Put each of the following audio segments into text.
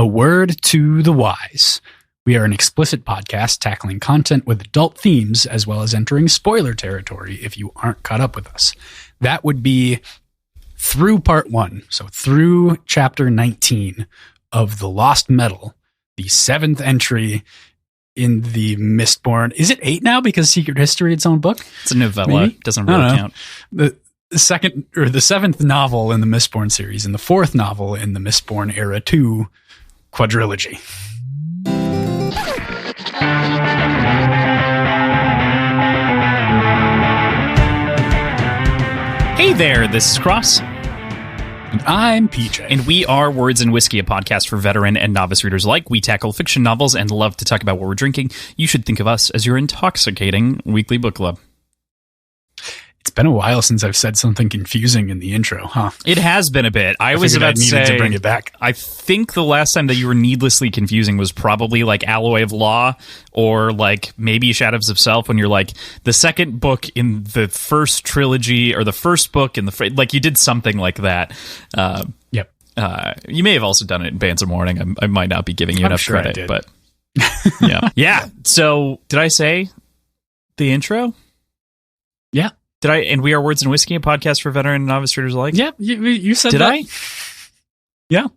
A word to the wise. We are an explicit podcast tackling content with adult themes as well as entering spoiler territory if you aren't caught up with us. That would be through part 1, so through chapter 19 of The Lost Metal, the 7th entry in the Mistborn. Is it 8 now because Secret History, its own book? It's a novella. Maybe? Doesn't really count. The second or the 7th novel in the Mistborn series and the 4th novel in the Mistborn Era 2 quadrilogy. Hey there, this is Cross. And I'm PJ. And we are Words and Whiskey, a podcast for veteran and novice readers alike. We tackle fiction novels and love to talk about what we're drinking. You should think of us as your intoxicating weekly book club. It's been a while since I've said something confusing in the intro, huh? It has been a bit. I was about to say, to bring it back. I think the last time that you were needlessly confusing was probably like Alloy of Law or like maybe Shadows of Self, when you're like the second book in the first trilogy or the first book in the like you did something like that. Yep. You may have also done it in Bands of Mourning. I might not be giving you enough sure credit, but yeah. Yeah. So did I say the intro? Yeah. Did I? And we are Words and Whiskey, a podcast for veteran and novice readers alike. Yeah, you said Did that. I? Yeah.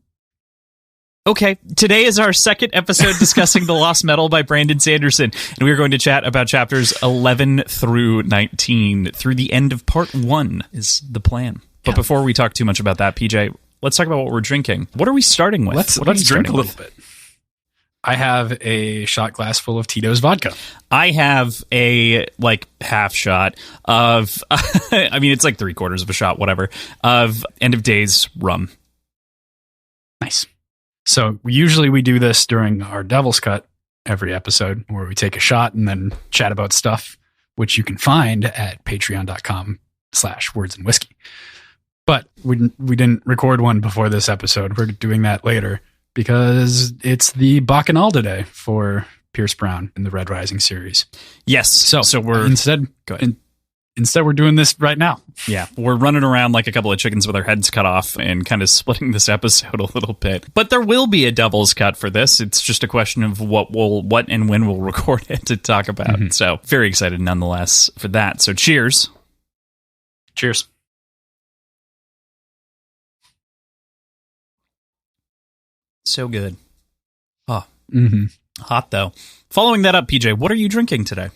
Okay, today is our second episode discussing The Lost Metal by Brandon Sanderson, and we are going to chat about chapters 11 through 19. Through the end of part 1 is the plan. But before we talk too much about that, PJ, let's talk about what we're drinking. What are we starting with? Let's drink a little bit. I have a shot glass full of Tito's vodka. I have a, like, half shot of, I mean, it's like 3/4 of a shot, whatever, of End of Days rum. Nice. So usually we do this during our Devil's Cut every episode, where we take a shot and then chat about stuff, which you can find at patreon.com/wordsandwhiskey. But we didn't record one before this episode. We're doing that later, because it's the Bacchanal Day for Pierce Brown in the Red Rising series. Yes. So we're instead we're doing this right now. Yeah, we're running around like a couple of chickens with our heads cut off and kind of splitting this episode a little bit. But there will be a Devil's Cut for this. It's just a question of what and when we'll record it to talk about. Mm-hmm. So very excited nonetheless for that. So cheers. Cheers. So good. Oh, hot though. Following that up, PJ, what are you drinking today?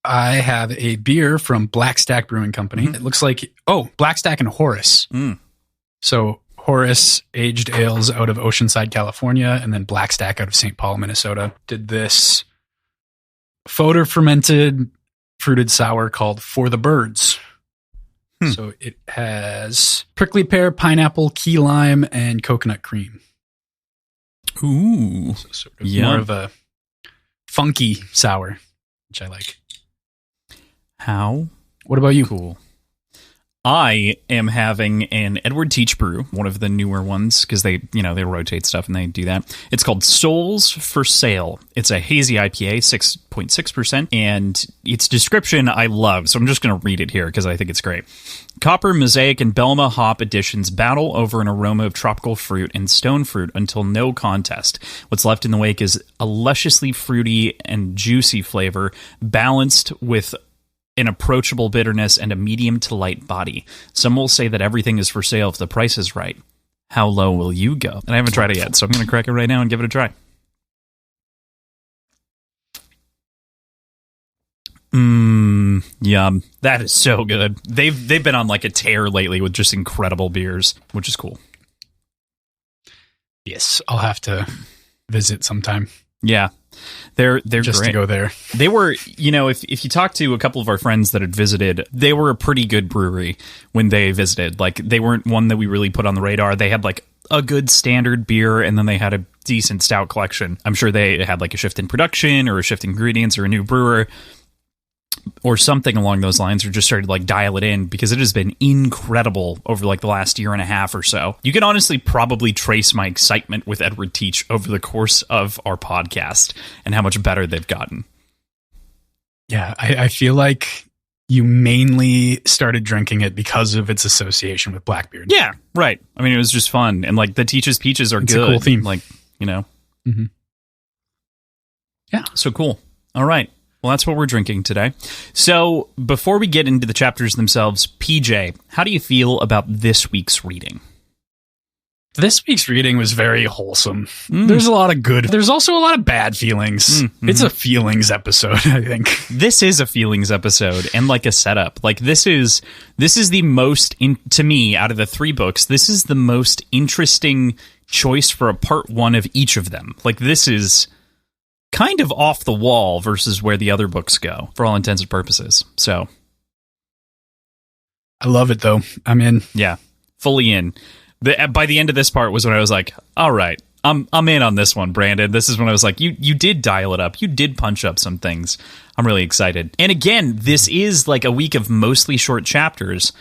I have a beer from Black Stack Brewing Company. It looks like, Black Stack and Horace. So Horace aged ales out of Oceanside, California, and then Black Stack out of St. Paul, Minnesota. Did this fodder fermented fruited sour called For the Birds. So it has prickly pear, pineapple, key lime, and coconut cream. Ooh. So sort of more of a funky sour, which I like. How? What about you? Cool. I am having an Edward Teach brew, one of the newer ones, because they rotate stuff and they do that. It's called Souls for Sale. It's a hazy IPA, 6.6%, and its description I love, so I'm just going to read it here because I think it's great. Copper, Mosaic, and Belma hop additions battle over an aroma of tropical fruit and stone fruit until no contest. What's left in the wake is a lusciously fruity and juicy flavor, balanced with an approachable bitterness and a medium to light body. Some will say that everything is for sale if the price is right. How low will you go? And I haven't tried it yet, so I'm going to crack it right now and give it a try. Yum. That is so good. They've been on like a tear lately with just incredible beers, which is cool. Yes, I'll have to visit sometime. Yeah. They're just great. To go there. They were, if you talk to a couple of our friends that had visited, they were a pretty good brewery when they visited. Like, they weren't one that we really put on the radar. They had like a good standard beer, and then they had a decent stout collection. I'm sure they had like a shift in production or a shift in ingredients or a new brewer or something along those lines, or just started to like dial it in, because it has been incredible over like the last year and a half or so. You can honestly probably trace my excitement with Edward Teach over the course of our podcast and how much better they've gotten. Yeah, I feel like you mainly started drinking it because of its association with Blackbeard. Yeah, right. I mean, it was just fun. And like the Teach's Peaches are good. It's a cool theme. Like, you know. Mm-hmm. Yeah. So cool. All right. Well, that's what we're drinking today. So before we get into the chapters themselves, PJ, how do you feel about this week's reading? This week's reading was very wholesome. There's a lot of good. There's also a lot of bad feelings. It's a feelings episode, I think. This is a feelings episode and like a setup. Like this is the most, to me, out of the 3 books, this is the most interesting choice for a part 1 of each of them. Like this is kind of off the wall versus where the other books go, for all intents and purposes. So I love it, though. I'm in. Yeah, fully in. By the end of this part was when I was like, all right, I'm in on this one, Brandon. This is when I was like, you did dial it up. You did punch up some things. I'm really excited. And again, this is like a week of mostly short chapters.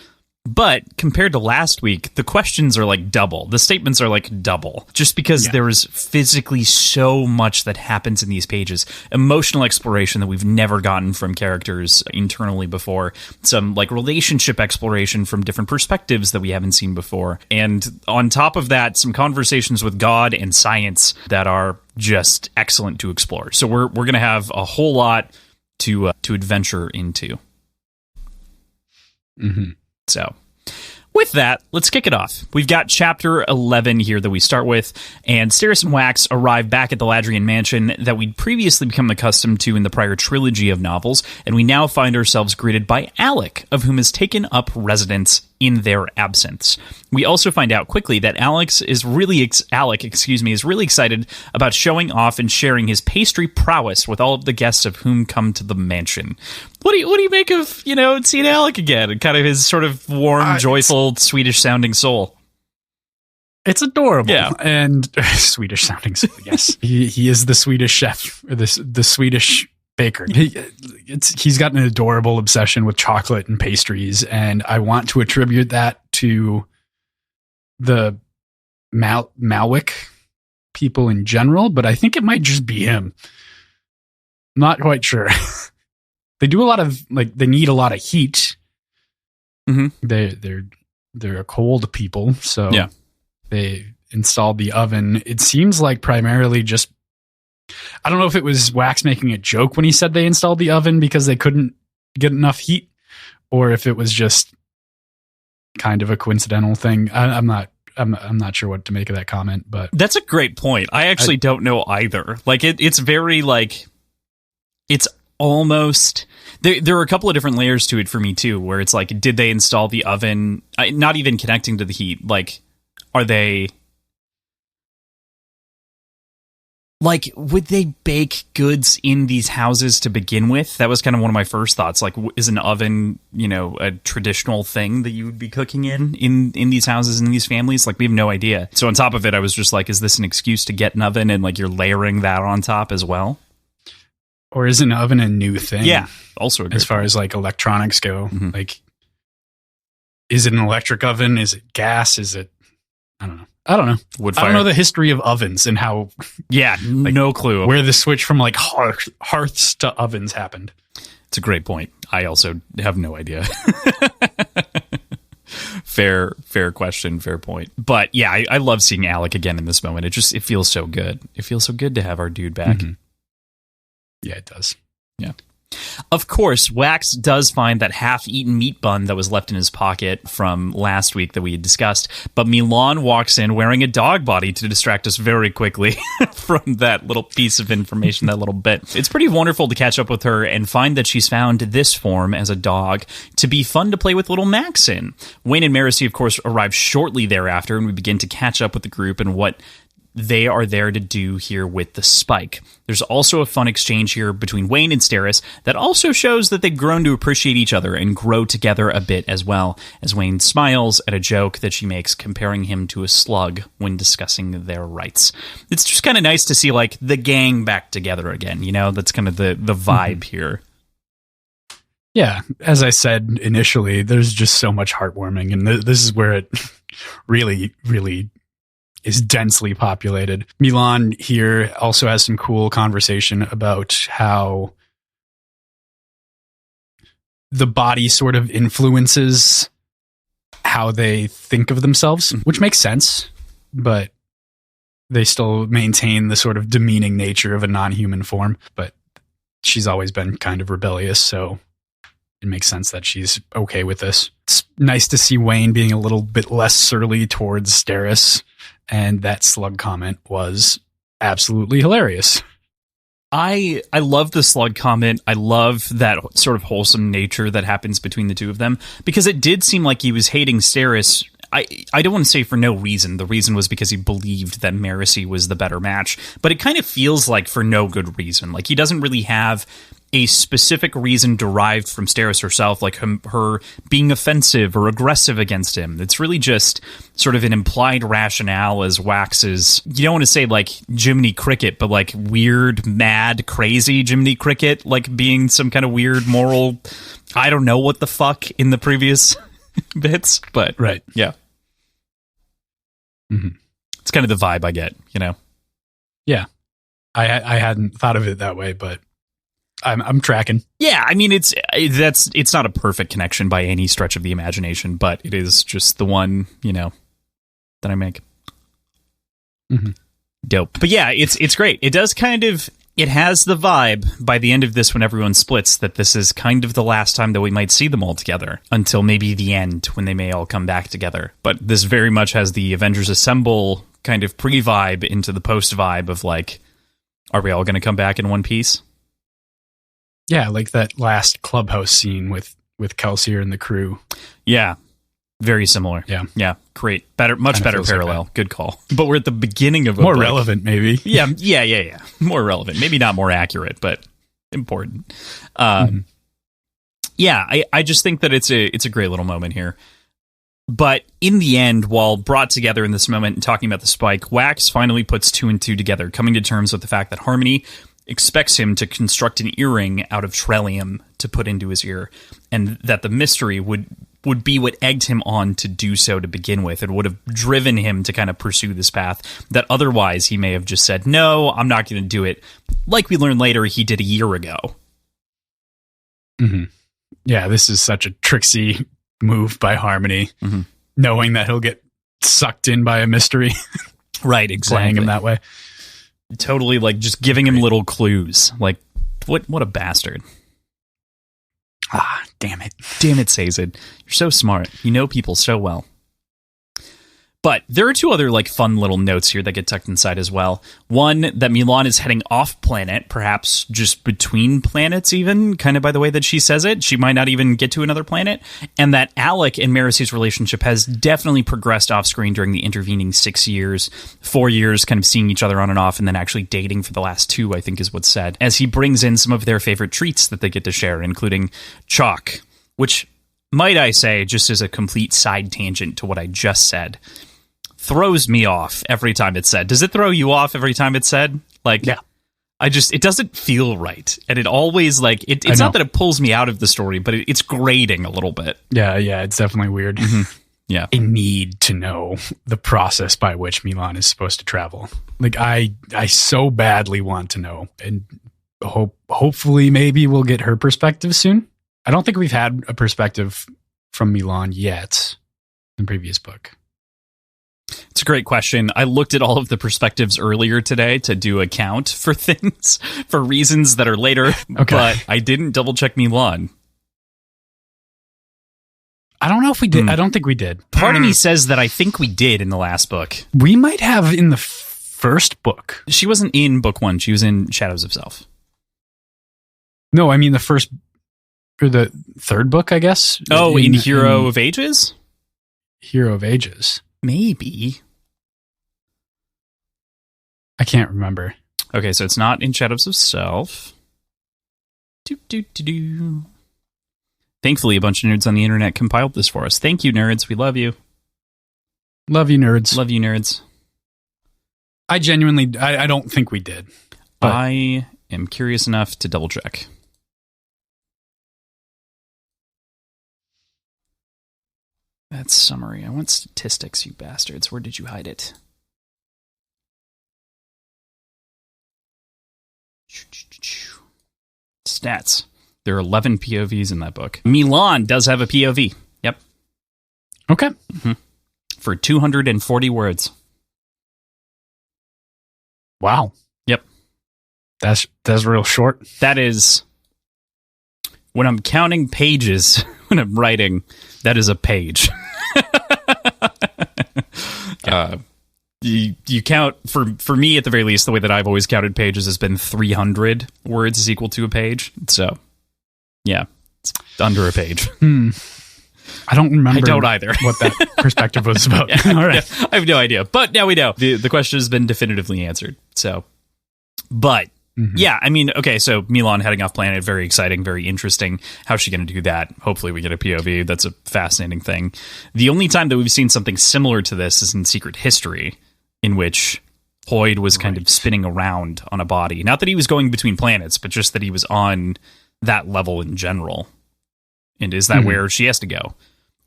But compared to last week, the questions are like double. The statements are like double. Just because there is physically so much that happens in these pages. Emotional exploration that we've never gotten from characters internally before. Some like relationship exploration from different perspectives that we haven't seen before. And on top of that, some conversations with God and science that are just excellent to explore. So we're going to have a whole lot to adventure into. Mm-hmm. So, with that, let's kick it off. We've got chapter 11 here that we start with, and Steris and Wax arrive back at the Ladrian mansion that we'd previously become accustomed to in the prior trilogy of novels, and we now find ourselves greeted by Alec, of whom has taken up residence in their absence. We also find out quickly that Alec is really excited about showing off and sharing his pastry prowess with all of the guests of whom come to the mansion. What do you make of, seeing Alec again and kind of his sort of warm, joyful, Swedish-sounding soul? It's adorable. Yeah. And Swedish-sounding soul, yes. he is the Swedish chef, or the Swedish baker. He's got an adorable obsession with chocolate and pastries, and I want to attribute that to the Malwick people in general, but I think it might just be him. Not quite sure. They do a lot of they need a lot of heat. Mm-hmm. They're a cold people, so yeah. They installed the oven. It seems like primarily just, I don't know if it was Wax making a joke when he said they installed the oven because they couldn't get enough heat, or if it was just kind of a coincidental thing. I'm not sure what to make of that comment, but that's a great point. I actually don't know either. It's very it's almost there are a couple of different layers to it for me too, where it's like, did they install the oven? Not even connecting to the heat. Are they would they bake goods in these houses to begin with? That was kind of one of my first thoughts. Is an oven, a traditional thing that you would be cooking in these houses and these families? We have no idea. So on top of it, I was just like, is this an excuse to get an oven and you're layering that on top as well? Or is an oven a new thing? Yeah, also as far as electronics go. Mm-hmm. Is it an electric oven? Is it gas? Is it? I don't know. Wood I fire. don't know the history of ovens and how. Yeah, no clue where the switch from hearths to ovens happened. It's a great point. I also have no idea. Fair question, fair point. But yeah, I love seeing Alec again in this moment. It feels so good. It feels so good to have our dude back. Mm-hmm. Yeah, it does. Yeah. Of course, Wax does find that half-eaten meat bun that was left in his pocket from last week that we had discussed, but Milan walks in wearing a dog body to distract us very quickly from that little piece of information, that little bit. It's pretty wonderful to catch up with her and find that she's found this form as a dog to be fun to play with little Max in. Wayne and Marcy, of course, arrive shortly thereafter, and we begin to catch up with the group and what they are there to do here with the spike. There's also a fun exchange here between Wayne and Steris that also shows that they've grown to appreciate each other and grow together a bit as well, as Wayne smiles at a joke that she makes comparing him to a slug when discussing their rights. It's just kind of nice to see the gang back together again, that's kind of the vibe here. Yeah, as I said initially, there's just so much heartwarming, and this is where it really, really is densely populated. Milan here also has some cool conversation about how the body sort of influences how they think of themselves, which makes sense, but they still maintain the sort of demeaning nature of a non-human form. But she's always been kind of rebellious, so it makes sense that she's okay with this. It's nice to see Wayne being a little bit less surly towards Steris, and that slug comment was absolutely hilarious. I love the slug comment. I love that sort of wholesome nature that happens between the two of them, because it did seem like he was hating Steris. I don't want to say for no reason. The reason was because he believed that Marasi was the better match, but it kind of feels like for no good reason. Like, he doesn't really have a specific reason derived from Steris herself, like her being offensive or aggressive against him. It's really just sort of an implied rationale as Wax's, you don't want to say like Jiminy Cricket, but like weird, mad, crazy Jiminy Cricket, like being some kind of weird moral, I don't know what the fuck in the previous bits, but right. Yeah. Mm-hmm. It's kind of the vibe I get, you know? Yeah. I hadn't thought of it that way, but I'm tracking. Yeah, I mean, it's not a perfect connection by any stretch of the imagination, but it is just the one, you know, that I make. Mm-hmm. Dope. But yeah, it's great. It does it has the vibe by the end of this when everyone splits that this is kind of the last time that we might see them all together until maybe the end when they may all come back together. But this very much has the Avengers Assemble kind of pre-vibe into the post-vibe of like, are we all going to come back in one piece? Yeah, like that last clubhouse scene with Kelsier and the crew. Yeah, very similar. Yeah, great, much better parallel. Like good call. But we're at the beginning of a more book. Relevant, maybe. Yeah, more relevant. Maybe not more accurate, but important. Yeah, I just think that it's a great little moment here. But in the end, while brought together in this moment and talking about the spike, Wax finally puts two and two together, coming to terms with the fact that Harmony expects him to construct an earring out of Trellium to put into his ear, and that the mystery would be what egged him on to do so to begin with. It would have driven him to kind of pursue this path that otherwise he may have just said, no, I'm not going to do it, like we learned later he did a year ago. Mm-hmm. Yeah, this is such a tricksy move by Harmony, knowing that he'll get sucked in by a mystery. Right, exactly. Playing him that way. Totally, like, just giving him little clues. Like, what a bastard. Ah, damn it. Damn it, Sazed. You're so smart. You know people so well. But there are two other like fun little notes here that get tucked inside as well. One, that Milan is heading off planet, perhaps just between planets even, kind of by the way that she says it. She might not even get to another planet. And that Alec and Marasi's relationship has definitely progressed off screen during the intervening 6 years, 4 years, kind of seeing each other on and off, and then actually dating for the last 2, I think is what's said, as he brings in some of their favorite treats that they get to share, including chalk, which, might I say, just as a complete side tangent to what I just said, throws me off every time it's said. Does it throw you off every time it's said? Like, yeah. It doesn't feel right. And it always, like, it's not that it pulls me out of the story, but it's grating a little bit. Yeah, it's definitely weird. Yeah. I need to know the process by which Milan is supposed to travel. Like, I so badly want to know. And hopefully maybe we'll get her perspective soon. I don't think we've had a perspective from Milan yet in the previous book. It's a great question. I looked at all of the perspectives earlier today to do a count for things, for reasons that are later, but I didn't double check Milan. I don't know if we did. I don't think we did. Part of me says that I think we did in the last book. We might have in the first book. She wasn't in book 1. She was in Shadows of Self. No, I mean the first or the third book, I guess. Oh, in Hero of Ages? Hero of Ages. Maybe. I can't remember. Okay, so it's not in Shadows of Self. Thankfully, a bunch of nerds on the internet compiled this for us. Thank you, nerds. We love you. Love you, nerds. Love you, nerds. I genuinely, I don't think we did. But I am curious enough to double check. That's summary. I want statistics, you bastards. Where did you hide it? Stats. There are 11 POVs in that book. Milan does have a POV. Yep. Okay. For 240 words. Wow. Yep. That's real short. That is, when I'm counting pages, when I'm writing, that is a page. You count, for me at the very least, the way that I've always counted pages has been 300 words is equal to a page. So, yeah, it's under a page. I don't remember. I don't either. What that perspective was about. Yeah, All right. yeah, I have no idea. But now we know. The question has been definitively answered. So, but yeah, I mean, okay, so Milan heading off planet, very exciting, very interesting. How's she going to do that? Hopefully we get a POV. That's a fascinating thing. The only time that we've seen something similar to this is in Secret History, in which Hoyd was kind of spinning around on a body. Not that he was going between planets, but just that he was on that level in general. And is that where she has to go?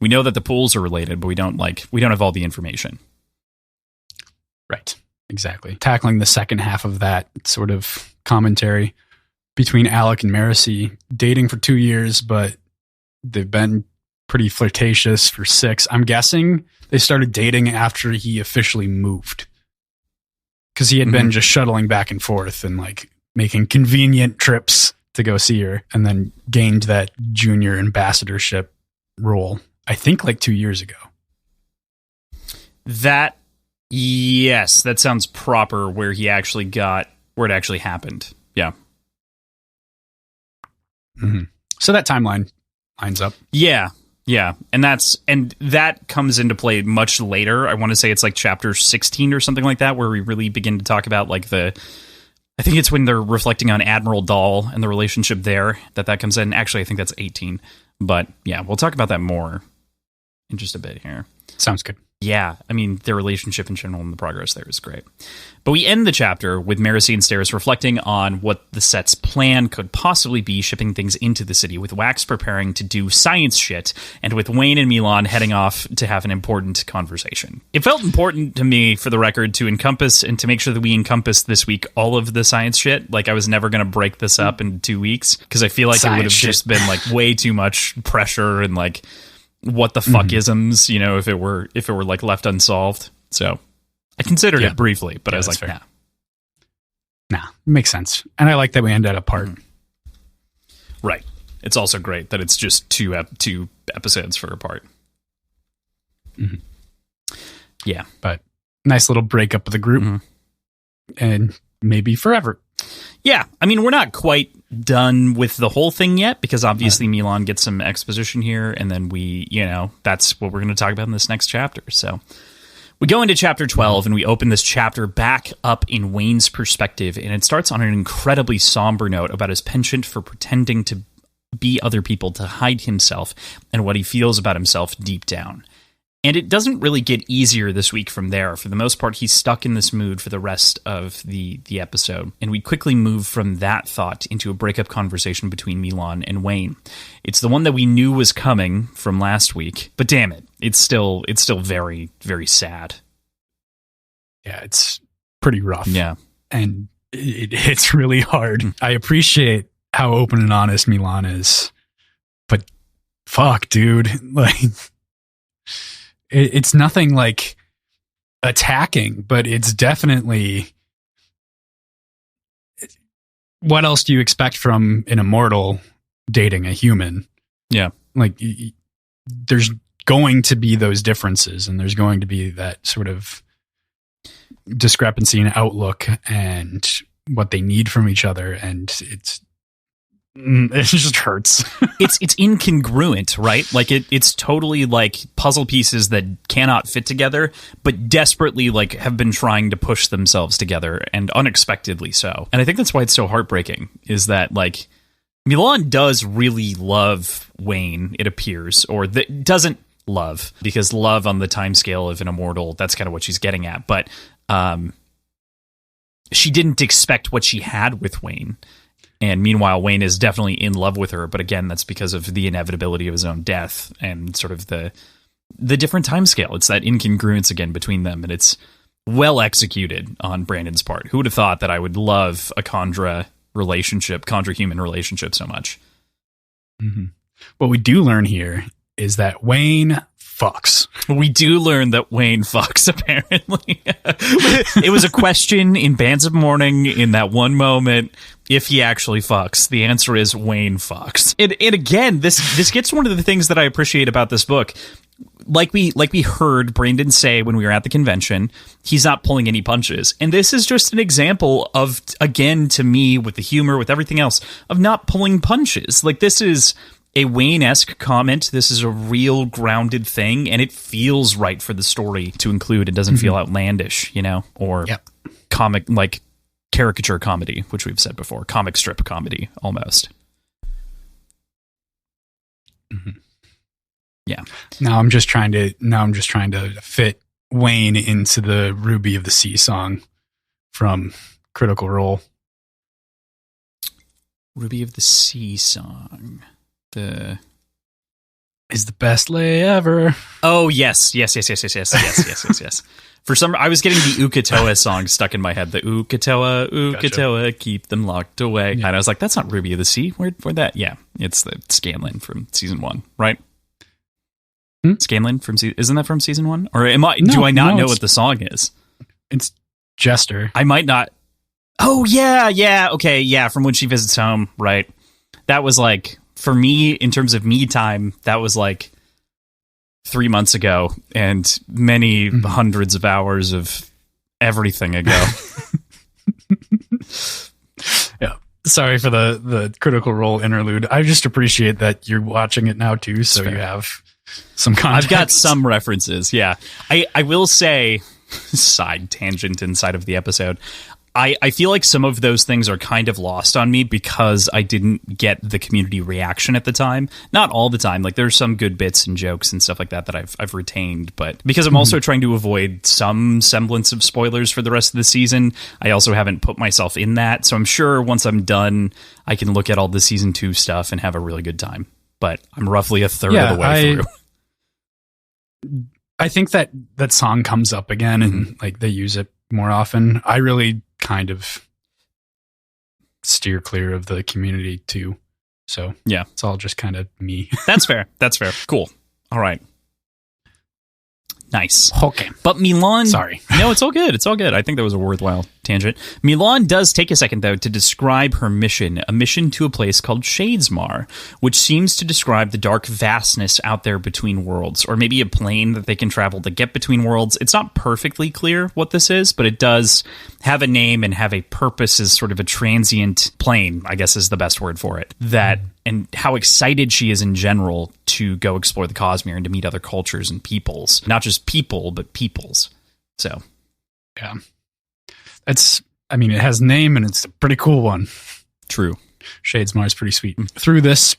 We know that the pools are related, but we don't have all the information. Right. Exactly. Tackling the second half of that sort of commentary between Alec and Marcy, dating for 2 years, but they've been pretty flirtatious for 6. I'm guessing they started dating after he officially moved. Because he had been just shuttling back and forth and like making convenient trips to go see her, and then gained that junior ambassadorship role, I think like 2 years ago. Yes, that sounds proper, where it actually happened. Yeah. So that timeline lines up. Yeah. And that comes into play much later. I want to say it's like chapter 16 or something like that, where we really begin to talk about like I think it's when they're reflecting on Admiral Dahl and the relationship there that comes in. Actually, I think that's 18. But yeah, we'll talk about that more in just a bit here. Sounds good. Yeah, I mean, their relationship in general and the progress there is great. But we end the chapter with Marcy and Steris reflecting on what the set's plan could possibly be, shipping things into the city, with Wax preparing to do science shit, and with Wayne and Milan heading off to have an important conversation. It felt important to me, for the record, to encompass and to make sure that we encompassed this week all of the science shit. Like, I was never going to break this up in 2 weeks, because I feel like it would have just been like way too much pressure and like what the fuck isms, you know, if it were like left unsolved. So I considered it briefly, but I was like, fair. Nah, makes sense. And I like that we ended apart. Right. It's also great that it's just two episodes for apart. Yeah. But nice little breakup of the group. And maybe forever. Yeah, I mean, we're not quite done with the whole thing yet, because obviously Milan gets some exposition here, and then that's what we're going to talk about in this next chapter. So we go into chapter 12, and we open this chapter back up in Wayne's perspective, and it starts on an incredibly somber note about his penchant for pretending to be other people, to hide himself and what he feels about himself deep down. And it doesn't really get easier this week from there. For the most part, he's stuck in this mood for the rest of the episode. And we quickly move from that thought into a breakup conversation between Milan and Wayne. It's the one that we knew was coming from last week, but damn it, it's still very, very sad. Yeah, it's pretty rough. Yeah. And it's really hard. I appreciate how open and honest Milan is, but fuck, dude. Like, it's nothing like attacking, but it's definitely, what else do you expect from an immortal dating a human? Yeah. Like, there's going to be those differences, and there's going to be that sort of discrepancy in outlook and what they need from each other. And it just hurts. it's incongruent, right? Like it's totally like puzzle pieces that cannot fit together, but desperately like have been trying to push themselves together, and unexpectedly so. And I think that's why it's so heartbreaking, is that like Milan does really love Wayne, it appears, or doesn't love, because love on the timescale of an immortal, that's kind of what she's getting at. But she didn't expect what she had with Wayne. And meanwhile, Wayne is definitely in love with her, but again, that's because of the inevitability of his own death and sort of the different timescale. It's that incongruence again between them, and it's well executed on Brandon's part. Who would have thought that I would love a Chandra human relationship so much? Mm-hmm. What we do learn here is that Wayne fucks. We do learn that Wayne fucks, apparently. It was a question in Bands of Mourning in that one moment, if he actually fucks. The answer is Wayne fucks. And again, this gets one of the things that I appreciate about this book. Like we heard Brandon say when we were at the convention, he's not pulling any punches. And this is just an example of, again, to me, with the humor, with everything else, of not pulling punches. Like, this is a Wayne-esque comment. This is a real grounded thing, and it feels right for the story to include. It doesn't feel outlandish, or comic, like caricature comedy, which we've said before, comic strip comedy almost. Mm-hmm. Yeah. Now I'm just trying to fit Wayne into the Ruby of the Sea song from Critical Role. Ruby of the Sea song. Is the best lay ever. Oh, yes. For some, I was getting the Ukatoa song stuck in my head. The Ukatoa, gotcha. Keep them locked away. Yeah. And I was like, that's not Ruby of the Sea. Where'd that? Yeah, it's the Scanlan from season 1, right? Scanlan from isn't that from season 1? Or do I not know what the song is? It's Jester. I might not. Oh, yeah. Okay, yeah, from when she visits home, right? That was like, for me, in terms of me time, that was like 3 months ago, and many hundreds of hours of everything ago. Yeah. Sorry for the Critical Role interlude. I just appreciate that you're watching it now too, so you have some context. I've got some references, yeah. I will say, side tangent inside of the episode, I feel like some of those things are kind of lost on me because I didn't get the community reaction at the time. Not all the time. Like, there's some good bits and jokes and stuff like that I've retained. But because I'm also trying to avoid some semblance of spoilers for the rest of the season, I also haven't put myself in that. So I'm sure once I'm done, I can look at all the season 2 stuff and have a really good time. But I'm roughly a third of the way through. I think that song comes up again and like they use it more often. I really kind of steer clear of the community too. So yeah, it's all just kind of me. That's fair. Cool. All right. Nice. Okay. But Milan... Sorry. No, it's all good. I think that was a worthwhile tangent. Milan does take a second, though, to describe her mission, a mission to a place called Shadesmar, which seems to describe the dark vastness out there between worlds, or maybe a plane that they can travel to get between worlds. It's not perfectly clear what this is, but it does have a name and have a purpose as sort of a transient plane, I guess is the best word for it, that... and how excited she is in general to go explore the Cosmere and to meet other cultures and peoples. Not just people, but peoples. So, yeah. It has a name and it's a pretty cool one. True. Shadesmar is pretty sweet. Through this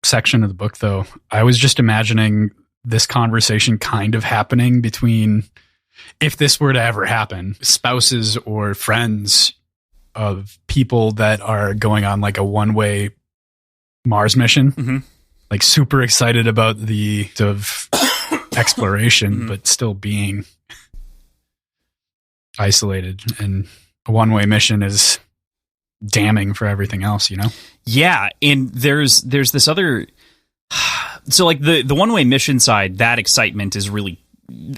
section of the book, though, I was just imagining this conversation kind of happening between, if this were to ever happen, spouses or friends of people that are going on like a one-way Mars mission, like super excited about the of exploration, but still being isolated. And a one-way mission is damning for everything else, Yeah, and there's this other. So like the one-way mission side, that excitement is really.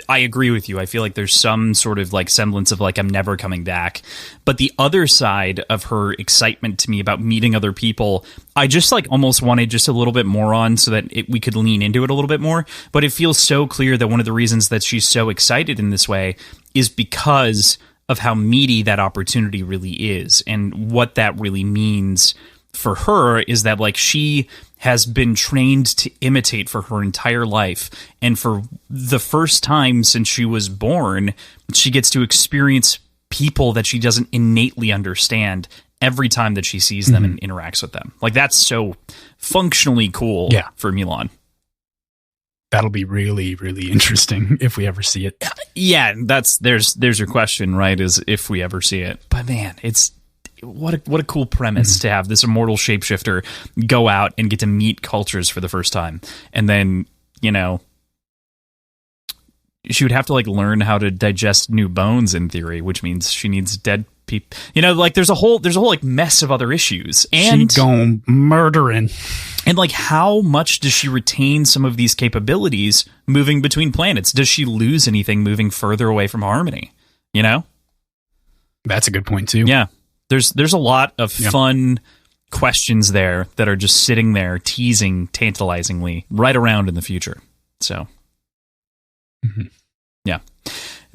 I agree with you. I feel like there's some sort of like semblance of like I'm never coming back. But the other side of her excitement to me about meeting other people, I just like almost wanted just a little bit more on so that we could lean into it a little bit more. But it feels so clear that one of the reasons that she's so excited in this way is because of how meaty that opportunity really is, and what that really means for her is that like she has been trained to imitate for her entire life, and for the first time since she was born, she gets to experience people that she doesn't innately understand every time that she sees them and interacts with them. Like, that's so functionally cool for Milan. That'll be really, really interesting if we ever see it. Yeah, there's your question, right? Is if we ever see it. But man, it's what a cool premise to have this immortal shapeshifter go out and get to meet cultures for the first time. And then, she would have to like learn how to digest new bones in theory, which means she needs dead people, like there's a whole like mess of other issues, and she gone murdering. And like, how much does she retain some of these capabilities moving between planets? Does she lose anything moving further away from Harmony? That's a good point too. Yeah, there's a lot of fun questions there that are just sitting there teasing tantalizingly right around in the future. So, yeah.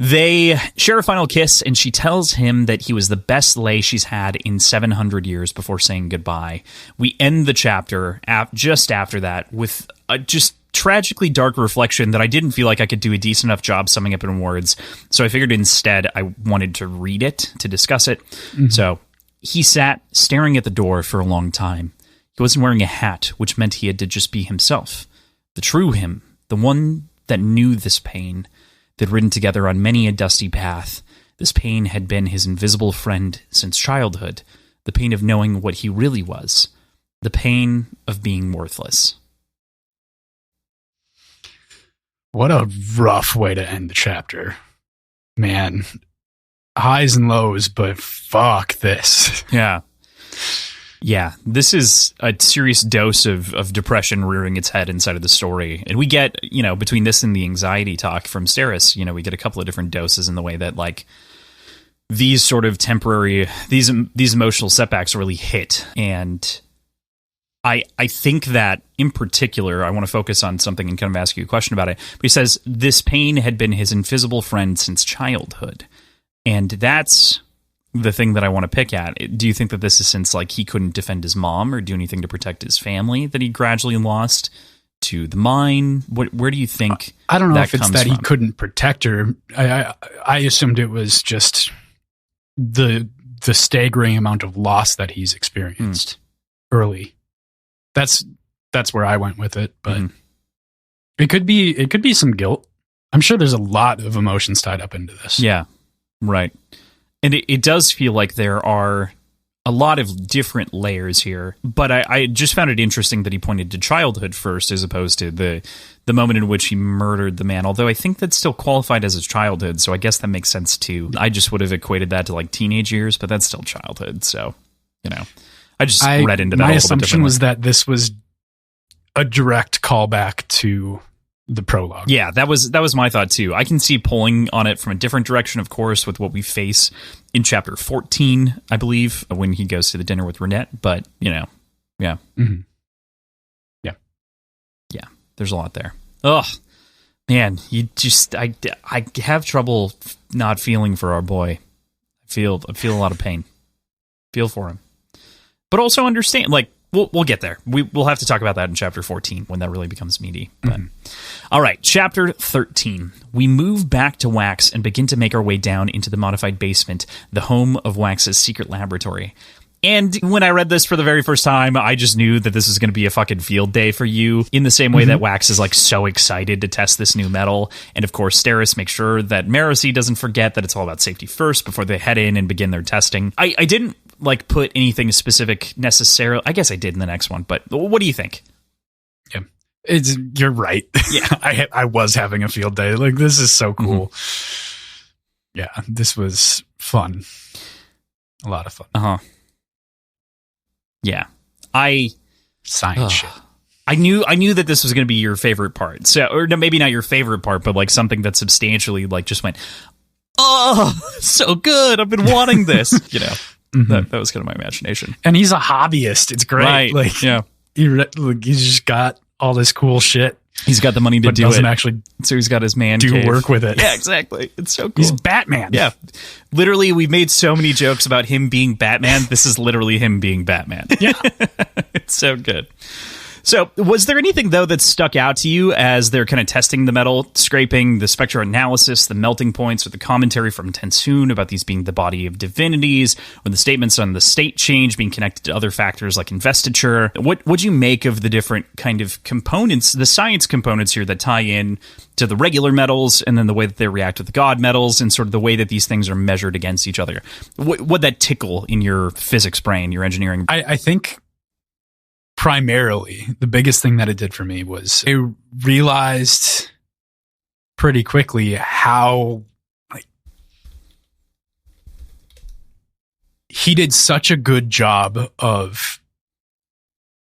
They share a final kiss, and she tells him that he was the best lay she's had in 700 years before saying goodbye. We end the chapter just after that with a just tragically dark reflection that I didn't feel like I could do a decent enough job summing up in words. So I figured instead I wanted to read it to discuss it. So he sat staring at the door for a long time. He wasn't wearing a hat, which meant he had to just be himself. The true him, the one that knew this pain. They'd ridden together on many a dusty path. This pain had been his invisible friend since childhood. The pain of knowing what he really was. The pain of being worthless. What a rough way to end the chapter. Man. Highs and lows, but fuck this. Yeah. Yeah, this is a serious dose of depression rearing its head inside of the story. And we get, between this and the anxiety talk from Steris, we get a couple of different doses in the way that, like, these sort of temporary, these emotional setbacks really hit. And I think that, in particular, I want to focus on something and kind of ask you a question about it. But he says, this pain had been his invisible friend since childhood. And that's the thing that I want to pick at. Do you think that this is since, like, he couldn't defend his mom or do anything to protect his family that he gradually lost to the mine? Where do you think I don't know that if it's comes that from? He couldn't protect her. I assumed it was just the staggering amount of loss that he's experienced early. That's where I went with it, but it could be some guilt. I'm sure there's a lot of emotions tied up into this. Yeah, right. And it does feel like there are a lot of different layers here, but I just found it interesting that he pointed to childhood first as opposed to the moment in which he murdered the man, although I think that's still qualified as his childhood, so I guess that makes sense too. I just would have equated that to, like, teenage years, but that's still childhood, so, I just read into that a little bit differently. My assumption was that this was a direct callback to the prologue. Yeah, that was my thought too. I can see pulling on it from a different direction, of course, with what we face in chapter 14, I believe, when he goes to the dinner with Renette. But yeah, yeah, there's a lot there. Oh man, I have trouble not feeling for our boy. I feel a lot of pain. Feel for him, but also understand, like. We'll get there. We'll have to talk about that in chapter 14 when that really becomes meaty. But all right, chapter 13. We move back to Wax and begin to make our way down into the modified basement, the home of Wax's secret laboratory. And when I read this for the very first time, I just knew that this was going to be a fucking field day for you, in the same way that Wax is, like, so excited to test this new metal. And of course, Steris makes sure that Marasi doesn't forget that it's all about safety first before they head in and begin their testing. I didn't, like, put anything specific necessarily. I guess I did in the next one, but what do you think? Yeah, you're right. Yeah, I was having a field day. Like, this is so cool. Yeah, this was fun. A lot of fun. Yeah, science shit. I knew that this was going to be your favorite part. So, or no, maybe not your favorite part, but, like, something that substantially, like, just went, oh, so good. I've been wanting this. That was kind of my imagination. And he's a hobbyist. It's great. Right. Like, yeah, he's just got all this cool shit. He's got the money to do doesn't it. Actually, so he's got his man do cave. Work with it. Yeah, exactly. It's so cool. He's Batman. Yeah, literally, we've made so many jokes about him being Batman. This is literally him being Batman. Yeah, it's so good. So, was there anything, though, that stuck out to you as they're kind of testing the metal, scraping, the spectral analysis, the melting points, or the commentary from Tensoon about these being the body of divinities, or the statements on the state change being connected to other factors like investiture? What'd you make of the different kind of components, the science components here that tie in to the regular metals, and then the way that they react with the god metals, and sort of the way that these things are measured against each other? What'd that tickle in your physics brain, your engineering? I think primarily the biggest thing that it did for me was I realized pretty quickly how, like, he did such a good job of,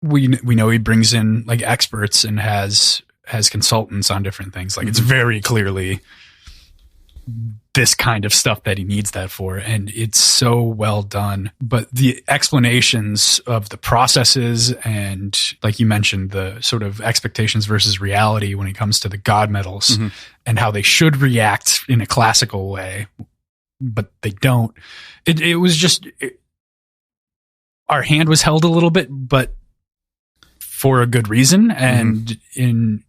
we know he brings in like experts and has consultants on different things. Like it's very clearly this kind of stuff that he needs that for. And it's so well done. But the explanations of the processes and, like you mentioned, the sort of expectations versus reality when it comes to the god metals and how they should react in a classical way, but they don't. It was just, our hand was held a little bit, but for a good reason and in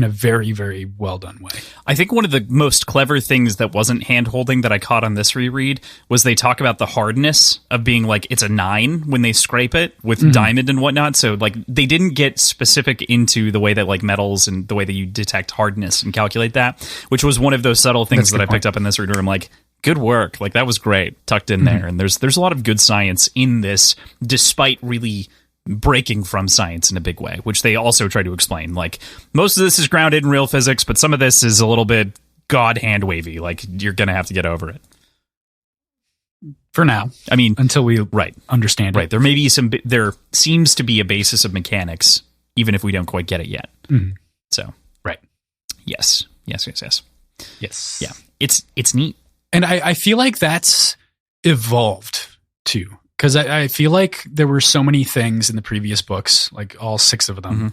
a very, very well done way. I think one of the most clever things that wasn't hand-holding that I caught on this reread was they talk about the hardness of being like, it's a 9 when they scrape it with diamond and whatnot. So like they didn't get specific into the way that like metals and the way that you detect hardness and calculate that, which was one of those subtle things that I picked up in this reader. I'm like, good work. Like that was great tucked in there. And there's a lot of good science in this, despite really breaking from science in a big way, which they also try to explain. Like most of this is grounded in real physics, but some of this is a little bit god hand wavy. Like you're going to have to get over it. For now. I mean, until we understand it. Right. There may be there seems to be a basis of mechanics, even if we don't quite get it yet. So. Right. Yes. Yeah. It's neat. And I feel like that's evolved too. Because I feel like there were so many things in the previous books, like all 6 of them,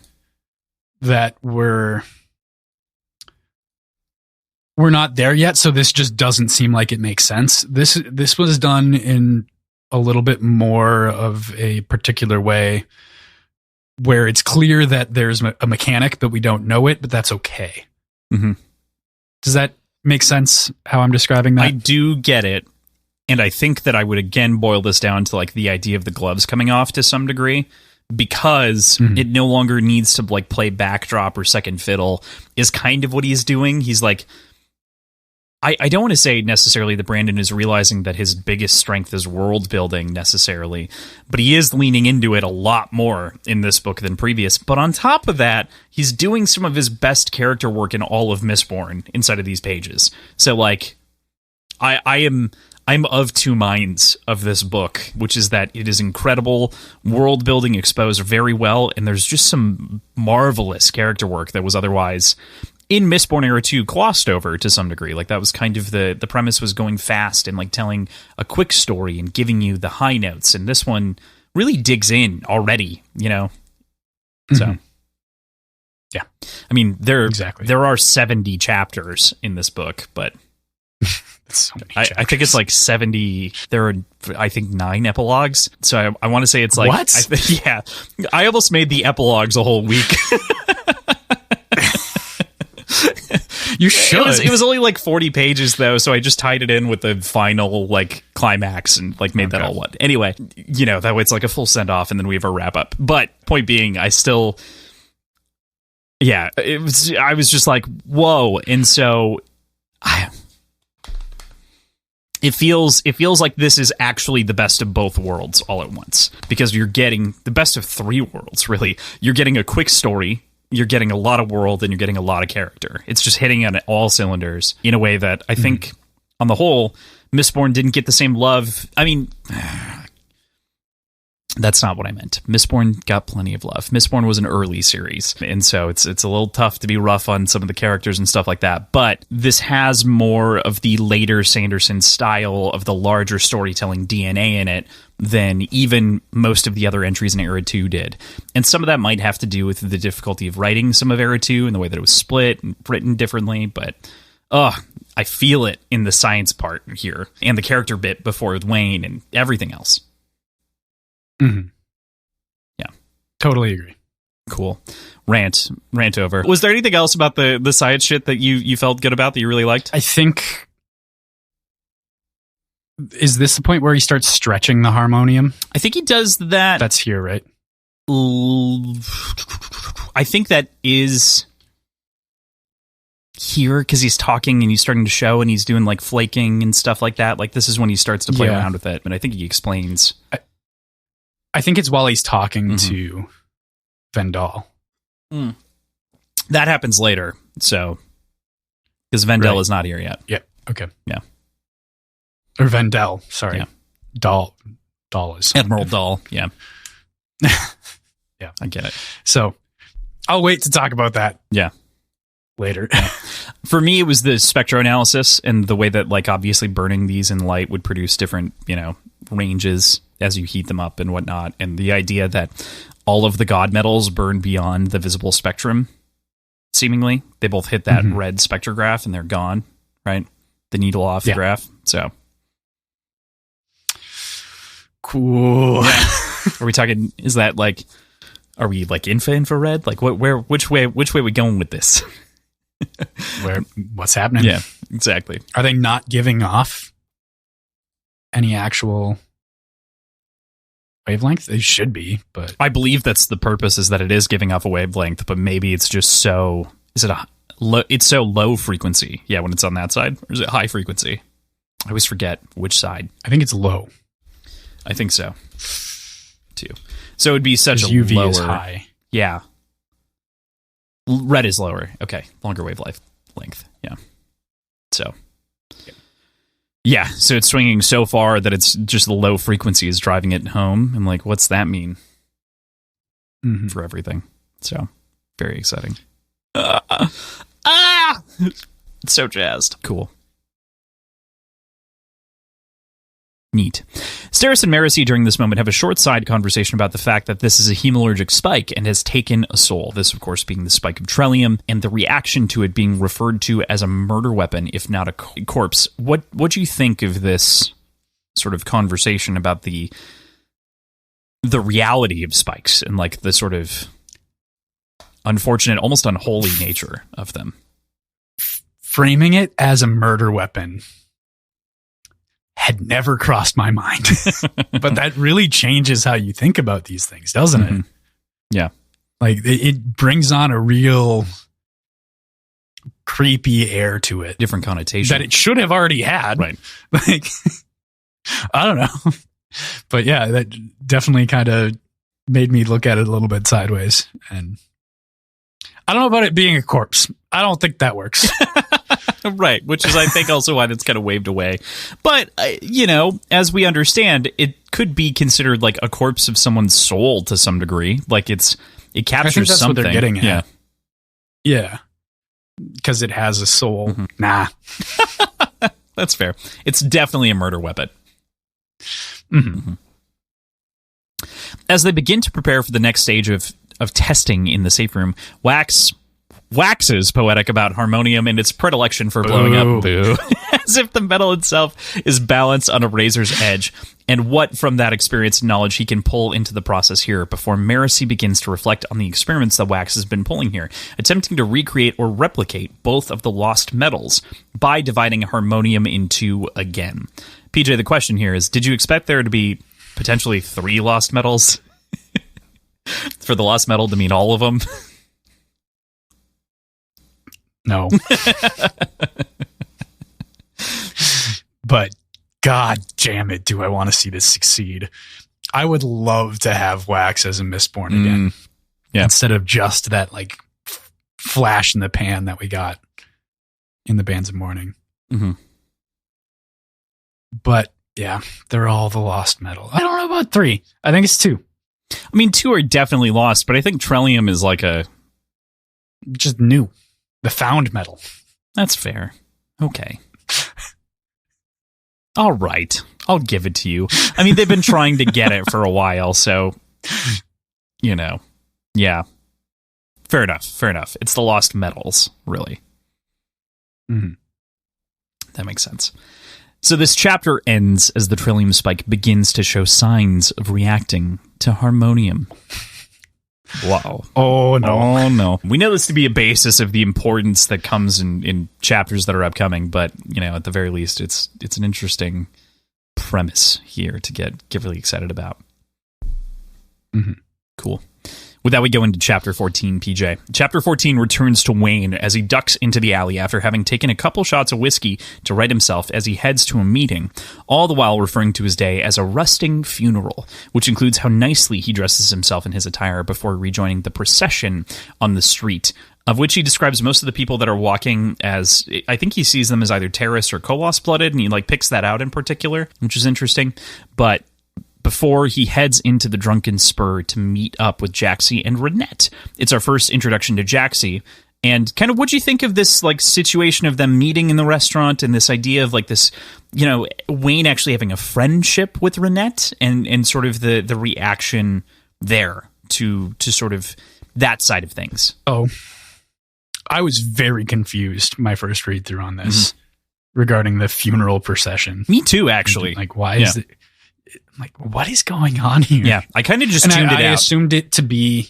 that were not there yet. So this just doesn't seem like it makes sense. This was done in a little bit more of a particular way, where it's clear that there's a mechanic, but we don't know it, but that's okay. Does that make sense? How I'm describing that? I do get it. And I think that I would again boil this down to like the idea of the gloves coming off to some degree, because it no longer needs to like play backdrop or second fiddle is kind of what he's doing. He's like, I don't want to say necessarily that Brandon is realizing that his biggest strength is world building necessarily, but he is leaning into it a lot more in this book than previous. But on top of that, he's doing some of his best character work in all of Mistborn inside of these pages. So like, I'm of two minds of this book, which is that it is incredible world building exposed very well, and there's just some marvelous character work that was otherwise in Mistborn Era 2 glossed over to some degree. Like that was kind of the premise was going fast and like telling a quick story and giving you the high notes, and this one really digs in already, you know? So yeah. I mean, there are 70 chapters in this book, but so I think it's like 70. There are, I think, 9 epilogues. So I want to say it's like, what? I almost made the epilogues a whole week. You should. It was only like 40 pages though, so I just tied it in with the final like climax and like made that all one. Anyway, you know, that way it's like a full send off and then we have a wrap up. But point being, I was just like, whoa. And so It feels like this is actually the best of both worlds all at once, because you're getting the best of 3 worlds, really. You're getting a quick story, you're getting a lot of world, and you're getting a lot of character. It's just hitting on all cylinders in a way that I think, on the whole, Mistborn didn't get the same love. I mean, that's not what I meant. Mistborn got plenty of love. Mistborn was an early series, and so it's a little tough to be rough on some of the characters and stuff like that. But this has more of the later Sanderson style of the larger storytelling DNA in it than even most of the other entries in Era 2 did. And some of that might have to do with the difficulty of writing some of Era 2 and the way that it was split and written differently, but I feel it in the science part here and the character bit before with Wayne and everything else. Yeah, totally agree. Cool. Rant over. Was there anything else about the science shit that you felt good about that you really liked? I think, is this the point where he starts stretching the harmonium? I think he does that. That's here, right? I think that is here because he's talking and he's starting to show and he's doing like flaking and stuff like that. Like this is when he starts to play around with it. And I think he explains. I think it's while he's talking to Vendel. That happens later. So, because Vendel is not here yet. Yeah. Okay. Yeah. Or Vendel. Sorry. Yeah. Dahl is Admiral Dahl. Yeah. Yeah, I get it. So I'll wait to talk about that. Yeah. Later. For me, it was the spectroanalysis and the way that, like, obviously burning these in light would produce different, ranges as you heat them up and whatnot. And the idea that all of the god metals burn beyond the visible spectrum, seemingly. They both hit that red spectrograph and they're gone, right? The needle off the graph. So. Cool. Yeah. Are we talking, is that like, are we like infrared? Like which way are we going with this? What's happening? Yeah, exactly. Are they not giving off any actual wavelength? They should be, but I believe that's the purpose, is that it is giving off a wavelength, but maybe it's just so, it's so low frequency. Yeah, when it's on that side, or is it high frequency? I always forget which side. I think it's low. I think so too. So it'd be such a UV lower, is high. Yeah. Red is lower. Okay. Longer wavelength. Yeah. So. Yeah. So it's swinging so far that it's just the low frequency is driving it home. And like, what's that mean for everything? So very exciting. So jazzed. Cool. Neat. Steris and Marasi during this moment have a short side conversation about the fact that this is a hemalurgic spike and has taken a soul. This, of course, being the spike of Trellium, and the reaction to it being referred to as a murder weapon, if not a corpse. What do you think of this sort of conversation about the reality of spikes and like the sort of unfortunate, almost unholy nature of them? Framing it as a murder weapon had never crossed my mind. But that really changes how you think about these things, doesn't it? Yeah. Like it brings on a real creepy air to it. Different connotation. That it should have already had. Right. Like, I don't know. But yeah, that definitely kind of made me look at it a little bit sideways. And I don't know about it being a corpse. I don't think that works. Right, which is, I think, also why that's kind of waved away. But, as we understand, it could be considered like a corpse of someone's soul to some degree. Like it captures I think that's something. what they're getting at. Yeah. Yeah. Because it has a soul. Nah. That's fair. It's definitely a murder weapon. As they begin to prepare for the next stage of testing in the safe room, waxes poetic about harmonium and its predilection for blowing up. Boo. As if the metal itself is balanced on a razor's edge, and what from that experience and knowledge he can pull into the process here before Marasi begins to reflect on the experiments that Wax has been pulling here, attempting to recreate or replicate both of the lost metals by dividing harmonium in two again. PJ, the question here is, did you expect there to be potentially 3 lost metals? For the lost metal to mean all of them? No. But god damn it, do I want to see this succeed. I would love to have Wax as a Mistborn again. Yeah. Instead of just that like flash in the pan that we got in the Bands of Mourning. But yeah, they're all the lost metal. I don't know about 3. I think it's 2. I mean, 2 are definitely lost, but I think Trellium is like just new. The found metal. That's fair. Okay. All right. I'll give it to you. I mean, they've been trying to get it for a while, so, yeah. Fair enough. It's the lost metals, really. That makes sense. So this chapter ends as the Trillium spike begins to show signs of reacting to harmonium. Wow. Oh, no. Oh, no. We know this to be a basis of the importance that comes in chapters that are upcoming, but, at the very least, it's an interesting premise here to get really excited about. Cool. With that, we go into Chapter 14, PJ. Chapter 14 returns to Wayne as he ducks into the alley after having taken a couple shots of whiskey to right himself as he heads to a meeting, all the while referring to his day as a rusting funeral, which includes how nicely he dresses himself in his attire before rejoining the procession on the street, of which he describes most of the people that are walking as, I think he sees them as either terrorists or Koloss-blooded, and he picks that out in particular, which is interesting. But before he heads into the Drunken Spur to meet up with Jaxie and Renette. It's our first introduction to Jaxie. And kind of what'd you think of this situation of them meeting in the restaurant and this idea of this, Wayne actually having a friendship with Renette and sort of the reaction there to sort of that side of things? Oh, I was very confused my first read through on this regarding the funeral procession. Me too, actually. Why is it? What is going on here? Yeah, I kind of just tuned it out. I assumed it to be...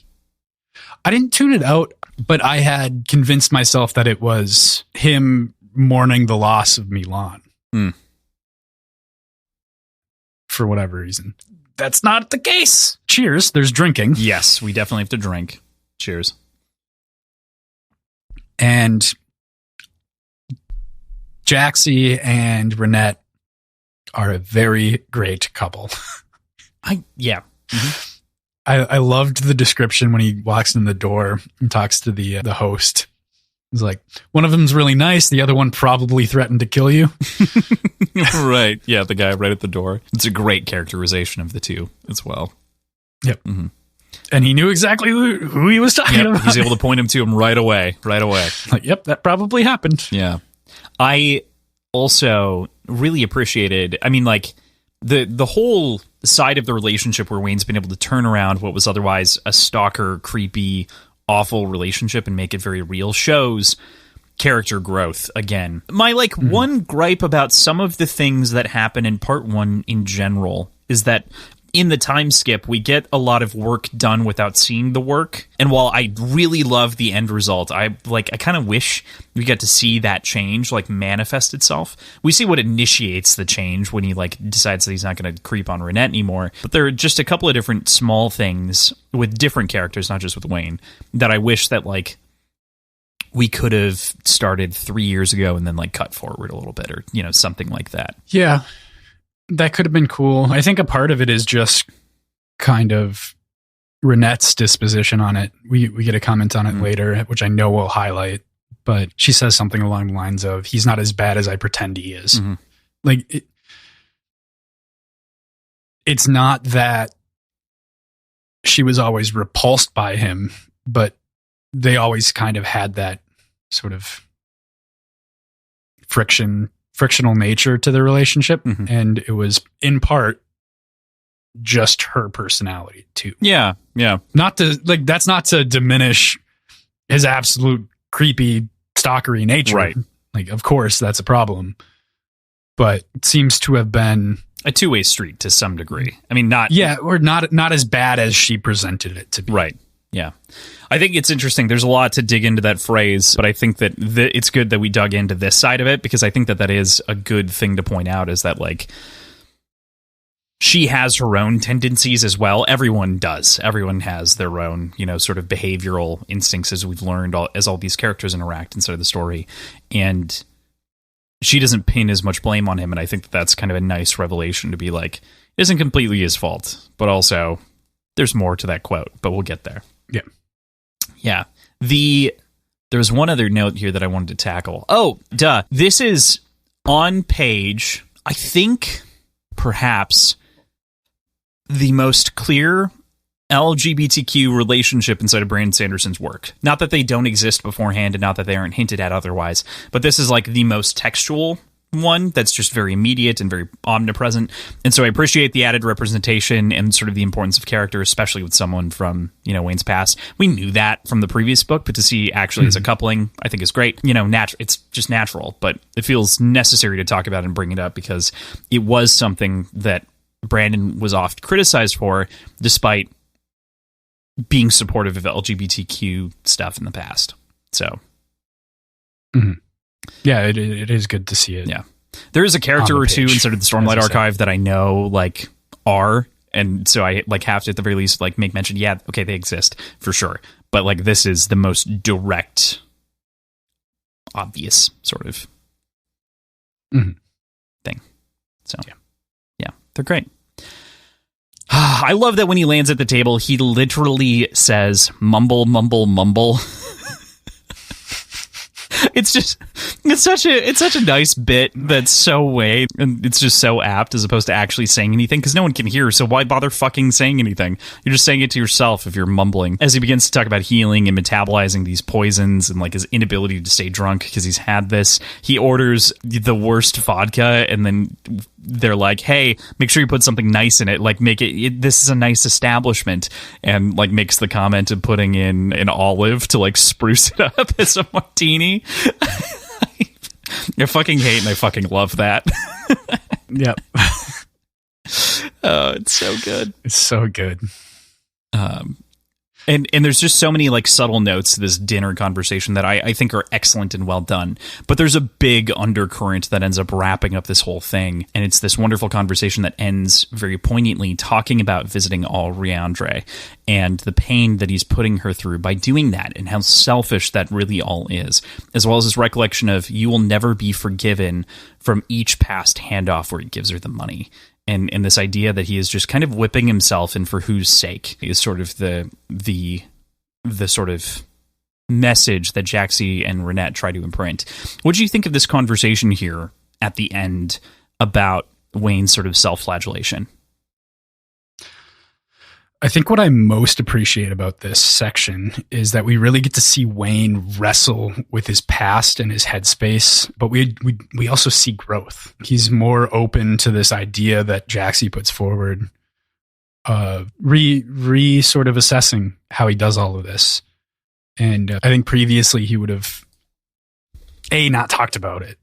I didn't tune it out, but I had convinced myself that it was him mourning the loss of Milan. For whatever reason. That's not the case. Cheers. There's drinking. Yes, we definitely have to drink. Cheers. And Jaxie and Renette are a very great couple. I loved the description when he walks in the door and talks to the host. He's like, one of them's really nice. The other one probably threatened to kill you. Right. Yeah, the guy right at the door. It's a great characterization of the two as well. Yep. Mm-hmm. And he knew exactly who he was talking about. He's able to point him to him right away. Yep, that probably happened. Yeah. I also really appreciated, the whole side of the relationship where Wayne's been able to turn around what was otherwise a stalker, creepy, awful relationship and make it very real shows character growth again. My one gripe about some of the things that happen in part 1 in general is that in the time skip, we get a lot of work done without seeing the work. And while I really love the end result, I kind of wish we got to see that change manifest itself. We see what initiates the change when he decides that he's not going to creep on Renette anymore. But there are just a couple of different small things with different characters, not just with Wayne, that I wish that we could have started 3 years ago and then cut forward a little bit or, something like that. Yeah. That could have been cool. I think a part of it is just kind of Renette's disposition on it. We get a comment on it later, which I know we'll highlight, but she says something along the lines of, he's not as bad as I pretend he is. It's not that she was always repulsed by him, but they always kind of had that sort of frictional nature to the relationship, and it was in part just her personality too. Yeah. Not to that's not to diminish his absolute creepy stalkery nature. Right. Of course that's a problem, but it seems to have been a two-way street to some degree. Not as bad as she presented it to be. Right. Yeah. I think it's interesting. There's a lot to dig into that phrase, but I think that it's good that we dug into this side of it because I think that is a good thing to point out is that she has her own tendencies as well. Everyone does. Everyone has their own, sort of behavioral instincts as we've learned as all these characters interact inside of the story. And she doesn't pin as much blame on him. And I think that's kind of a nice revelation to be it isn't completely his fault, but also there's more to that quote, but we'll get there. Yeah. There's one other note here that I wanted to tackle. Oh, duh. This is on page, I think, perhaps the most clear LGBTQ relationship inside of Brandon Sanderson's work. Not that they don't exist beforehand and not that they aren't hinted at otherwise, but this is the most textual one that's just very immediate and very omnipresent. And so I appreciate the added representation and sort of the importance of character, especially with someone from, Wayne's past. We knew that from the previous book, but to see actually as a coupling, I think is great. It's just natural, but it feels necessary to talk about and bring it up because it was something that Brandon was oft criticized for, despite being supportive of LGBTQ stuff in the past. So. Yeah, it is good to see it. Yeah. There is a character or two inside of the Stormlight Archive that I know are And so I like have to at the very least like make mention, yeah, okay, they exist for sure. But like this is the most direct, obvious sort of thing. So yeah, they're great. I love that when he lands at the table, he literally says, mumble, mumble, mumble. It's such a nice bit that's so Wayne, and it's just so apt as opposed to actually saying anything, because no one can hear, so why bother fucking saying anything? You're just saying it to yourself if you're mumbling. As he begins to talk about healing and metabolizing these poisons and like his inability to stay drunk because he's had this, he orders the worst vodka, and then they're like, hey, make sure you put something nice in it, like make it this is a nice establishment, and like makes the comment of putting in an olive to like spruce it up as a martini. I fucking hate and I fucking love that. Yep. Oh, it's so good. It's so good. And there's just so many like subtle notes to this dinner conversation that I think are excellent and well done. But there's a big undercurrent that ends up wrapping up this whole thing. And it's this wonderful conversation that ends very poignantly talking about visiting Alriandre and the pain that he's putting her through by doing that, and how selfish that really all is, as well as this recollection of you will never be forgiven from each past handoff where he gives her the money. And this idea that he is just kind of whipping himself, and for whose sake is sort of the sort of message that Jaxie and Renette try to imprint. What do you think of this conversation here at the end about Wayne's sort of self-flagellation? I think what I most appreciate about this section is that we really get to see Wayne wrestle with his past and his headspace, but we also see growth. He's more open to this idea that Jaxie puts forward, sort of assessing how he does all of this. And I think previously he would have A, not talked about it,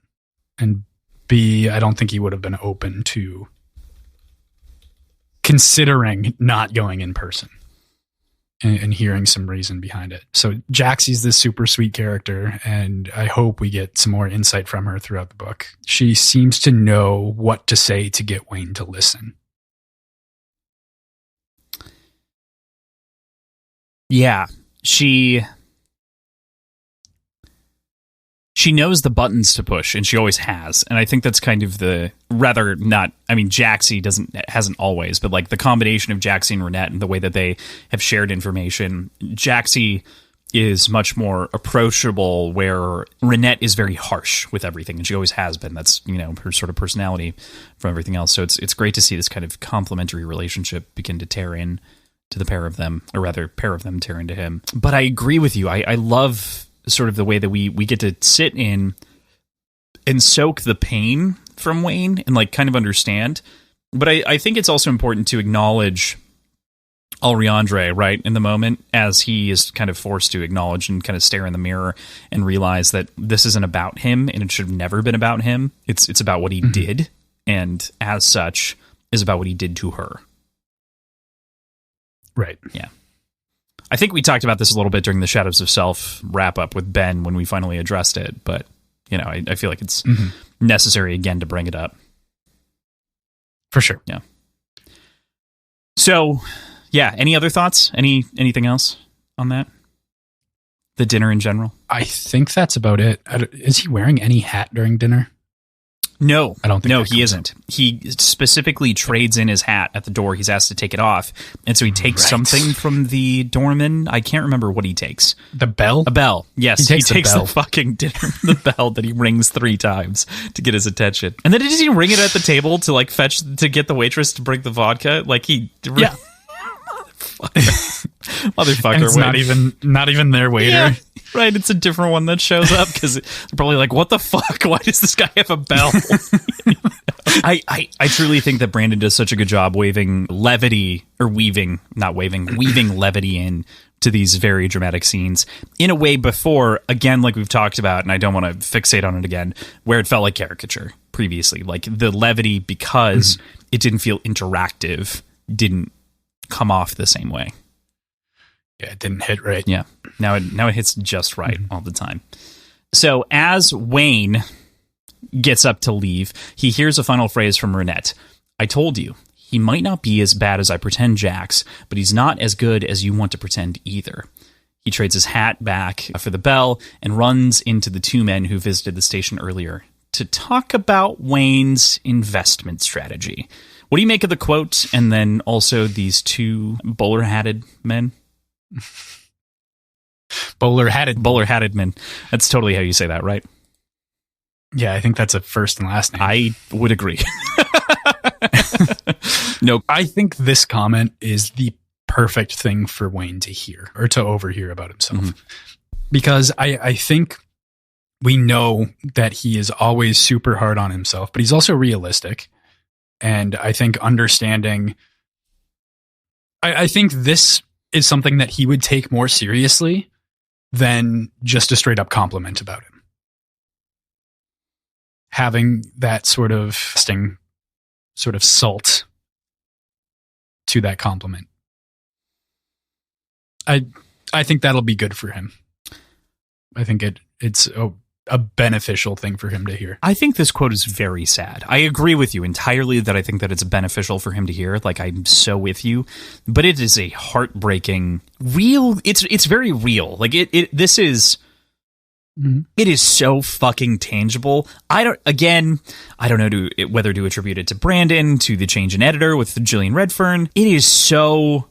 and B, I don't think he would have been open to considering not going in person and hearing some reason behind it. So Jaxie's this super sweet character, and I hope we get some more insight from her throughout the book. She seems to know what to say to get Wayne to listen. Yeah, she knows the buttons to push, and she always has. And I think that's kind of Jaxie hasn't always, but like the combination of Jaxie and Renette and the way that they have shared information, Jaxie is much more approachable, where Renette is very harsh with everything, and she always has been. That's, her sort of personality from everything else. So it's great to see this kind of complementary relationship begin to tear in to the pair of them, or rather pair of them tear into him. But I agree with you. I love sort of the way that we get to sit in and soak the pain from Wayne and like kind of understand. But I think it's also important to acknowledge Alriandre right in the moment, as he is kind of forced to acknowledge and kind of stare in the mirror and realize that this isn't about him, and it should have never been about him. It's about what he did, and as such is about what he did to her. Right. Yeah. I think we talked about this a little bit during the Shadows of Self wrap-up with Ben when we finally addressed it, but, I feel like it's necessary again to bring it up. For sure. Yeah. So, yeah, any other thoughts? Anything else on that? The dinner in general? I think that's about it. Is he wearing any hat during dinner? No, I don't think. No, he isn't. He specifically trades in his hat at the door. He's asked to take it off, and so he takes something from the doorman. I can't remember what he takes. The bell? A bell. Yes, he takes the fucking the bell that he rings 3 times to get his attention. And then does he ring it at the table to like to get the waitress to bring the vodka? Like yeah. Motherfucker. And it's not even their waiter. Yeah, right, it's a different one that shows up because they're probably like, what the fuck? Why does this guy have a bell? I truly think that Brandon does such a good job weaving levity in to these very dramatic scenes in a way before, again, like we've talked about, and I don't want to fixate on it again, where it felt like caricature previously. Like the levity, because it didn't feel interactive, didn't come off the same way. Yeah, it didn't hit right. Yeah. Now it hits just right all the time. So as Wayne gets up to leave, he hears a final phrase from Renette. I told you, He might not be as bad as I pretend, Jax, but he's not as good as you want to pretend either. He trades his hat back for the bell and runs into the two men who visited the station earlier to talk about Wayne's investment strategy. What do you make of the quote and then also these two bowler-hatted men? Bowler-hatted men. That's totally how you say that, right? Yeah, I think that's a first and last name. I would agree. No, I think this comment is the perfect thing for Wayne to hear or to overhear about himself. Mm-hmm. Because I think we know that he is always super hard on himself, but he's also realistic. And I think understanding, I think this is something that he would take more seriously than just a straight up compliment about him. Having that sort of salt to that compliment. I think that'll be good for him. I think it's a beneficial thing for him to hear. I think this quote is very sad. I agree with you entirely that I think that it's beneficial for him to hear. Like, I'm so with you. But it is a heartbreaking, real... It's very real. Like, this is... Mm-hmm. It is so fucking tangible. I don't know whether to attribute it to Brandon, to the change in editor with Gillian Redfern. It is so...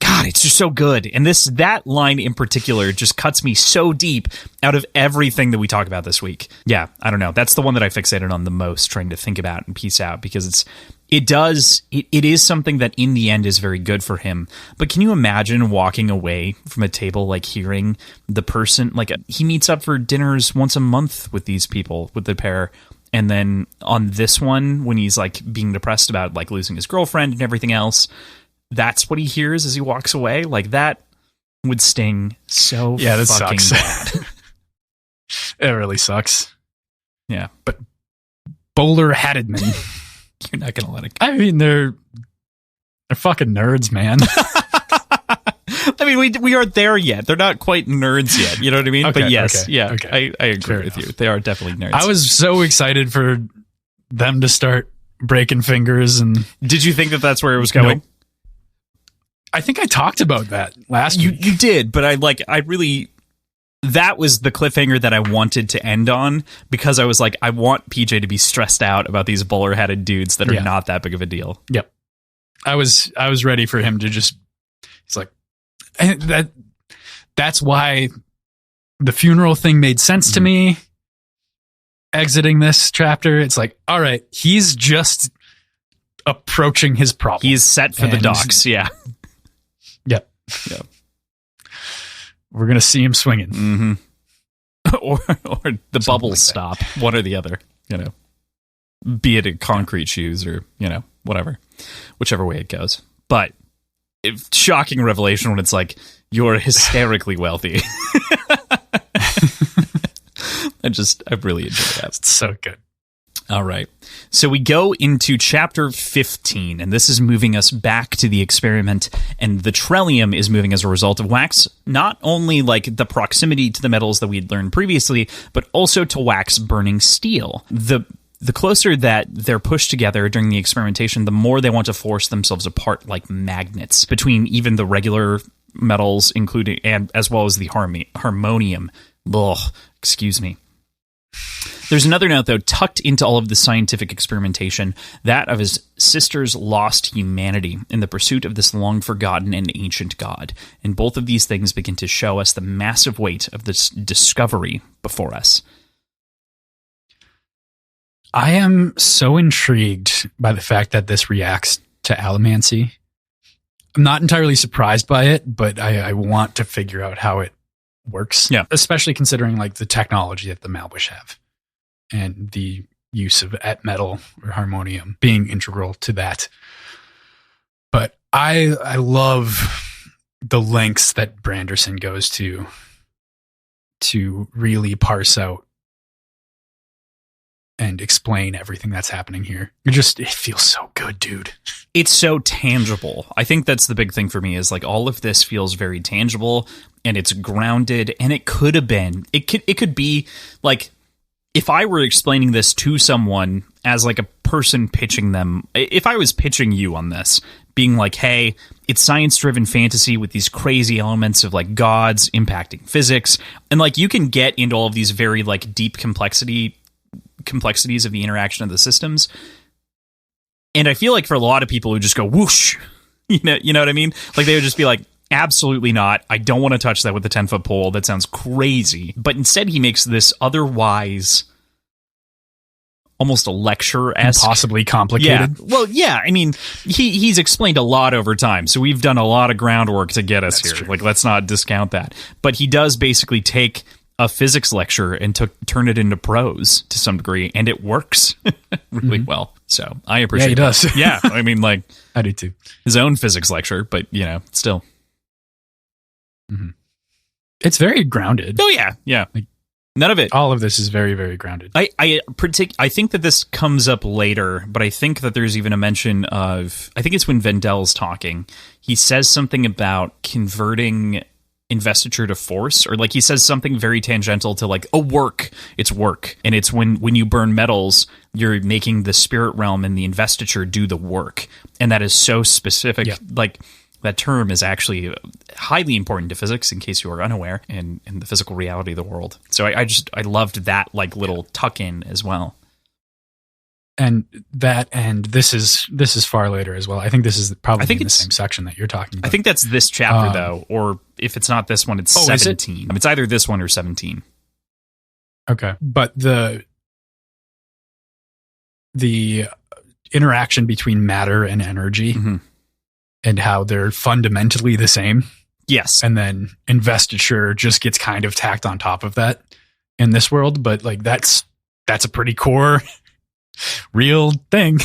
God, it's just so good. And that line in particular just cuts me so deep out of everything that we talk about this week. Yeah, I don't know. That's the one that I fixated on the most, trying to think about and piece out, because it is something that in the end is very good for him. But can you imagine walking away from a table, like hearing the person, like he meets up for dinners once a month with these people, with the pair. And then on this one, when he's like being depressed about like losing his girlfriend and everything else, that's what he hears as he walks away. Like, that would sting so that fucking sucks. bad. It really sucks. Yeah. But bowler-hatted men. You're not going to let it go. I mean, they're fucking nerds, man. I mean, we aren't there yet. They're not quite nerds yet. You know what I mean? Okay, but yes, okay, yeah, okay. I agree with you. They are definitely nerds. I was so excited for them to start breaking fingers. And did you think that that's where it was going? Nope. I think I talked about that last week. You did, but that was the cliffhanger that I wanted to end on, because I was like, I want PJ to be stressed out about these bowler-hatted dudes that are not that big of a deal. Yep. I was ready for him to just, it's like, that's why the funeral thing made sense to me. Exiting this chapter, it's like, all right, he's just approaching his problem. He's set for the docks, yeah. Yep. Yep. We're going to see him swinging. Mm-hmm. or the bubbles stop, one or the other, be it in concrete shoes or, whatever, whichever way it goes. But shocking revelation when it's like, you're hysterically wealthy. I really enjoy that. It's so good. All right. So we go into chapter 15, and this is moving us back to the experiment, and the Trellium is moving as a result of Wax, not only like the proximity to the metals that we had learned previously, but also to Wax burning steel. The closer that they're pushed together during the experimentation, the more they want to force themselves apart like magnets between even the regular metals, including and as well as the harmonium. Ugh, excuse me. There's another note, though, tucked into all of the scientific experimentation, that of his sister's lost humanity in the pursuit of this long-forgotten and ancient god. And both of these things begin to show us the massive weight of this discovery before us. I am so intrigued by the fact that this reacts to allomancy. I'm not entirely surprised by it, but I want to figure out how it works. Yeah. Especially considering like the technology that the Malwish have and the use of et metal or harmonium being integral to that. But I love the lengths that Branderson goes to really parse out and explain everything that's happening here. It feels so good, dude. It's so tangible. I think that's the big thing for me, is like all of this feels very tangible and it's grounded, and it could have been, it could be like if I were explaining this to someone as like a person pitching them, if I was pitching you on this, being like, hey, it's science-driven fantasy with these crazy elements of like gods impacting physics, and like you can get into all of these very like deep complexities of the interaction of the systems. And I feel like for a lot of people who just go whoosh, you know what I mean? Like they would just be like, absolutely not. I don't want to touch that with a 10-foot pole. That sounds crazy. But instead he makes this otherwise almost a lecture-esque. Possibly complicated. Yeah. Well, yeah. I mean, he's explained a lot over time, so we've done a lot of groundwork to get us here. True. Like, let's not discount that. But he does basically take a physics lecture and turn it into prose to some degree, and it works really well. So I appreciate he does. That. Yeah. I mean, like, I do too. His own physics lecture, but, still. Mm-hmm. It's very grounded. Oh, yeah. Yeah. Like, none of it. All of this is very, very grounded. I think that this comes up later, but I think that there's even a mention of, I think it's when Vendel's talking, he says something about converting investiture to force, or like he says something very tangential to like, it's work. And it's when you burn metals, you're making the spirit realm and the investiture do the work. And that is so specific. Yeah. Like, that term is actually highly important to physics, in case you are unaware, and the physical reality of the world. So I loved that like little tuck in as well. And this is far later as well. I think this is probably in the same section that you're talking about. I think that's this chapter though, or if it's not this one, it's 17. It's either this one or 17. Okay, but the interaction between matter and energy. Mm-hmm. And how they're fundamentally the same. Yes. And then investiture just gets kind of tacked on top of that in this world. But like that's a pretty core real thing.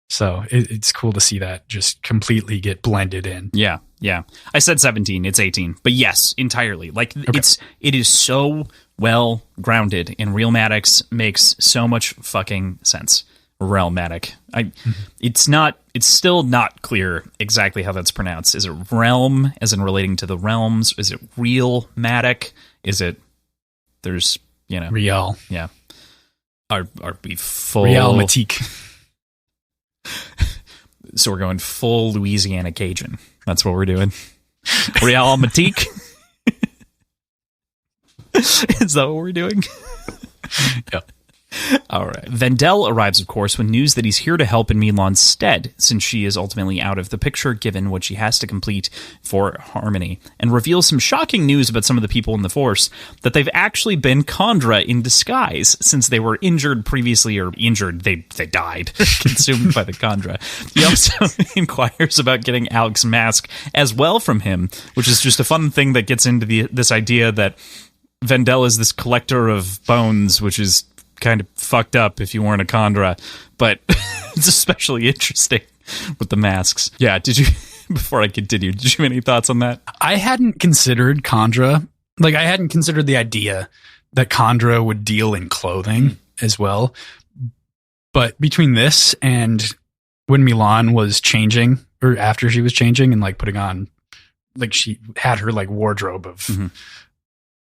So it's cool to see that just completely get blended in. Yeah. Yeah. I said 17, it's 18. But yes, entirely. Like it is so well grounded, and Realmatics makes so much fucking sense. Realmatic. It's still not clear exactly how that's pronounced. Is it realm as in relating to the realms? Is it realmatic? Is it real? Yeah. Are we full realmatique? So we're going full Louisiana Cajun. That's what we're doing. Realmatique. Is that what we're doing? Yep. All right. Vendel arrives, of course, with news that he's here to help in Milan's stead, since she is ultimately out of the picture given what she has to complete for Harmony, and reveals some shocking news about some of the people in the Force, that they've actually been Kandra in disguise, since they were injured previously, or injured, they died, consumed by the Kandra. He also inquires about getting Alec's mask as well from him, which is just a fun thing that gets into this idea that Vendel is this collector of bones, which is kind of fucked up if you weren't a Kandra, but it's especially interesting with the masks. Yeah, before I continue, did you have any thoughts on that? I hadn't considered Kandra. Like, I hadn't considered the idea that Kandra would deal in clothing as well. But between this and when Milan was changing, or after she was changing and like putting on, like she had her like wardrobe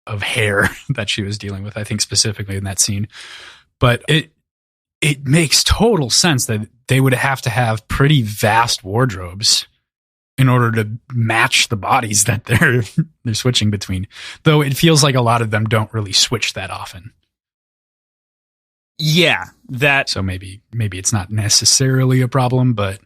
of hair that she was dealing with, I think specifically in that scene. But it makes total sense that they would have to have pretty vast wardrobes in order to match the bodies that they're switching between. Though it feels like a lot of them don't really switch that often. Yeah, so maybe it's not necessarily a problem, but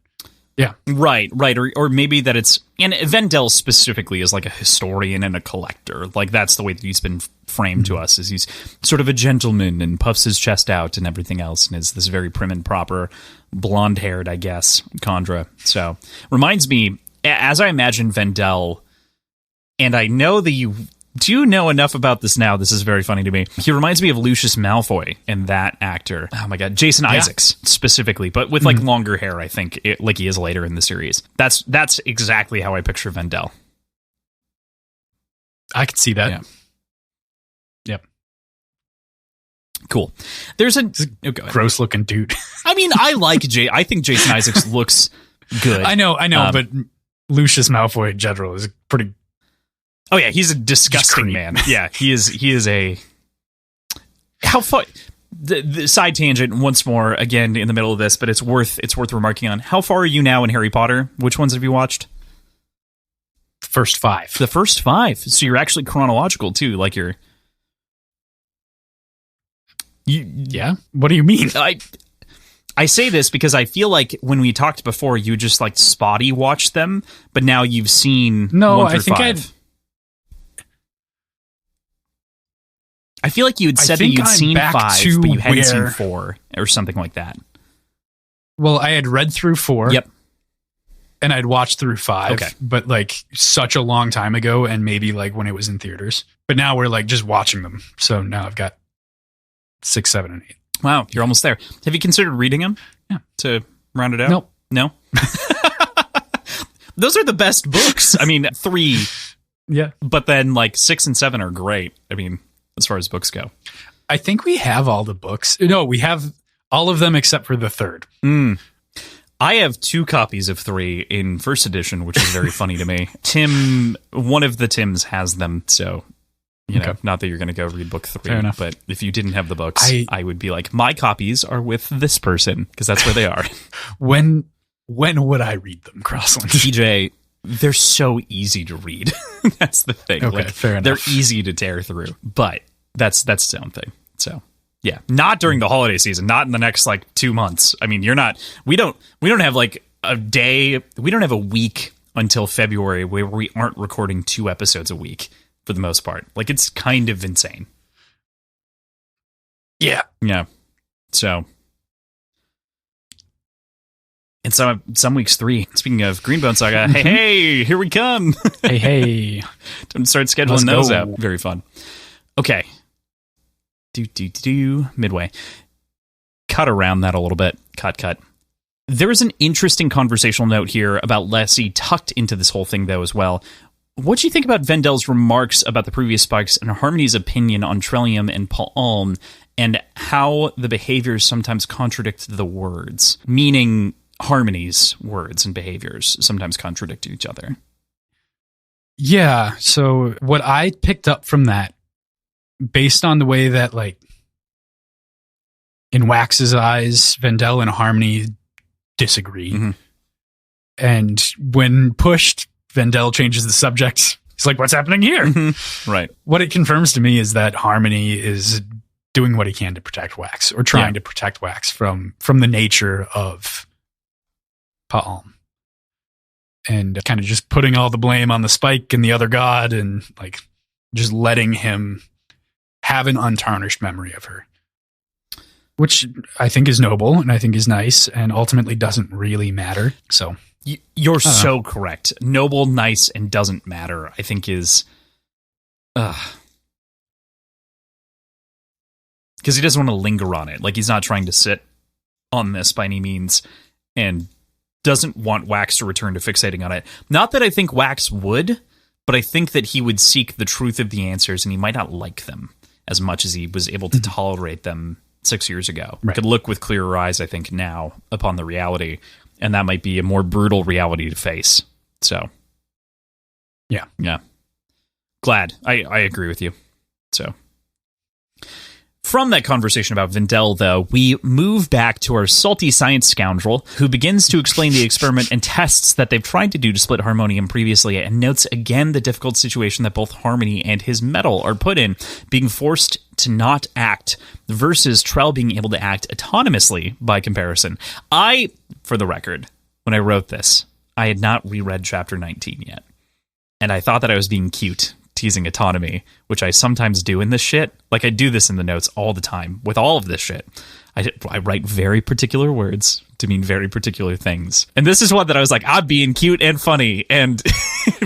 yeah. Right. Or maybe that it's... And Vendel specifically is like a historian and a collector. Like, that's the way that he's been framed to us, is he's sort of a gentleman and puffs his chest out and everything else, and is this very prim and proper, blonde-haired, I guess, Kandra. So, reminds me, as I imagine Vendel, and I know that you... Do you know enough about this now? This is very funny to me. He reminds me of Lucius Malfoy and that actor. Oh my God. Jason Isaacs specifically, but with like longer hair, I think, like he is later in the series. That's exactly how I picture Vendel. I could see that. Yeah. Yep. Cool. There's a gross looking dude. I mean, I think Jason Isaacs looks good. I know, but Lucius Malfoy in general is pretty... Oh yeah, he's a disgusting man. Yeah, he is a How far? The side tangent once more, again in the middle of this, but it's worth remarking on. How far are you now in Harry Potter? Which ones have you watched? First 5. The first 5. So you're actually chronological too. Like you. Yeah. What do you mean? I say this because I feel like when we talked before, you just like spotty watched them, but now you've seen. No, 1 through I think 5. I feel like you had said that you'd seen 5, but you hadn't seen 4 or something like that. Well, I had read through 4. Yep. And I'd watched through 5, okay. But like such a long time ago, and maybe like when it was in theaters. But now we're like just watching them. So now I've got 6, 7, and 8. Wow, you're almost there. Have you considered reading them? Yeah. To round it out? Nope. No? Those are the best books. I mean, 3. Yeah. But then like 6 and 7 are great. I mean, as far as books go. I think we have all the books. No, we have all of them except for the 3rd. I have 2 copies of 3 in first edition, which is very funny to me. Tim, one of the Tims has them, so you know, not that you're going to go read book 3. Fair enough. But if you didn't have the books, I would be like, my copies are with this person, because that's where they are. When would I read them, Crossland? TJ, they're so easy to read. That's the thing. Okay, like, fair enough. They're easy to tear through, but that's its own thing. So yeah, not during the holiday season, not in the next like 2 months. I mean, we don't have like a day, we don't have a week until February where we aren't recording 2 episodes a week for the most part. Like, it's kind of insane. Yeah. Yeah. So, and some weeks 3. Speaking of Greenbone Saga, hey, here we come. hey. Time to start scheduling those out. Very fun. Okay. Midway. Cut around that a little bit. Cut. There is an interesting conversational note here about Lessie tucked into this whole thing, though, as well. What do you think about Vendel's remarks about the previous spikes and Harmony's opinion on Trillium and Palm, and how the behaviors sometimes contradict the words? Meaning Harmony's words and behaviors sometimes contradict each other. Yeah, so what I picked up from that, based on the way that, like, in Wax's eyes, Vendel and Harmony disagree. Mm-hmm. And when pushed, Vendel changes the subject. He's like, what's happening here? Mm-hmm. Right. What it confirms to me is that Harmony is doing what he can to protect Wax, or trying to protect Wax from the nature of Palm. And kind of just putting all the blame on the Spike and the other god, and like just letting him have an untarnished memory of her, which I think is noble and I think is nice, and ultimately doesn't really matter. So you're so correct. Noble, nice, and doesn't matter, I think is because he doesn't want to linger on it. Like, he's not trying to sit on this by any means, and doesn't want Wax to return to fixating on it. Not that I think Wax would, but I think that he would seek the truth of the answers, and he might not like them as much as he was able to tolerate them 6 years ago. Right. Could look with clearer eyes, I think, now upon the reality, and that might be a more brutal reality to face. So, yeah. Glad. I agree with you. So, from that conversation about Vendel, though, we move back to our salty science scoundrel, who begins to explain the experiment and tests that they've tried to do to split Harmonium previously, and notes again the difficult situation that both Harmony and his metal are put in, being forced to not act, versus Trell being able to act autonomously by comparison. For the record, when I wrote this, I had not reread Chapter 19 yet, and I thought that I was being cute, teasing autonomy, which I sometimes do in this shit. Like, I do this in the notes all the time with all of this shit. I write very particular words to mean very particular things. And this is one that I was like, I'm being cute and funny, and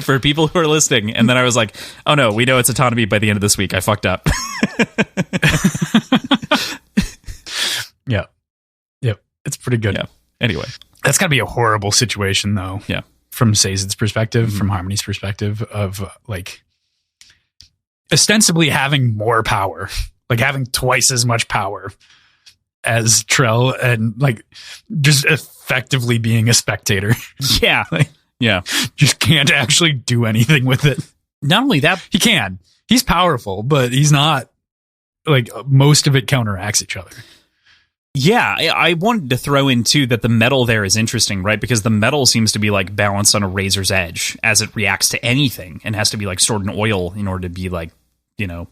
for people who are listening. And then I was like, oh no, we know it's autonomy by the end of this week. I fucked up. Yep. It's pretty good. Yeah. Anyway. That's gotta be a horrible situation, though. Yeah. From Sazed's perspective, from Harmony's perspective, of like ostensibly having more power, like having twice as much power as Trell, and like just effectively being a spectator. Yeah. Just can't actually do anything with it. Not only that, he can. He's powerful, but he's not like most of it counteracts each other. Yeah, I wanted to throw in too that the metal there is interesting, right? Because the metal seems to be like balanced on a razor's edge as it reacts to anything and has to be like stored in oil in order to be like, you know,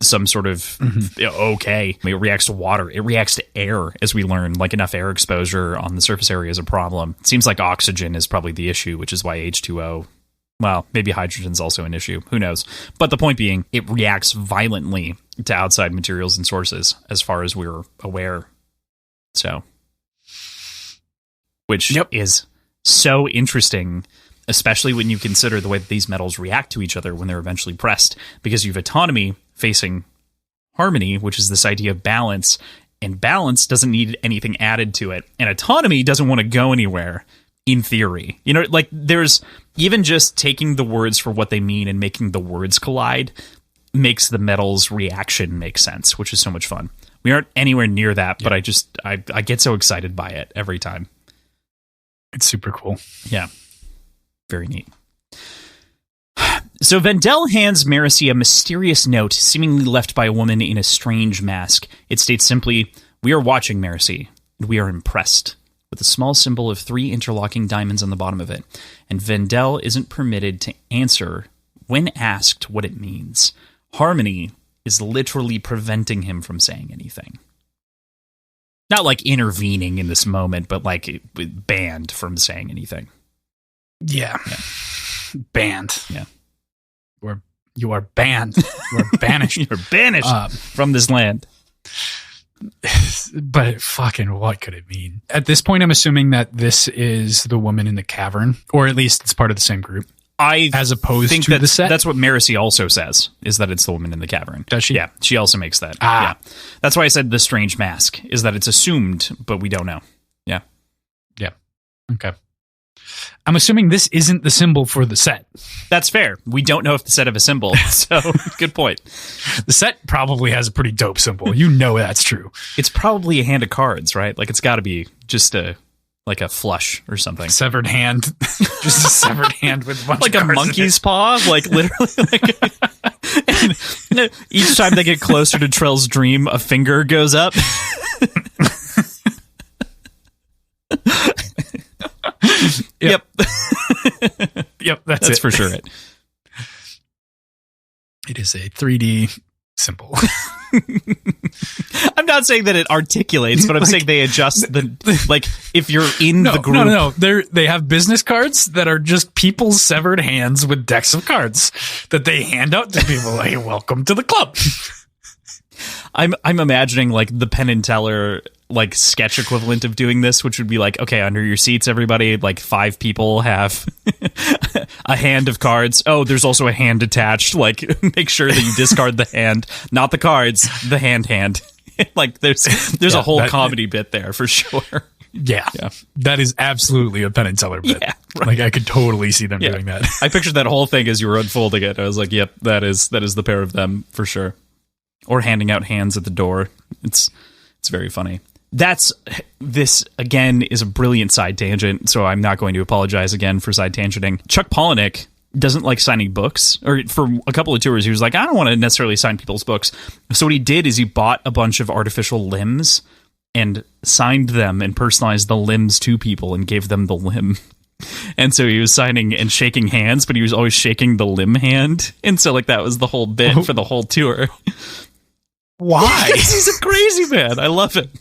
some sort of okay. It reacts to water. It reacts to air, as we learn. Like enough air exposure on the surface area is a problem. It seems like oxygen is probably the issue, which is why H2O. Well, maybe hydrogen's also an issue. Who knows? But the point being, it reacts violently to outside materials and sources, as far as we're aware. So, which is so interesting, especially when you consider the way that these metals react to each other when they're eventually pressed, because you have autonomy facing harmony, which is this idea of balance, and balance doesn't need anything added to it, and autonomy doesn't want to go anywhere, in theory. You know, like there's even just taking the words for what they mean and making the words collide makes the metals reaction make sense, which is so much fun. We aren't anywhere near that, but I get so excited by it every time. It's super cool. Yeah. Very neat. So Vendel hands Marcy a mysterious note seemingly left by a woman in a strange mask. It states simply, "We are watching, Marcy, and we are impressed," with a small symbol of 3 interlocking diamonds on the bottom of it. And Vendel isn't permitted to answer when asked what it means. Harmony is literally preventing him from saying anything. Not like intervening in this moment, but like banned from saying anything. Yeah. Banned. Yeah. You are banned. You are banished. You're banished from this land. But fucking what could it mean? At this point, I'm assuming that this is the woman in the cavern, or at least it's part of the same group. As opposed to the set? That's what Marcy also says, is that it's the woman in the cavern. Does she? Yeah, she also makes that. Yeah. That's why I said the strange mask, is that it's assumed, but we don't know. Yeah. Yeah. Okay. I'm assuming this isn't the symbol for the set. That's fair. We don't know if the set have a symbol, so good point. The set probably has a pretty dope symbol. You know that's true. It's probably a hand of cards, right? Like it's got to be just a flush or something. Severed hand. Just a severed hand with a bunch like of a cards monkey's paw, like literally. And each time they get closer to Trell's dream, a finger goes up. Yep. Yep, that's it. For sure it. It is a 3D symbol. I'm not saying that it articulates, but I'm saying they adjust the, like, if you're in the group. No. They have business cards that are just people's severed hands with decks of cards that they hand out to people like, welcome to the club. I'm imagining like the Penn and Teller like sketch equivalent of doing this, which would be like, okay, under your seats, everybody, like 5 people have a hand of cards. Oh, there's also a hand attached. Like, make sure that you discard the hand, not the cards, the hand. Like, there's a whole comedy bit there for sure. Yeah, that is absolutely a Penn and Teller bit. Yeah, right. Like I could totally see them doing that. I pictured that whole thing as you were unfolding it. I was like, yep, that is the pair of them for sure. Or handing out hands at the door. It's very funny. This again is a brilliant side tangent, so I'm not going to apologize again for side tangenting. Chuck Palahniuk doesn't like signing books, or for a couple of tours he was like, I don't want to necessarily sign people's books. So what he did is he bought a bunch of artificial limbs and signed them and personalized the limbs to people and gave them the limb. And so he was signing and shaking hands, but he was always shaking the limb hand. And so like that was the whole bit for the whole tour. Why? Because he's a crazy man. I love it.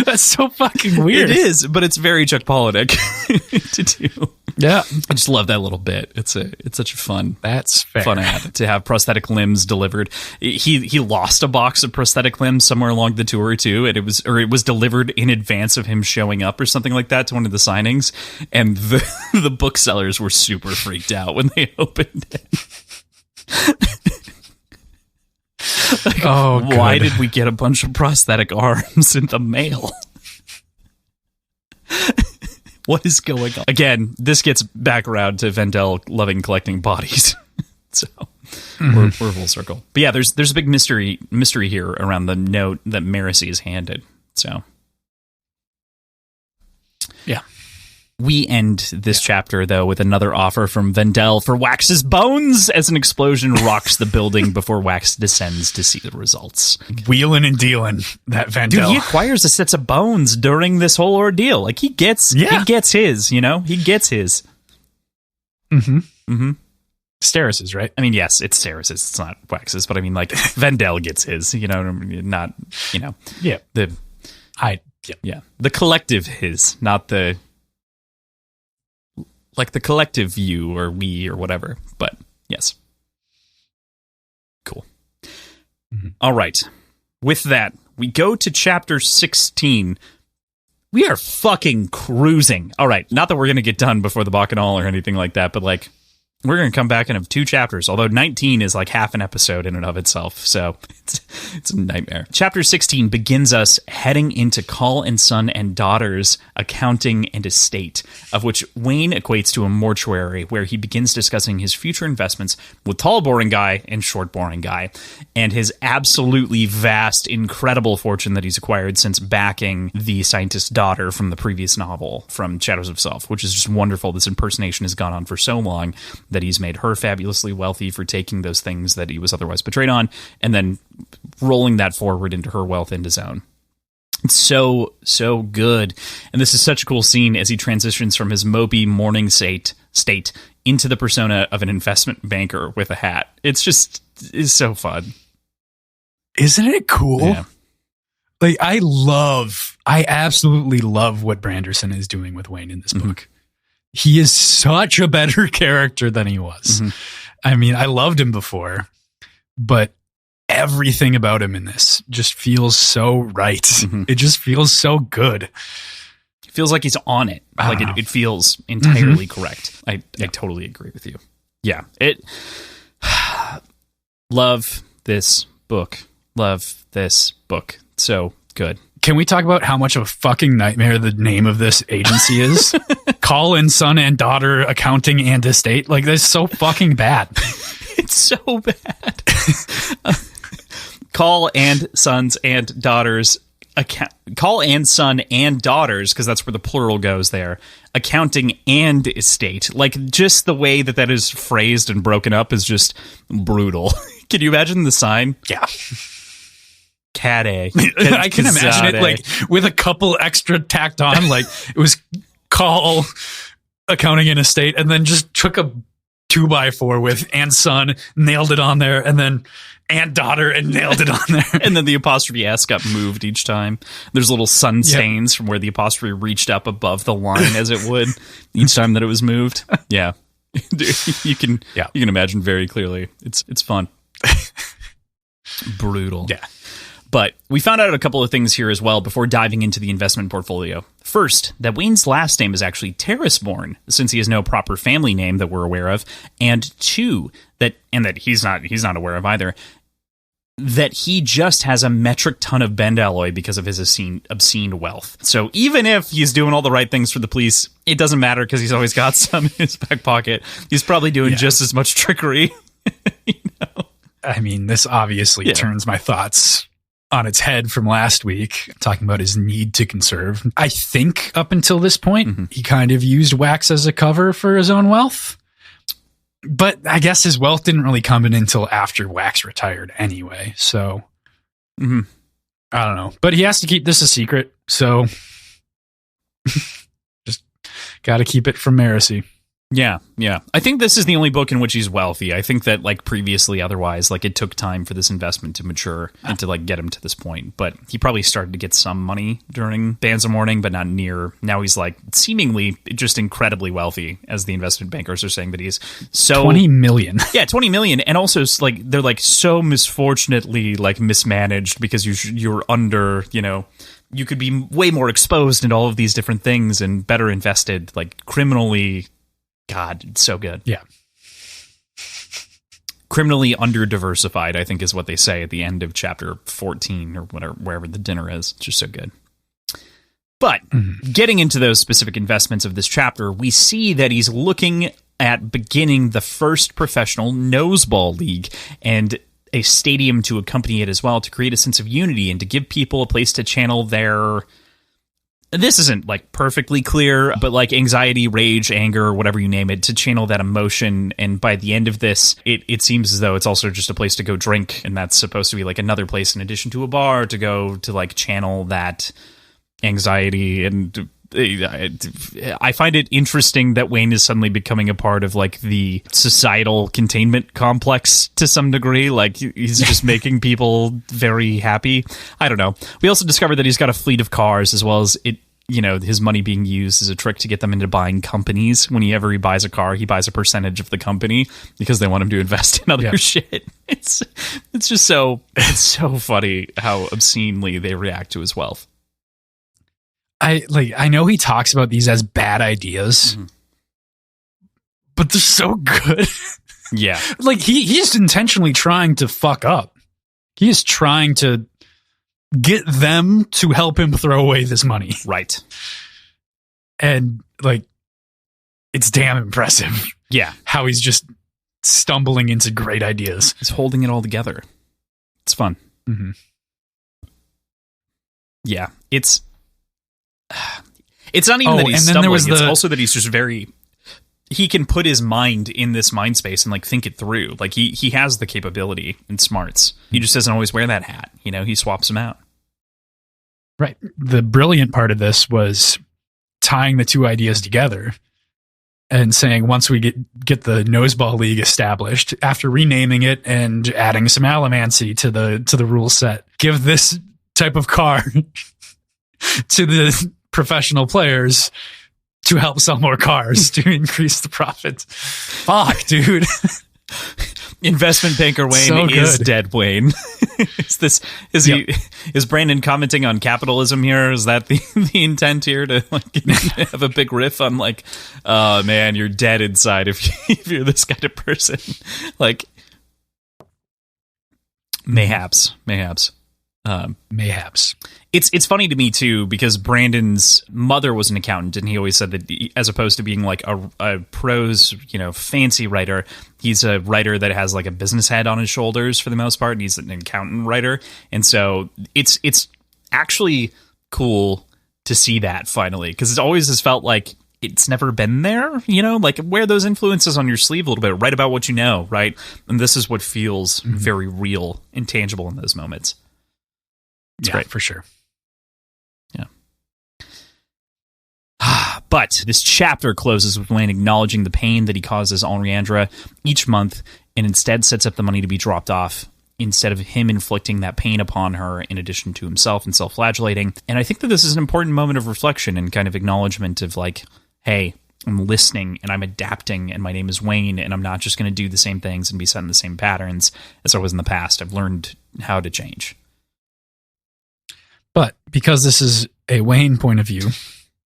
That's so fucking weird. It is, but it's very Chuck Palahniuk to do. Yeah, I just love that little bit. It's such a fun. That's fair. Fun ad to have prosthetic limbs delivered. He lost a box of prosthetic limbs somewhere along the tour too, and it was delivered in advance of him showing up or something like that to one of the signings, and the booksellers were super freaked out when they opened it. Like, why did we get a bunch of prosthetic arms in the mail? What is going on? Again, this gets back around to Vendel loving collecting bodies. So we're full circle. But yeah, there's a big mystery here around the note that Marcy is handed. So yeah. We end this chapter, though, with another offer from Vendel for Wax's bones as an explosion rocks the building before Wax descends to see the results. Wheeling and dealing, that Vendel. Dude, he acquires a set of bones during this whole ordeal. Like, he gets his, you know? He gets his. Mm-hmm. Mm-hmm. Steris's, right? I mean, yes, it's Steris's. It's not Wax's, but I mean, like, Vendel gets his, you know? Not, you know. Yeah. The collective his, not the... Like the collective you or we or whatever. But yes. Cool. Mm-hmm. All right. With that, we go to chapter 16. We are fucking cruising. All right. Not that we're going to get done before the Bacchanal or anything like that, but like we're going to come back and have 2 chapters, although 19 is like half an episode in and of itself, so it's a nightmare. Chapter 16 begins us heading into Call and Son and Daughters accounting and estate, of which Wayne equates to a mortuary, where he begins discussing his future investments with Tall Boring Guy and Short Boring Guy, and his absolutely vast, incredible fortune that he's acquired since backing the scientist's daughter from the previous novel, from Shadows of Self, which is just wonderful. This impersonation has gone on for so long that he's made her fabulously wealthy for taking those things that he was otherwise betrayed on, and then rolling that forward into her wealth and his own. It's so good. And this is such a cool scene as he transitions from his mopey morning state into the persona of an investment banker with a hat. It's so fun. Isn't it cool? Yeah. Like, I absolutely love what Branderson is doing with Wayne in this book. He is such a better character than he was. Mm-hmm. I mean, I loved him before, but everything about him in this just feels so right. Mm-hmm. It just feels so good. It feels like he's on it. Like it feels entirely correct. I totally agree with you. Yeah. Love this book. Love this book. So good. Can we talk about how much of a fucking nightmare the name of this agency is? Call in Son and Daughter Accounting and Estate. Like, that's so fucking bad. It's so bad. Call and Sons and Daughters. Call and Son and Daughters, because that's where the plural goes there. Accounting and Estate. Like, just the way that is phrased and broken up is just brutal. Can you imagine the sign? Yeah. Cat A. I can imagine it like with a couple extra tacked on, like it was Call Accounting and Estate, and then just took a 2x4 with and Son, nailed it on there, and then and Daughter and nailed it on there. And then the apostrophe S got moved each time. There's little sun stains from where the apostrophe reached up above the line as it would each time that it was moved. Yeah. You can imagine very clearly. It's fun. Brutal. Yeah. But we found out a couple of things here as well before diving into the investment portfolio. First, that Wayne's last name is actually Terraceborn, since he has no proper family name that we're aware of. And 2, that he's not aware of either, that he just has a metric ton of bendalloy because of his obscene wealth. So even if he's doing all the right things for the police, it doesn't matter because he's always got some in his back pocket. He's probably doing just as much trickery. You know? I mean, this obviously turns my thoughts on its head from last week, talking about his need to conserve. I think up until this point, he kind of used Wax as a cover for his own wealth. But I guess his wealth didn't really come in until after Wax retired anyway. So I don't know. But he has to keep this a secret. So just got to keep it from Marcy. Yeah. I think this is the only book in which he's wealthy. I think that, like, previously, otherwise, like, it took time for this investment to mature and to, like, get him to this point. But he probably started to get some money during Bands of Mourning, but not near. Now he's, like, seemingly just incredibly wealthy, as the investment bankers are saying that he's so... 20 million. Yeah, 20 million. And also, like, they're, like, so misfortunately, like, mismanaged because you're under, you know... You could be way more exposed in all of these different things and better invested, like, criminally... God, it's so good. Yeah. Criminally under-diversified, I think is what they say at the end of chapter 14 or whatever, wherever the dinner is. It's just so good. But getting into those specific investments of this chapter, we see that he's looking at beginning the first professional noseball league and a stadium to accompany it as well, to create a sense of unity and to give people a place to channel their this isn't like perfectly clear, but like anxiety, rage, anger, whatever you name it, to channel that emotion. And by the end of this, it seems as though it's also just a place to go drink. And that's supposed to be like another place in addition to a bar to go to like channel that anxiety. And I find it interesting that Wayne is suddenly becoming a part of like the societal containment complex to some degree. Like he's just making people very happy. I don't know. We also discovered that he's got a fleet of cars, as well as his money being used as a trick to get them into buying companies. Whenever he buys a car, he buys a percentage of the company because they want him to invest in other shit. It's just so funny how obscenely they react to his wealth. I know he talks about these as bad ideas, but they're so good. Yeah. Like he's intentionally trying to fuck up. He is trying to get them to help him throw away this money. Right. And like, it's damn impressive. Yeah. How he's just stumbling into great ideas. He's holding it all together. It's fun. Mm-hmm. Yeah. It's not even that he's stumbling. It's also that he's just he can put his mind in this mind space and like think it through. Like he has the capability and smarts. He just doesn't always wear that hat. He swaps them out. Right. The brilliant part of this was tying the two ideas together and saying, once we get the Noseball League established, after renaming it and adding some allomancy to the rule set, give this type of car to the professional players to help sell more cars to increase the profits. Fuck, dude. Investment banker Wayne is dead. Wayne. Is Brandon commenting on capitalism here? Is that the intent here to like have a big riff on like, oh man, you're dead inside if you're this kind of person? Like, mayhaps. It's funny to me too, because Brandon's mother was an accountant, and he always said that as opposed to being like a prose, fancy writer, he's a writer that has like a business head on his shoulders for the most part, and he's an accountant writer. And so it's actually cool to see that finally, because it always has felt like it's never been there, like wear those influences on your sleeve a little bit, write about what you know, right? And this is what feels very real and tangible in those moments. It's great. For sure. Yeah. But this chapter closes with Wayne acknowledging the pain that he causes Henriandra each month, and instead sets up the money to be dropped off instead of him inflicting that pain upon her in addition to himself and self-flagellating. And I think that this is an important moment of reflection and kind of acknowledgement of like, hey, I'm listening and I'm adapting, and my name is Wayne, and I'm not just going to do the same things and be set in the same patterns as I was in the past. I've learned how to change. But because this is a Wayne point of view,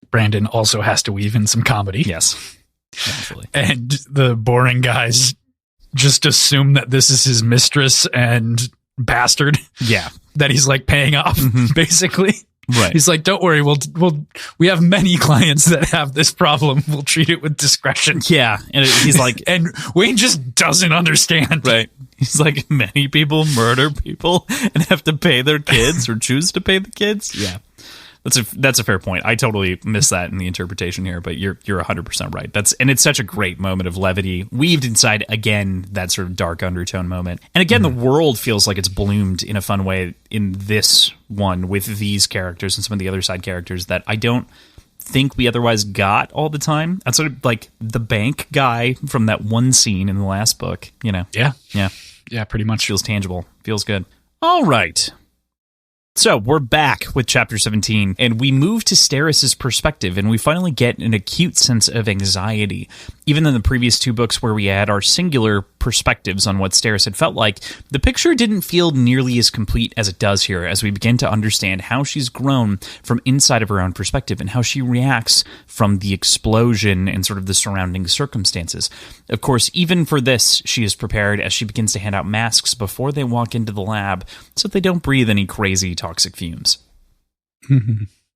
Brandon also has to weave in some comedy. Yes. Naturally. And the boring guys just assume that this is his mistress and bastard. Yeah. That he's like paying off, basically. Right. He's like, don't worry, we have many clients that have this problem. We'll treat it with discretion. Yeah. And he's like, and Wayne just doesn't understand. Right. He's like, many people murder people and have to pay their kids or choose to pay the kids. Yeah. That's a fair point. I totally missed that in the interpretation here, but you're 100% right. And it's such a great moment of levity weaved inside, again, that sort of dark undertone moment. And again, the world feels like it's bloomed in a fun way in this one with these characters and some of the other side characters that I don't think we otherwise got all the time. That's sort of like the bank guy from that one scene in the last book, Yeah. Yeah. Yeah, pretty much. Feels tangible. Feels good. All right. So we're back with Chapter 17, and we move to Steris's perspective, and we finally get an acute sense of anxiety. Even in the previous two books where we had our singular perspectives on what Steris had felt like, the picture didn't feel nearly as complete as it does here, as we begin to understand how she's grown from inside of her own perspective and how she reacts from the explosion and sort of the surrounding circumstances. Of course, even for this, she is prepared as she begins to hand out masks before they walk into the lab so that they don't breathe any crazy toxic fumes.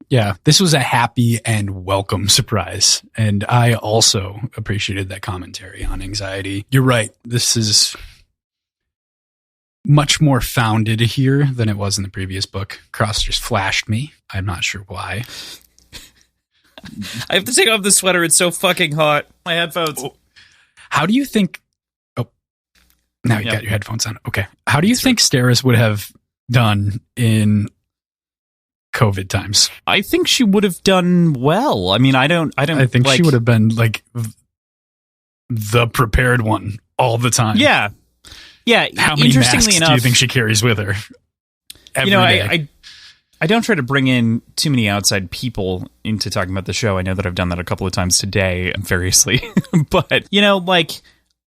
Yeah, this was a happy and welcome surprise, and I also appreciated that commentary on anxiety. You're right, this is much more founded here than it was in the previous book. Cross just flashed me. I'm not sure why. I have to take off the sweater. It's so fucking hot. My headphones. How do you think... Oh, now you got your headphones on. Okay. How do you think Steris would have done in COVID times? I think she would have done well. I mean, I think she would have been like the prepared one all the time. Yeah. Yeah. How many masks do you think she carries with her? Every day? I don't try to bring in too many outside people into talking about the show. I know that I've done that a couple of times today, variously. But,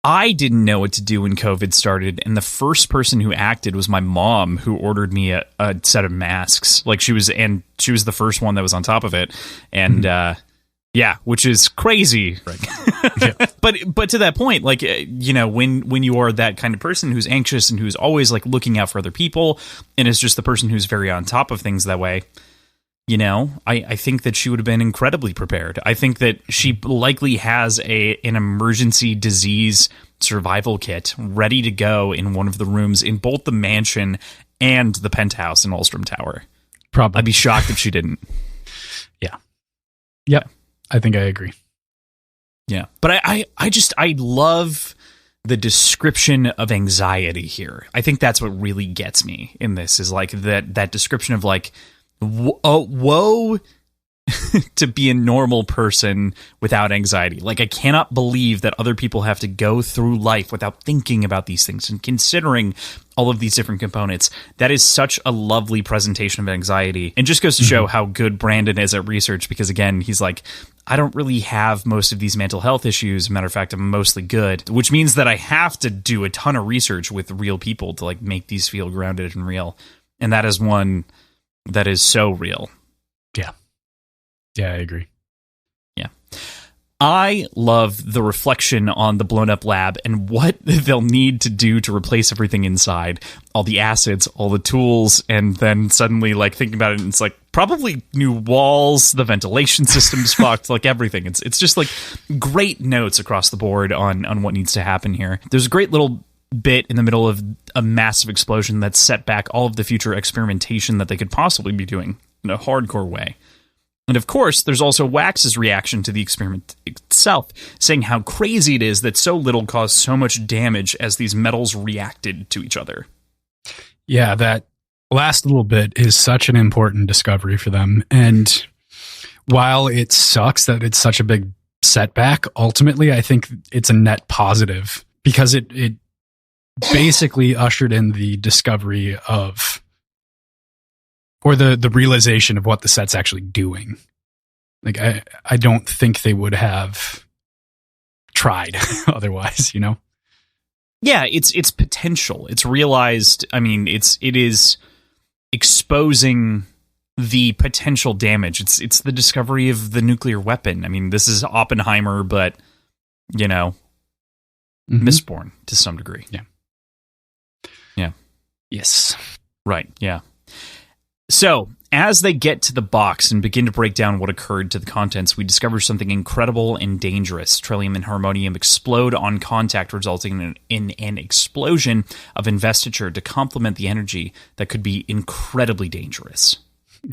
I didn't know what to do when COVID started, and the first person who acted was my mom, who ordered me a set of masks. Like, she was the first one that was on top of it, and which is crazy. Yeah. But to that point, like, when you are that kind of person who's anxious and who's always like looking out for other people, and is just the person who's very on top of things that way. I think that she would have been incredibly prepared. I think that she likely has an emergency disease survival kit ready to go in one of the rooms in both the mansion and the penthouse in Ulstrom Tower. Probably. I'd be shocked if she didn't. Yeah. Yep. I think I agree. Yeah. But I love the description of anxiety here. I think that's what really gets me in this, is like that description of like, woe to be a normal person without anxiety. Like, I cannot believe that other people have to go through life without thinking about these things and considering all of these different components. That is such a lovely presentation of anxiety, and just goes to show how good Brandon is at research, because again, he's like, I don't really have most of these mental health issues. Matter of fact, I'm mostly good, which means that I have to do a ton of research with real people to like make these feel grounded and real. And that is one that is so real. Yeah. Yeah, I agree. Yeah. I love the reflection on the blown up lab and what they'll need to do to replace everything inside. All the acids, all the tools, and then suddenly like thinking about it, and it's like probably new walls, the ventilation system's fucked, like everything. It's just like great notes across the board on what needs to happen here. There's a great little bit in the middle of a massive explosion that set back all of the future experimentation that they could possibly be doing in a hardcore way. And of course, there's also Wax's reaction to the experiment itself, saying how crazy it is that so little caused so much damage as these metals reacted to each other. Yeah, that last little bit is such an important discovery for them. And while it sucks that it's such a big setback, ultimately, I think it's a net positive, because it basically ushered in the discovery of, or the realization of what the set's actually doing. Like, I don't think they would have tried otherwise, Yeah, it's potential. It's realized. I mean, it is exposing the potential damage. It's the discovery of the nuclear weapon. I mean, this is Oppenheimer, but Mistborn to some degree. Yeah. Yeah. Yes. Right. Yeah. So, as they get to the box and begin to break down what occurred to the contents, we discover something incredible and dangerous. Trillium and harmonium explode on contact, resulting in an explosion of investiture to complement the energy that could be incredibly dangerous.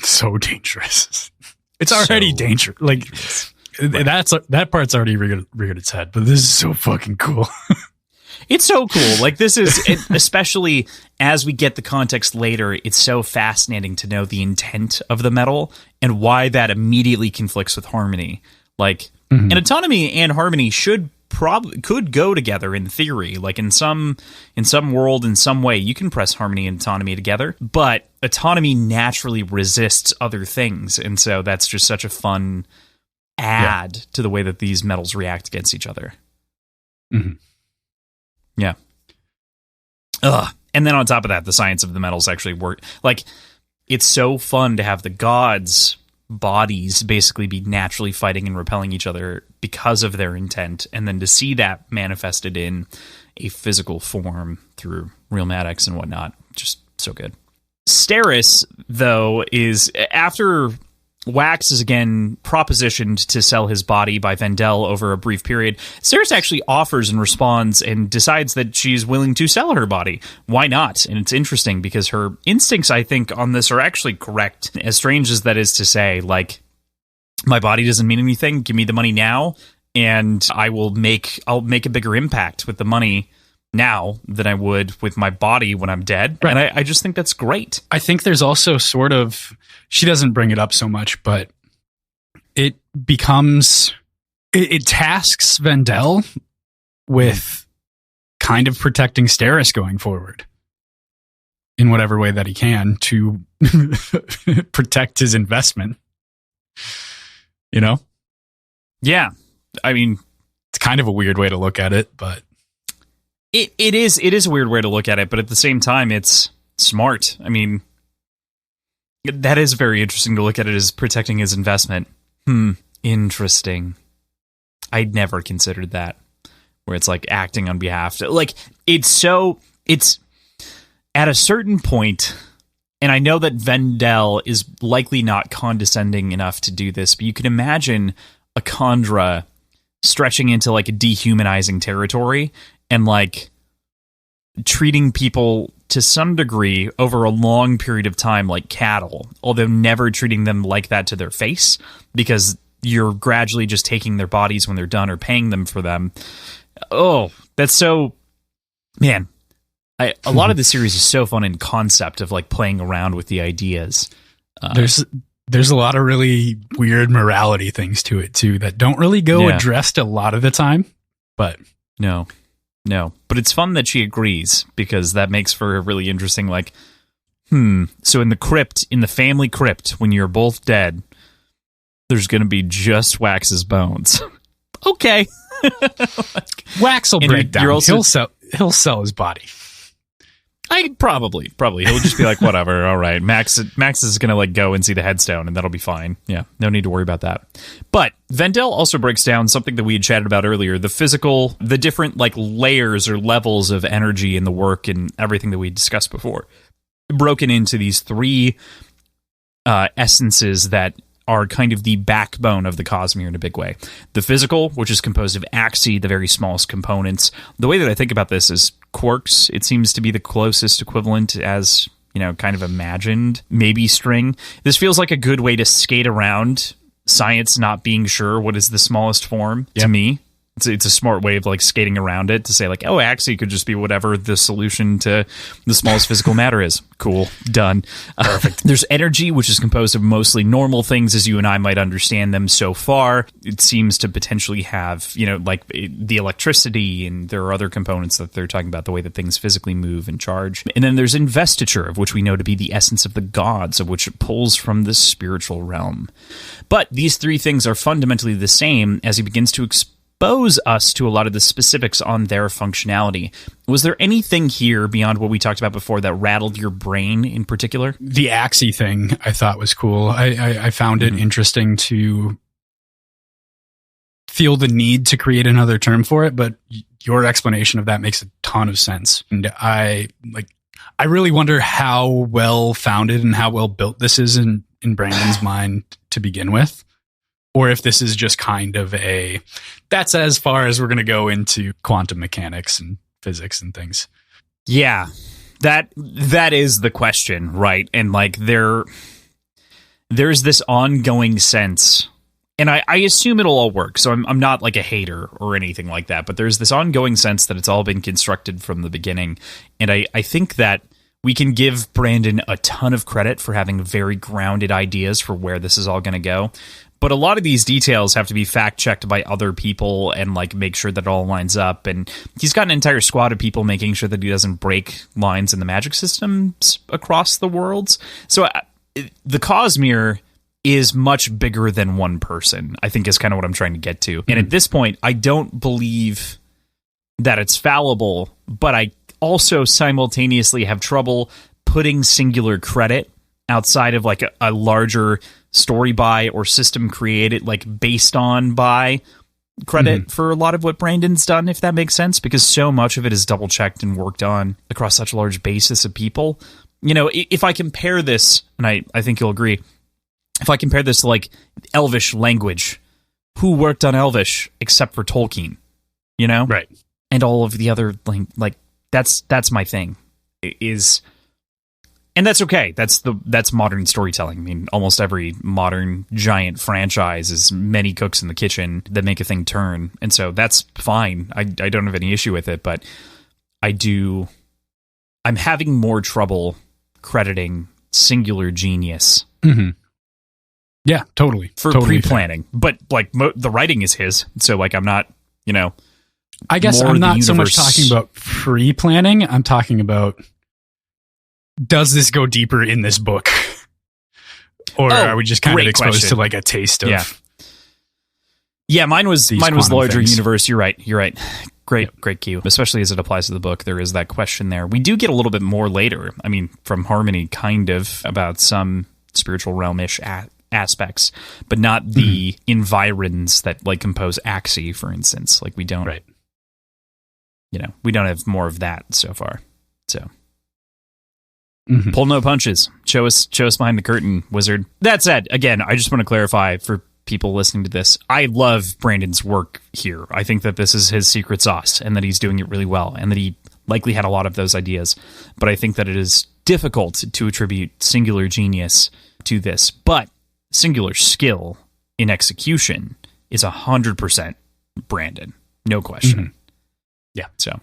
So dangerous. It's already dangerous. Like, that part's already reared its head, but this is so fucking cool. It's so cool. Like, this is, especially as we get the context later, it's so fascinating to know the intent of the metal and why that immediately conflicts with harmony. Like, and autonomy and harmony could go together in theory. Like, in some world, in some way, you can press harmony and autonomy together, but autonomy naturally resists other things. And so that's just such a fun add to the way that these metals react against each other. Mm-hmm. Yeah. And then on top of that, the science of the metals actually work. Like, it's so fun to have the gods' bodies basically be naturally fighting and repelling each other because of their intent, and then to see that manifested in a physical form through real matics and whatnot. Just so good. Steris, though, is after Wax is again propositioned to sell his body by Vendel over a brief period. Steris actually offers and responds and decides that she's willing to sell her body. Why not? And it's interesting because her instincts, I think, on this are actually correct. As strange as that is to say, like, my body doesn't mean anything. Give me the money now, and I'll make a bigger impact with the money now than I would with my body when I'm dead. Right. And I just think that's great. I think there's also sort of, she doesn't bring it up so much, but it becomes, it tasks Vendel with kind of protecting Steris going forward in whatever way that he can to protect his investment. You know? Yeah. I mean, it's kind of a weird way to look at it, but it is a weird way to look at it, but at the same time, it's smart. I mean, that is very interesting to look at it as protecting his investment. Interesting. I'd never considered that, where it's like acting on behalf. Like, it's at a certain point, and I know that Vendel is likely not condescending enough to do this, but you can imagine a Khandra stretching into like a dehumanizing territory and like treating people to some degree over a long period of time like cattle, although never treating them like that to their face, because you're gradually just taking their bodies when they're done or paying them for them. Oh, that's so... Man, a lot of the series is so fun in concept of like playing around with the ideas. There's a lot of really weird morality things to it too that don't really go addressed a lot of the time, but no, but it's fun that she agrees, because that makes for a really interesting like, so in the family crypt, when you're both dead, there's going to be just Wax's bones. Okay. Wax will break down. He'll sell his body. Probably. He'll just be like, whatever. All right. Max is going to like go and see the headstone, and that'll be fine. Yeah. No need to worry about that. But Vendel also breaks down something that we had chatted about earlier, the different like layers or levels of energy in the work and everything that we discussed before, broken into these three essences that are kind of the backbone of the Cosmere in a big way. The physical, which is composed of axi, the very smallest components. The way that I think about this is quarks. It seems to be the closest equivalent as, kind of imagined, maybe string. This feels like a good way to skate around science not being sure what is the smallest form to me. It's a smart way of like skating around it to say like, oh, axi could just be whatever the solution to the smallest physical matter is. Cool. Done. Perfect. There's energy, which is composed of mostly normal things as you and I might understand them so far. It seems to potentially have, like the electricity, and there are other components that they're talking about, the way that things physically move and charge. And then there's investiture, of which we know to be the essence of the gods, of which it pulls from the spiritual realm. But these three things are fundamentally the same as he begins to expose us to a lot of the specifics on their functionality. Was there anything here beyond what we talked about before that rattled your brain in particular? The axi thing I thought was cool. I found it interesting to feel the need to create another term for it, but your explanation of that makes a ton of sense. And I really wonder how well founded and how well built this is in Brandon's mind to begin with. Or if this is just kind of that's as far as we're going to go into quantum mechanics and physics and things. Yeah, that is the question, right? And like there's this ongoing sense, and I assume it'll all work, so I'm not like a hater or anything like that, but there's this ongoing sense that it's all been constructed from the beginning, and I think that we can give Brandon a ton of credit for having very grounded ideas for where this is all going to go. But a lot of these details have to be fact-checked by other people and like make sure that it all lines up. And he's got an entire squad of people making sure that he doesn't break lines in the magic systems across the worlds. So the Cosmere is much bigger than one person, I think is kind of what I'm trying to get to. And at this point, I don't believe that it's fallible, but I also simultaneously have trouble putting singular credit outside of like a larger story by or system created, like based on by credit for a lot of what Brandon's done, if that makes sense, because so much of it is double checked and worked on across such a large basis of people. If I compare this, and I think you'll agree, if I compare this to like Elvish language, who worked on Elvish except for Tolkien, Right. And all of the other like that's my thing is And that's okay. That's modern storytelling. I mean, almost every modern giant franchise is many cooks in the kitchen that make a thing turn. And so that's fine. I don't have any issue with it, but I'm having more trouble crediting singular genius. Mm-hmm. Yeah, totally. For pre-planning. But like the writing is his. So like I'm not, I guess I'm not so much talking about pre-planning. I'm talking about, does this go deeper in this book? Or are we just kind of exposed to like a taste of... Yeah, mine was larger things. Universe. You're right. Great cue. Especially as it applies to the book, there is that question there. We do get a little bit more later. I mean, from Harmony, kind of, about some spiritual realm-ish aspects, but not the environs that like compose Axie, for instance. Like we don't... Right. We don't have more of that so far. So... Mm-hmm. Pull no punches. Show us behind the curtain, wizard. That said, again, I just want to clarify for people listening to this, I love Brandon's work here. I think that this is his secret sauce and that he's doing it really well and that he likely had a lot of those ideas. But I think that it is difficult to attribute singular genius to this. But singular skill in execution is 100% Brandon. No question. Mm-hmm. Yeah. So...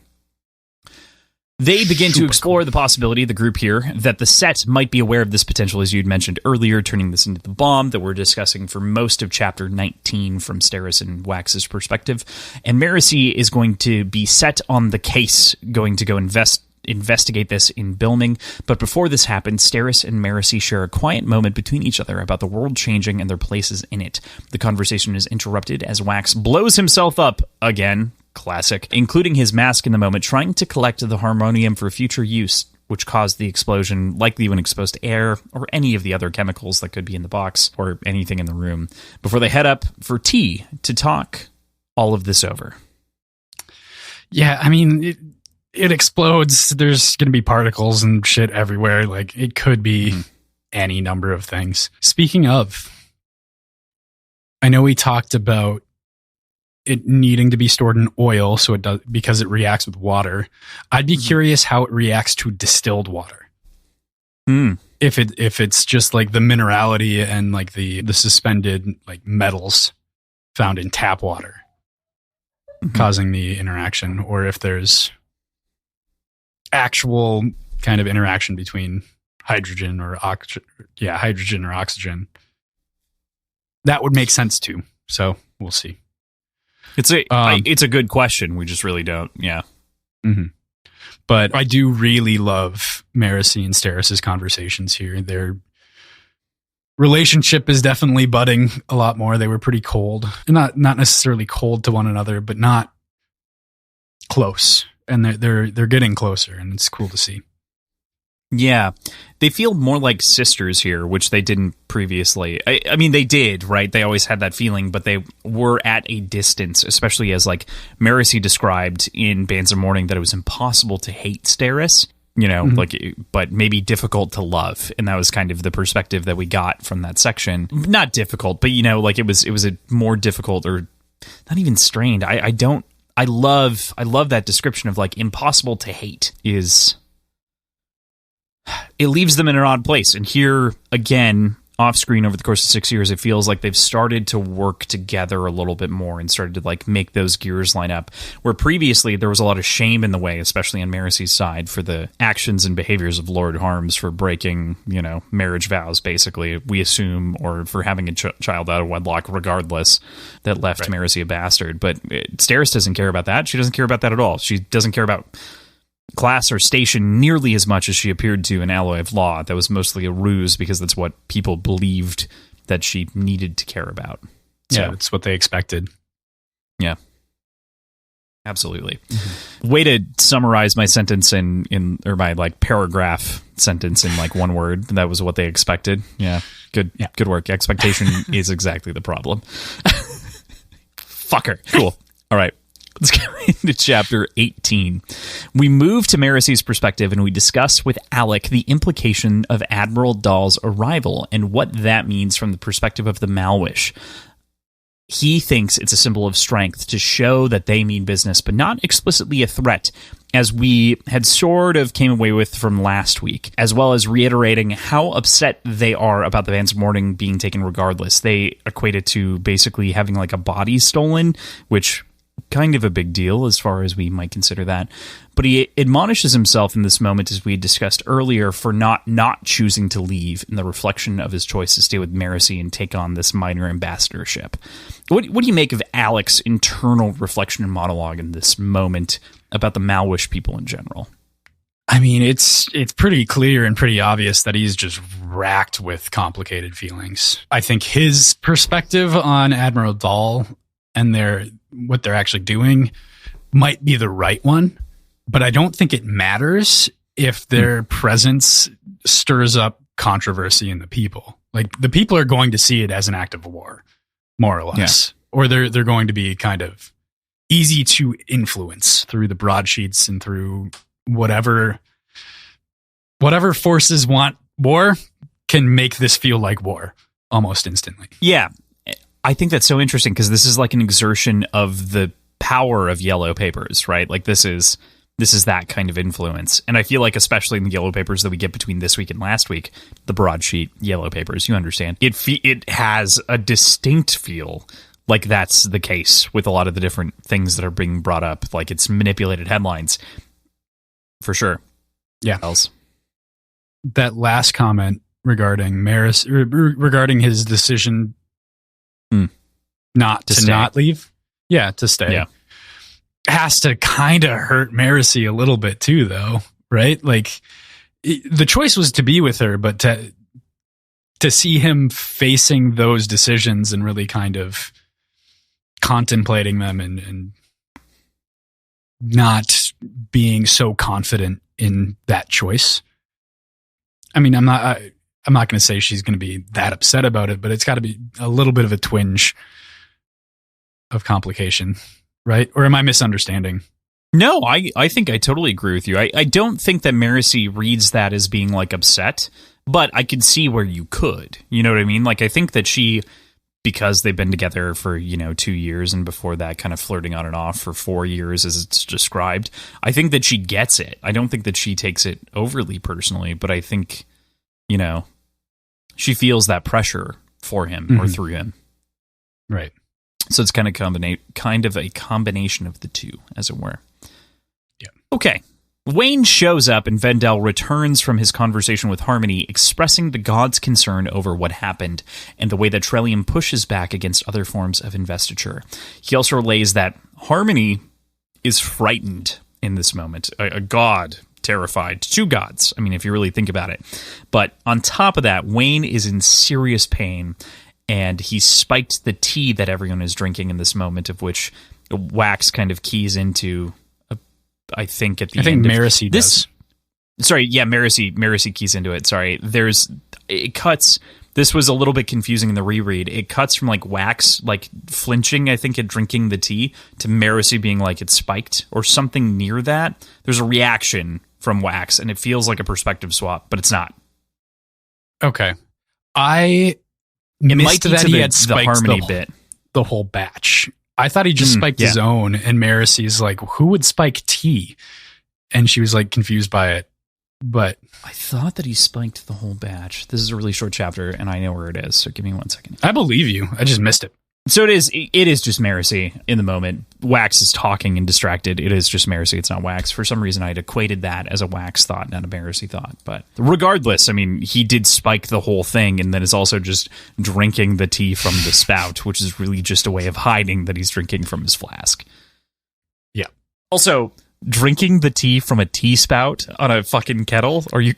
They begin to explore the possibility, the group here, that the set might be aware of this potential, as you'd mentioned earlier, turning this into the bomb that we're discussing for most of Chapter 19 from Steris and Wax's perspective. And Marasi is going to be set on the case, going to go investigate this in Bilming. But before this happens, Steris and Marasi share a quiet moment between each other about the world changing and their places in it. The conversation is interrupted as Wax blows himself up again. Classic, including his mask in the moment, trying to collect the harmonium for future use, which caused the explosion, likely when exposed to air or any of the other chemicals that could be in the box or anything in the room, before they head up for tea to talk all of this over. Yeah, I mean, it explodes. There's going to be particles and shit everywhere. Like, it could be any number of things. Speaking of, I know we talked about it needing to be stored in oil, so it does, because it reacts with water. I'd be curious how it reacts to distilled water. If it's just like the minerality and like the suspended like metals found in tap water causing the interaction, or if there's actual kind of interaction between hydrogen or oxygen. That would make sense too. So we'll see. It's a good question. We just really don't. Yeah. Mm-hmm. But I do really love Marasi and Steris' conversations here. Their relationship is definitely budding a lot more. They were pretty cold. Not necessarily cold to one another, but not close. And they're getting closer, and it's cool to see. Yeah, they feel more like sisters here, which they didn't previously. I mean, they did, right? They always had that feeling, but they were at a distance, especially as, like, Marasi described in Bands of Mourning that it was impossible to hate Steris, like, but maybe difficult to love. And that was kind of the perspective that we got from that section. Not difficult, but, like, it was a more difficult, or not even strained. I love that description of, like, impossible to hate is... It leaves them in an odd place. And here, again, off screen over the course of 6 years, it feels like they've started to work together a little bit more and started to like make those gears line up. Where previously there was a lot of shame in the way, especially on Marasi's side, for the actions and behaviors of Lord Harms for breaking, marriage vows, basically, we assume, or for having a child out of wedlock regardless, that left Marasi a bastard. But Steris doesn't care about that. She doesn't care about that at all. She doesn't care about class or station nearly as much as she appeared to in Alloy of Law. That was mostly a ruse because that's what people believed that she needed to care about. So, yeah, that's what they expected. Yeah. Absolutely. Mm-hmm. Way to summarize my sentence or my like paragraph sentence in like one word. That was what they expected. Yeah. Good work. Expectation is exactly the problem. Fucker. Cool. All right. Let's get into chapter 18. We move to Marasi's perspective and we discuss with Alec the implication of Admiral Dahl's arrival and what that means from the perspective of the Malwish. He thinks it's a symbol of strength to show that they mean business, but not explicitly a threat. as we had sort of came away with from last week, as well as reiterating how upset they are about the band's mourning being taken regardless. They equate it to basically having like a body stolen, which kind of a big deal as far as we might consider that. But he admonishes himself in this moment, as we discussed earlier, for not choosing to leave, in the reflection of his choice to stay with Marcy and take on this minor ambassadorship. What do you make of Alec's internal reflection and monologue in this moment about the Malwish people in general? I mean, it's pretty clear and pretty obvious that he's just racked with complicated feelings. I think his perspective on Admiral Dahl and what they're actually doing might be the right one, but I don't think it matters if their presence stirs up controversy in the people. Like, the people are going to see it as an act of war, more or less, or they're going to be kind of easy to influence through the broadsheets and through whatever forces want war can make this feel like war almost instantly. Yeah. I think that's so interesting, because this is like an exertion of the power of yellow papers, right? Like this is that kind of influence. And I feel like, especially in the yellow papers that we get between this week and last week, the broadsheet yellow papers, you understand, it has a distinct feel like that's the case with a lot of the different things that are being brought up. Like, it's manipulated headlines for sure. Yeah. Else. That last comment regarding regarding his decision not leave. Yeah, to stay. Yeah. Has to kind of hurt Marcy a little bit too, though, right? Like, the choice was to be with her, but to see him facing those decisions and really kind of contemplating them and not being so confident in that choice. I mean, I'm not going to say she's going to be that upset about it, but it's got to be a little bit of a twinge of complication, right? Or am I misunderstanding? No, I think I totally agree with you. I don't think that Marcy reads that as being like upset, but I could see where you could. You know what I mean? Like, I think that she, because they've been together for, 2 years, and before that kind of flirting on and off for 4 years, as it's described, I think that she gets it. I don't think that she takes it overly personally, but I think, she feels that pressure for him or through him. Right. So it's kind of a combination of the two, as it were. Yeah. Okay. Wayne shows up, and Vendel returns from his conversation with Harmony, expressing the gods' concern over what happened and the way that Trellium pushes back against other forms of investiture. He also relays that Harmony is frightened in this moment. A god terrified. Two gods, I mean, if you really think about it. But on top of that, Wayne is in serious pain, and he spiked the tea that everyone is drinking in this moment, of which Wax kind of keys into, I think Marcy does. Sorry, yeah, Marcy keys into it. Sorry. It cuts. This was a little bit confusing in the reread. It cuts from like Wax like flinching, I think, at drinking the tea, to Marcy being like it's spiked or something near that. There's a reaction from Wax, and it feels like a perspective swap, but it's not. Okay. I missed that he had spiked the Harmony bit. The whole batch. I thought he just spiked his own, and Marcy's like, who would spike tea? And she was like confused by it. But I thought that he spiked the whole batch. This is a really short chapter, and I know where it is, so give me 1 second. I believe you. I just missed it. So it is just Marcy in the moment. Wax is talking and distracted. It is just Marcy. It's not Wax. For some reason, I'd equated that as a Wax thought, not a Marcy thought. But regardless, I mean, he did spike the whole thing, and then is also just drinking the tea from the spout, which is really just a way of hiding that he's drinking from his flask. Yeah. Also, drinking the tea from a tea spout on a fucking kettle? Are you...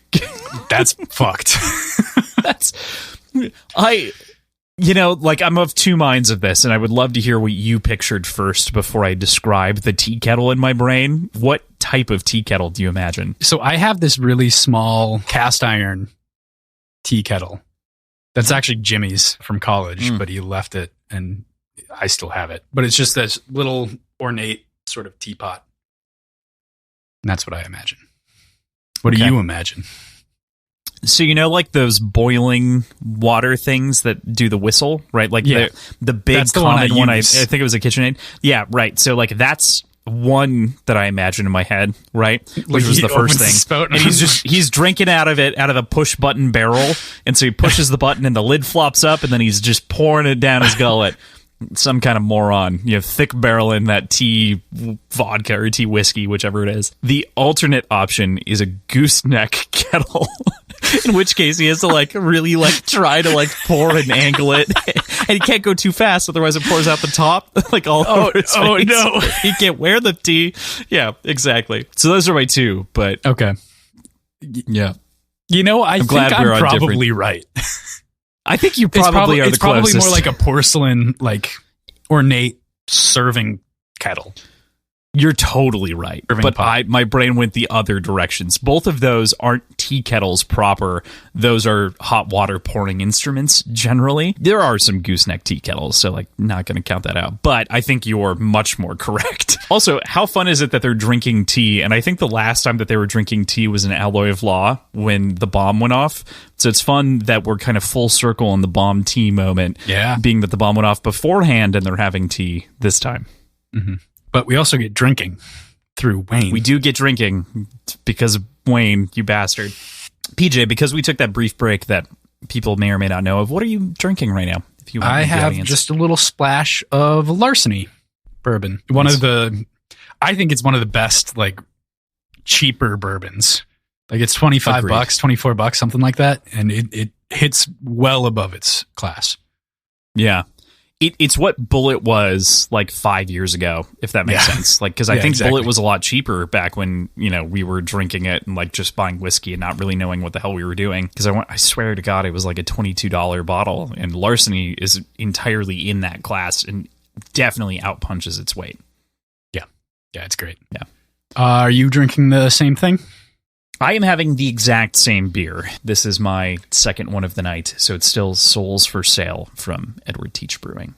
That's fucked. I'm of two minds of this, and I would love to hear what you pictured first before I describe the tea kettle in my brain. What type of tea kettle do you imagine? So I have this really small cast iron tea kettle. That's actually Jimmy's from college, but he left it, and I still have it. But it's just this little ornate sort of teapot. And that's what I imagine. What do you imagine? So, like those boiling water things that do the whistle, right? Like the big common one, I think it was a KitchenAid. Yeah, right. So like that's one that I imagined in my head, right? Which was he the first opens the thing. spout And he's drinking out of a push button barrel. And so he pushes the button and the lid flops up and then he's just pouring it down his gullet. Some kind of moron, thick barrel in that tea vodka or tea whiskey, whichever it is. The alternate option is a gooseneck kettle, in which case he has to really try to pour and angle it, and he can't go too fast, otherwise it pours out the top all over his face. Oh no, he can't wear the tea. Yeah, exactly. So those are my two, but okay, yeah. I think I'm probably right. I think you probably are the closest. It's probably more like a porcelain, ornate serving kettle. You're totally right. But my brain went the other directions. Both of those aren't tea kettles proper. Those are hot water pouring instruments generally. There are some gooseneck tea kettles, so not going to count that out. But I think you're much more correct. Also, how fun is it that they're drinking tea? And I think the last time that they were drinking tea was in Alloy of Law when the bomb went off. So it's fun that we're kind of full circle in the bomb tea moment. Yeah. Being that the bomb went off beforehand and they're having tea this time. Mm-hmm. But we also get drinking through Wayne. We do get drinking because of Wayne, you bastard. PJ, because we took that brief break that people may or may not know of, what are you drinking right now? If you I have just a little splash of Larceny bourbon. I think it's one of the best, cheaper bourbons. It's $25, $24, something like that. And it hits well above its class. Yeah. It's what Bullet was 5 years ago, if that makes sense. Because I think exactly. Bullet was a lot cheaper back when we were drinking it and just buying whiskey and not really knowing what the hell we were doing. Because I swear to God, it was a $22 bottle, and Larceny is entirely in that class and definitely outpunches its weight. Yeah, it's great. Yeah. Are you drinking the same thing? I am having the exact same beer. This is my second one of the night, so it's still Souls for Sale from Edward Teach Brewing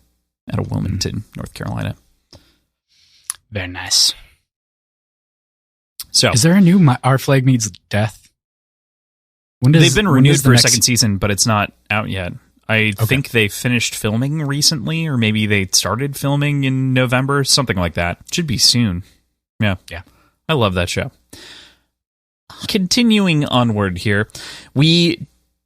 out of Wilmington, North Carolina. Very nice. So, is there a new Our Flag Means Death? They've been renewed for a second season, but it's not out yet. I think they finished filming recently, or maybe they started filming in November, something like that. Should be soon. Yeah. I love that show. Continuing onward here,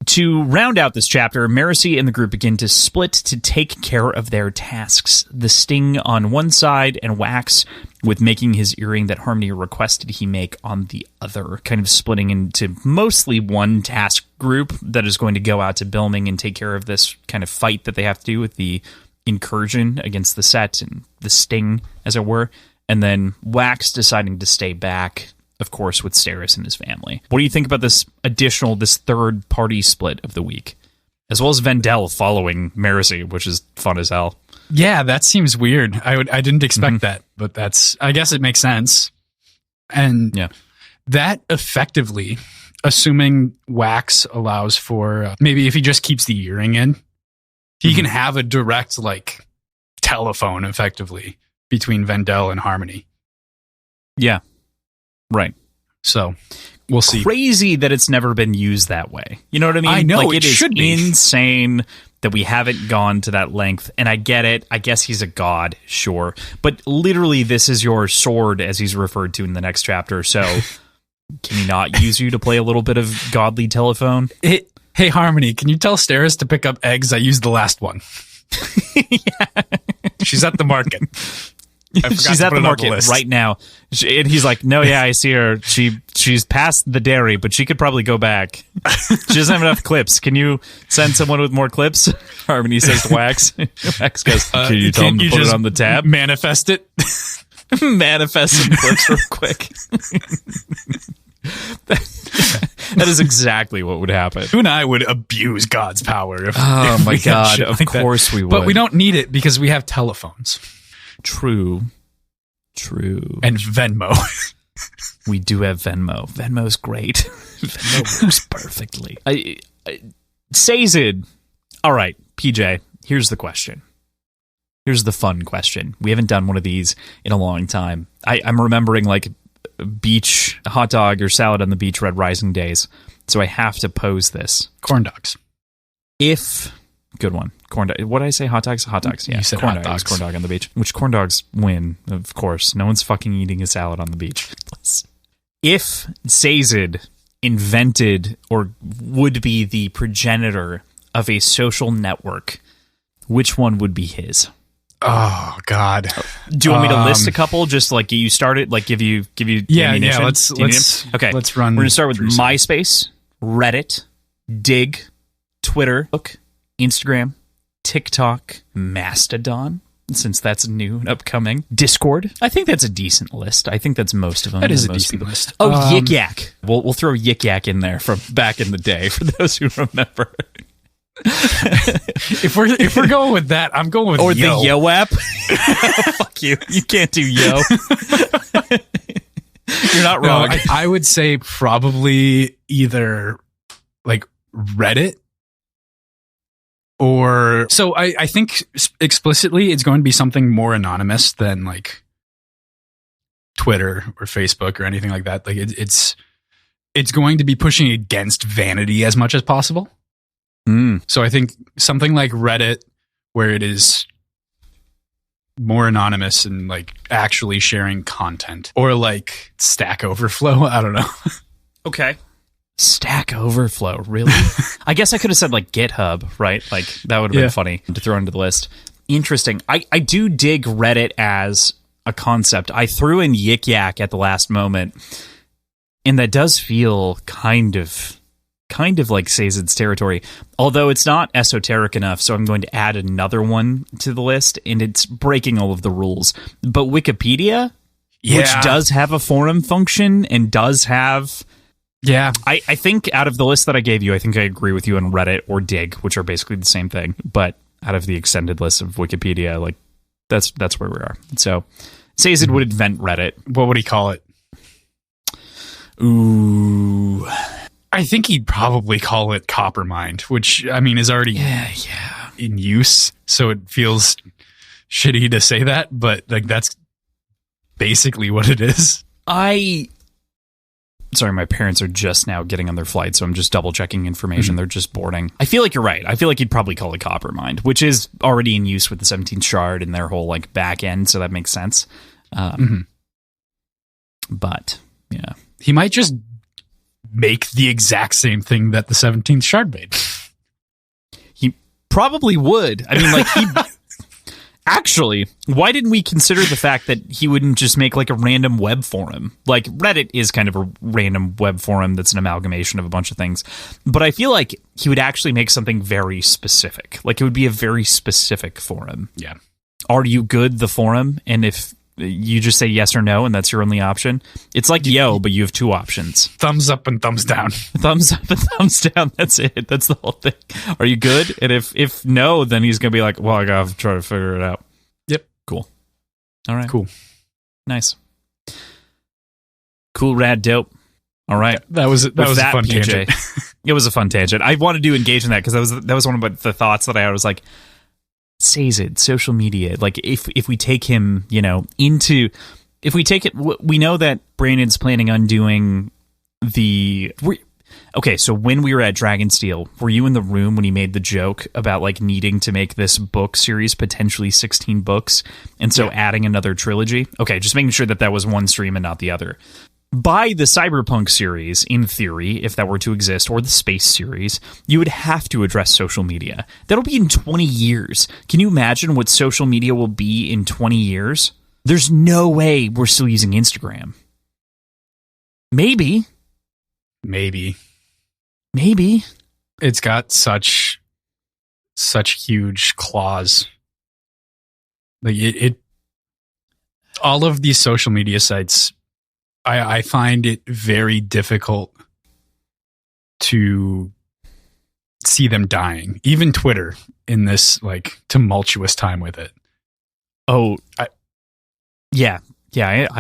to round out this chapter, Marcy and the group begin to split to take care of their tasks. The Sting on one side and Wax with making his earring that Harmony requested he make on the other, kind of splitting into mostly one task group that is going to go out to Bilming and take care of this kind of fight that they have to do with the incursion against the set and the Sting, as it were, and then Wax deciding to stay back, of course, with Steris and his family. What do you think about this third party split of the week? As well as Vendel following Marcy, which is fun as hell. Yeah, that seems weird. I didn't expect that, but I guess it makes sense. And that effectively, assuming Wax allows for, maybe if he just keeps the earring in, he can have a direct, telephone, effectively, between Vendel and Harmony. Yeah. Right. So we'll see. Crazy that it's never been used that way. You know what I mean? I know, it should be insane that we haven't gone to that length. And I get it. I guess he's a god, sure. But literally, this is your sword, as he's referred to in the next chapter. So can he not use you to play a little bit of godly telephone? Hey, Harmony, can you tell Steris to pick up eggs? I used the last one. She's at the market. She's at the market right now. And he's like, no, I see her. She's past the dairy, but she could probably go back. She doesn't have enough clips. Can you send someone with more clips? Harmony says to Wax. Wax goes, can you tell him to put it on the tab? Manifest it. Manifest some clips real quick. That is exactly what would happen. You and I would abuse God's power. If my God. Of course we would. But we don't need it because we have telephones. True. And Venmo. We do have Venmo. Venmo's great. Venmo works perfectly. Sazed. All right, PJ, here's the question. Here's the fun question. We haven't done one of these in a long time. I'm remembering beach hot dog or salad on the beach Red Rising days. So I have to pose this. Corn dogs. If Good one. Corn dog. What did I say? Hot dogs? Hot dogs. Yeah. You said corn hot dogs. dogs. Corn dog on the beach. Which corn dogs win, of course. No one's fucking eating a salad on the beach. If Sazed invented or would be the progenitor of a social network, which one would be his? Oh God! Do you want me to list a couple? Just like you started, like give you ammunition? Let's run. We're gonna start with MySpace, Reddit, Dig, Twitter, Instagram, TikTok, Mastodon, since that's new and upcoming. Discord. I think that's a decent list. I think that's most of them. That is a decent list. Oh, Yik Yak. We'll throw Yik Yak in there from back in the day for those who remember. If we're going with that, I'm going with the Yo app. Fuck you. You can't do Yo. You're not wrong. No, I would say probably either like Reddit or so I think explicitly it's going to be something more anonymous than like Twitter or Facebook or anything like that. Like it's going to be pushing against vanity as much as possible. So I think something like Reddit, where it is more anonymous and like actually sharing content, or like Stack Overflow. I don't know. Okay. Stack Overflow, really? I guess I could have said like GitHub, right? Like that would have been funny to throw into the list. Interesting. I do dig Reddit as a concept. I threw in Yik Yak at the last moment, and that does feel kind of like Sazed's territory, although it's not esoteric enough, so I'm going to add another one to the list, and it's breaking all of the rules. But Wikipedia, which does have a forum function and does have... Yeah. I think out of the list that I gave you, I think I agree with you on Reddit or Dig, which are basically the same thing. But out of the extended list of Wikipedia, like that's where we are. So Sazed would invent Reddit. What would he call it? Ooh... I think he'd probably call it Coppermind, which, I mean, is already in use, so it feels shitty to say that, but like that's basically what it is. Sorry, my parents are just now getting on their flight, so I'm just double-checking information. They're just boarding. I feel like you're right. I feel like he'd probably call it Coppermind, which is already in use with the 17th Shard and their whole like back end, so that makes sense. But, yeah. He might just make the exact same thing that the 17th Shard made. He probably would. I mean, like, actually, why didn't we consider the fact that he wouldn't just make like a random web forum? Like Reddit is kind of a random web forum that's an amalgamation of a bunch of things. But I feel like he would actually make something very specific. Like it would be a very specific forum. Yeah. Are you good, the forum? And if you just say yes or no, and that's your only option. It's like Yo, but you have two options. Thumbs up and thumbs down. Thumbs up and thumbs down. That's it. That's the whole thing. Are you good? And if no, then he's going to be like, well, I got to try to figure it out. Yep. Cool. All right. Cool. Nice. Cool, rad, dope. All right. That was a fun PJ, tangent. It was a fun tangent. I wanted to engage in that because that was one of the thoughts that I had. Was like, Sazed, social media. Like if we take him, if we take it, we know that Brandon's planning on doing so when we were at Dragonsteel, were you in the room when he made the joke about like needing to make this book series potentially 16 books, and so adding another trilogy? Okay, just making sure that was one stream and not the other. By the Cyberpunk series, in theory, if that were to exist, or the Space series, you would have to address social media. That'll be in 20 years. Can you imagine what social media will be in 20 years? There's no way we're still using Instagram. Maybe. It's got such huge claws. Like it all of these social media sites, I find it very difficult to see them dying. Even Twitter in this like tumultuous time with it. Oh, I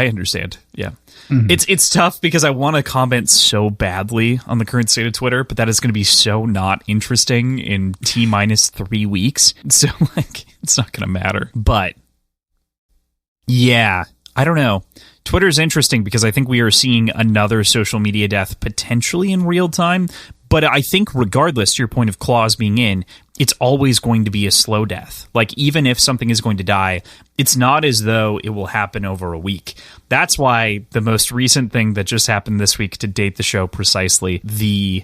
understand. Yeah. Mm-hmm. It's tough because I want to comment so badly on the current state of Twitter, but that is going to be so not interesting in T-3 weeks. So like, it's not going to matter. But yeah, I don't know. Twitter's interesting because I think we are seeing another social media death potentially in real time, But I think regardless, to your point of claws being in, it's always going to be a slow death. Like, even if something is going to die, it's not as though it will happen over a week. That's why the most recent thing that just happened this week, to date the show precisely, the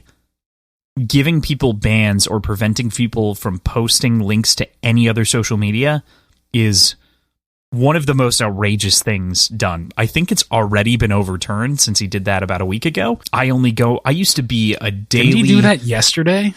giving people bans or preventing people from posting links to any other social media is one of the most outrageous things done. I think it's already been overturned since he did that about a week ago. I used to be a daily... Didn't he do that yesterday?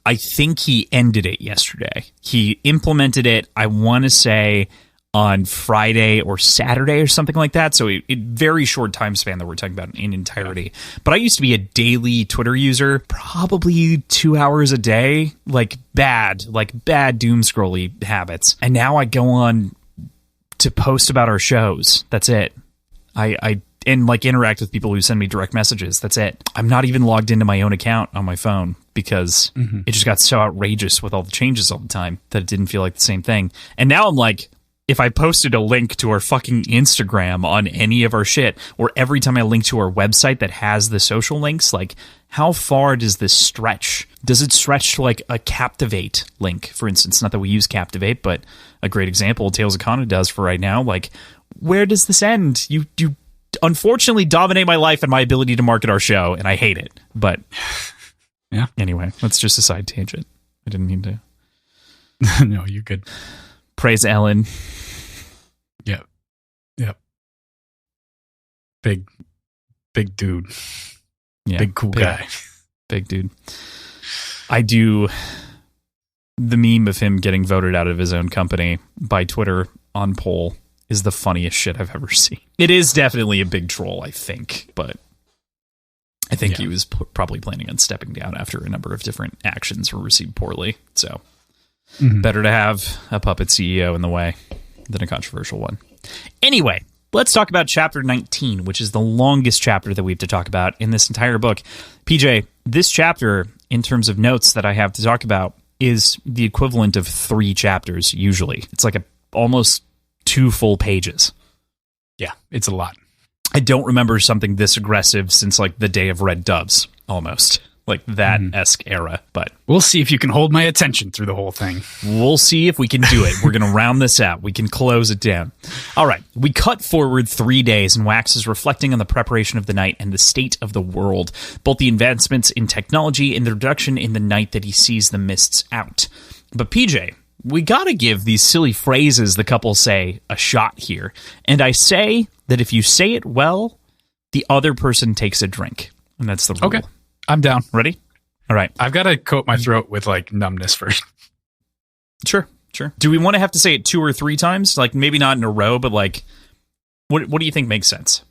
I think he ended it yesterday. He implemented it, I want to say, on Friday or Saturday or something like that. So a very short time span that we're talking about in entirety. But I used to be a daily Twitter user, probably 2 hours a day, like bad doom scrolly habits. And now I go on to post about our shows. That's it. I interact with people who send me direct messages. That's it. I'm not even logged into my own account on my phone because it just got so outrageous with all the changes all the time that it didn't feel like the same thing. And now I'm like, if I posted a link to our fucking Instagram on any of our shit, or every time I link to our website that has the social links, like, how far does this stretch? Does it stretch to like a Captivate link, for instance? Not that we use Captivate, but a great example Tales of Kana does for right now. Like, where does this end? You unfortunately dominate my life and my ability to market our show, and I hate it. But yeah. Anyway, that's just a side tangent. I didn't mean to. No, you're good. Praise Ellen. Yep. Big dude. Yeah, big cool guy. Big dude. I do the meme of him getting voted out of his own company by Twitter on poll is the funniest shit I've ever seen. It is definitely a big troll, I think, but I think he was probably planning on stepping down after a number of different actions were received poorly. So better to have a puppet CEO in the way than a controversial one. Anyway, let's talk about chapter 19, which is the longest chapter that we have to talk about in this entire book. PJ, this chapter, in terms of notes that I have to talk about, is the equivalent of 3 chapters usually. It's like almost 2 full pages. Yeah, it's a lot. I don't remember something this aggressive since like the Day of Red Doves, almost. Like that esque era, but we'll see if you can hold my attention through the whole thing. We'll see if we can do it. We're going to round this out. We can close it down. All right. We cut forward 3 days, and Wax is reflecting on the preparation of the night and the state of the world, both the advancements in technology and the reduction in the night that he sees the mists out. But PJ, we got to give these silly phrases the couple say a shot here. And I say that if you say it well, the other person takes a drink. And that's the rule. Okay. I'm down. Ready? All right. I've got to coat my throat with like numbness first. Sure. Do we want to have to say it 2 or 3 times? Like maybe not in a row, but like, what do you think makes sense?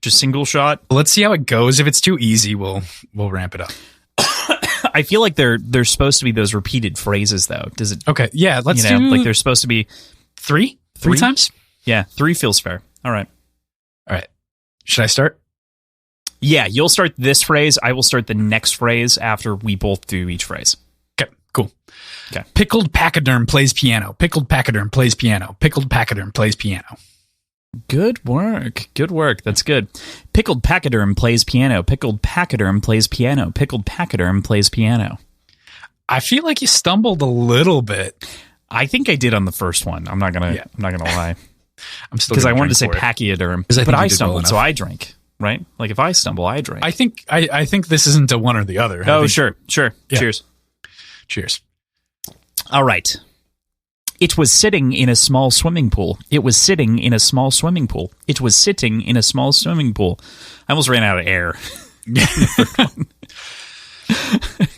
Just single shot? Let's see how it goes. If it's too easy, we'll ramp it up. I feel like they're supposed to be those repeated phrases though. Does it? Okay. Yeah. Let's do like they're supposed to be 3 times. Yeah. 3 feels fair. All right. Should I start? Yeah, you'll start this phrase. I will start the next phrase after we both do each phrase. Okay, cool. Okay. Pickled pachyderm plays piano. Pickled pachyderm plays piano. Pickled pachyderm plays piano. Good work. That's good. Pickled pachyderm plays piano. Pickled pachyderm plays piano. Pickled pachyderm plays piano. I feel like you stumbled a little bit. I think I did on the first one. I'm not gonna lie. I'm still because I wanted to say pachyderm, but I stumbled, well, so I drank. Right? Like if I stumble, I drink. I think this isn't a one or the other. Oh, sure. Yeah. Cheers. All right. It was sitting in a small swimming pool. It was sitting in a small swimming pool. It was sitting in a small swimming pool. I almost ran out of air.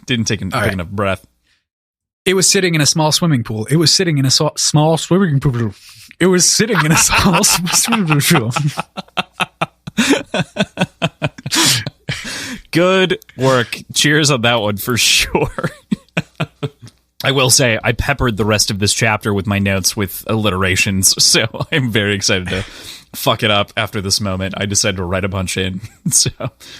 Didn't take enough breath. It was sitting in a small swimming pool. It was sitting in a small swimming pool. It was sitting in a small swimming pool. Good work. Cheers on that one for sure. I will say I peppered the rest of this chapter with my notes with alliterations, so I'm very excited to fuck it up after this moment. I decided to write a bunch in, so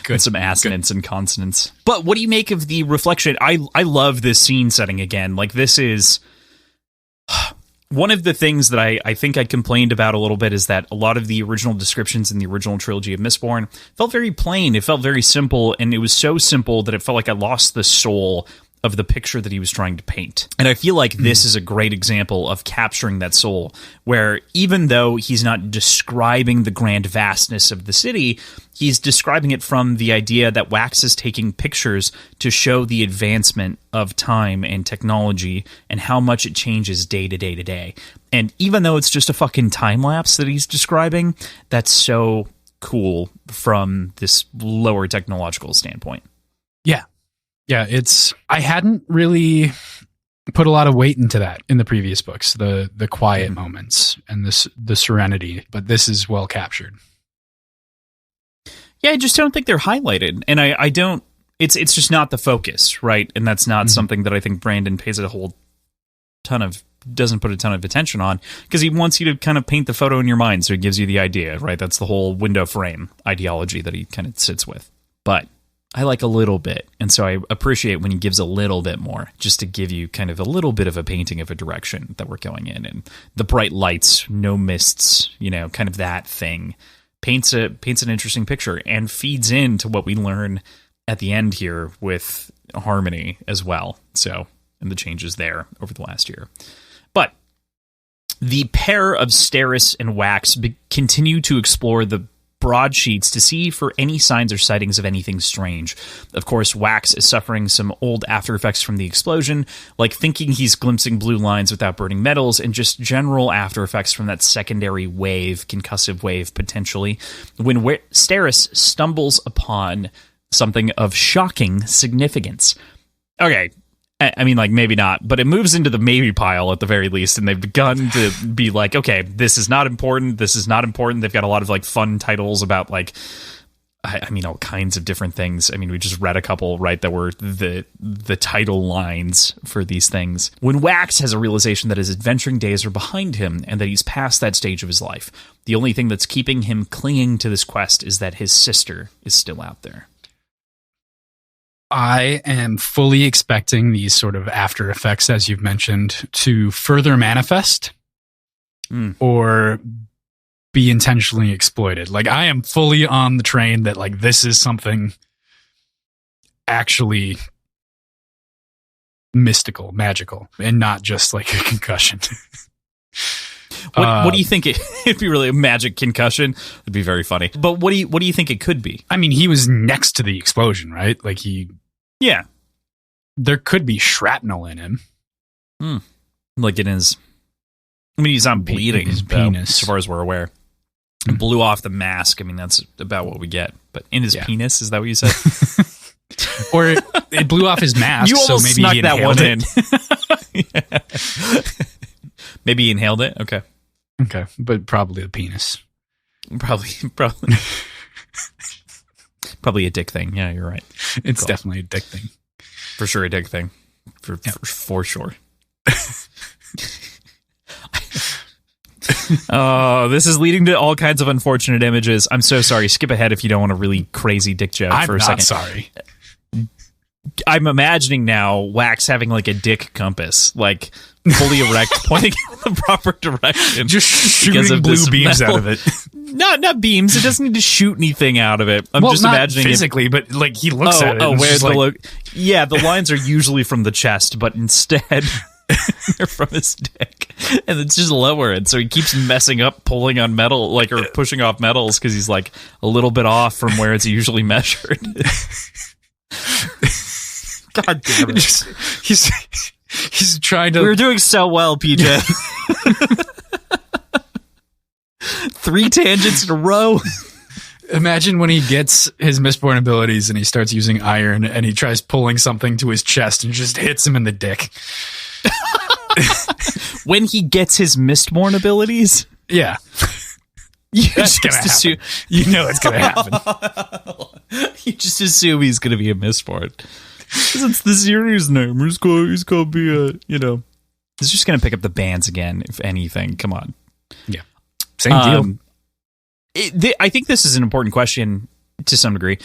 good. Some assonance and consonants. But what do you make of the reflection? I love this scene setting again. Like this is one of the things that I think I complained about a little bit is that a lot of the original descriptions in the original trilogy of Mistborn felt very plain. It felt very simple, and it was so simple that it felt like I lost the soul of the picture that he was trying to paint. And I feel like this is a great example of capturing that soul, where even though he's not describing the grand vastness of the city, he's describing it from the idea that Wax is taking pictures to show the advancement of time and technology and how much it changes day to day to day. And even though it's just a fucking time lapse that he's describing, that's so cool from this lower technological standpoint. Yeah. Yeah, I hadn't really put a lot of weight into that in the previous books, the quiet moments and the serenity, but this is well captured. Yeah, I just don't think they're highlighted, and I don't. It's just not the focus, right? And that's not something that I think Brandon pays doesn't put a ton of attention on, because he wants you to kind of paint the photo in your mind, so he gives you the idea, right? That's the whole window frame ideology that he kind of sits with, but I like a little bit, and so I appreciate when he gives a little bit more, just to give you kind of a little bit of a painting of a direction that we're going in, and the bright lights, no mists, kind of that thing paints an interesting picture and feeds into what we learn at the end here with Harmony as well. So, and the changes there over the last year, but the pair of Steris and Wax continue to explore the broadsheets to see for any signs or sightings of anything strange. Of course, Wax is suffering some old after effects from the explosion, like thinking he's glimpsing blue lines without burning metals, and just general after effects from that secondary wave, concussive wave, potentially, when Steris stumbles upon something of shocking significance. Okay, I mean, like, maybe not, but it moves into the maybe pile at the very least, and they've begun to be like, okay, this is not important, this is not important. They've got a lot of, like, fun titles about, like, I mean, all kinds of different things. I mean, we just read a couple, right, that were the title lines for these things. When Wax has a realization that his adventuring days are behind him, and that he's past that stage of his life, the only thing that's keeping him clinging to this quest is that his sister is still out there. I am fully expecting these sort of after effects, as you've mentioned, to further manifest or be intentionally exploited. Like, I am fully on the train that, like, this is something actually mystical, magical, and not just like a concussion. What do you think it'd be? Really a magic concussion? It'd be very funny. But what do you think it could be? I mean, he was next to the explosion, right? Like, yeah, there could be shrapnel in him. Like in his, I mean, he's not bleeding, his penis, as far as we're aware. It blew off the mask. I mean, that's about what we get. But in his penis, is that what you said? Or it blew off his mask. You almost so maybe snuck that one in. Maybe he inhaled it. Okay, but probably the penis. Probably a dick thing. Yeah, you're right. It's definitely a dick thing. For sure, a dick thing. For sure. Oh, this is leading to all kinds of unfortunate images. I'm so sorry. Skip ahead if you don't want a really crazy dick joke for a second. I'm not sorry. I'm imagining now Wax having like a dick compass, like fully erect, pointing in the proper direction. Just shooting blue beams out of it. Not beams. It doesn't need to shoot anything out of it. I'm just not imagining physically, but like he looks at it. Oh, where the like, yeah, the lines are usually from the chest, but instead they're from his dick, and it's just lower. And so he keeps messing up, pulling on metal, like, or pushing off metals because he's like a little bit off from where it's usually measured. God damn it! He's trying to. We're doing so well, PJ. 3 tangents in a row. Imagine when he gets his Mistborn abilities and he starts using iron and he tries pulling something to his chest and just hits him in the dick. When he gets his Mistborn abilities? Yeah. That's going to happen. You know it's going to happen. You just assume he's going to be a Mistborn. Because it's the series name. He's going to be a, He's just going to pick up the bands again, if anything. Come on. Yeah. Same deal. I think this is an important question to some degree.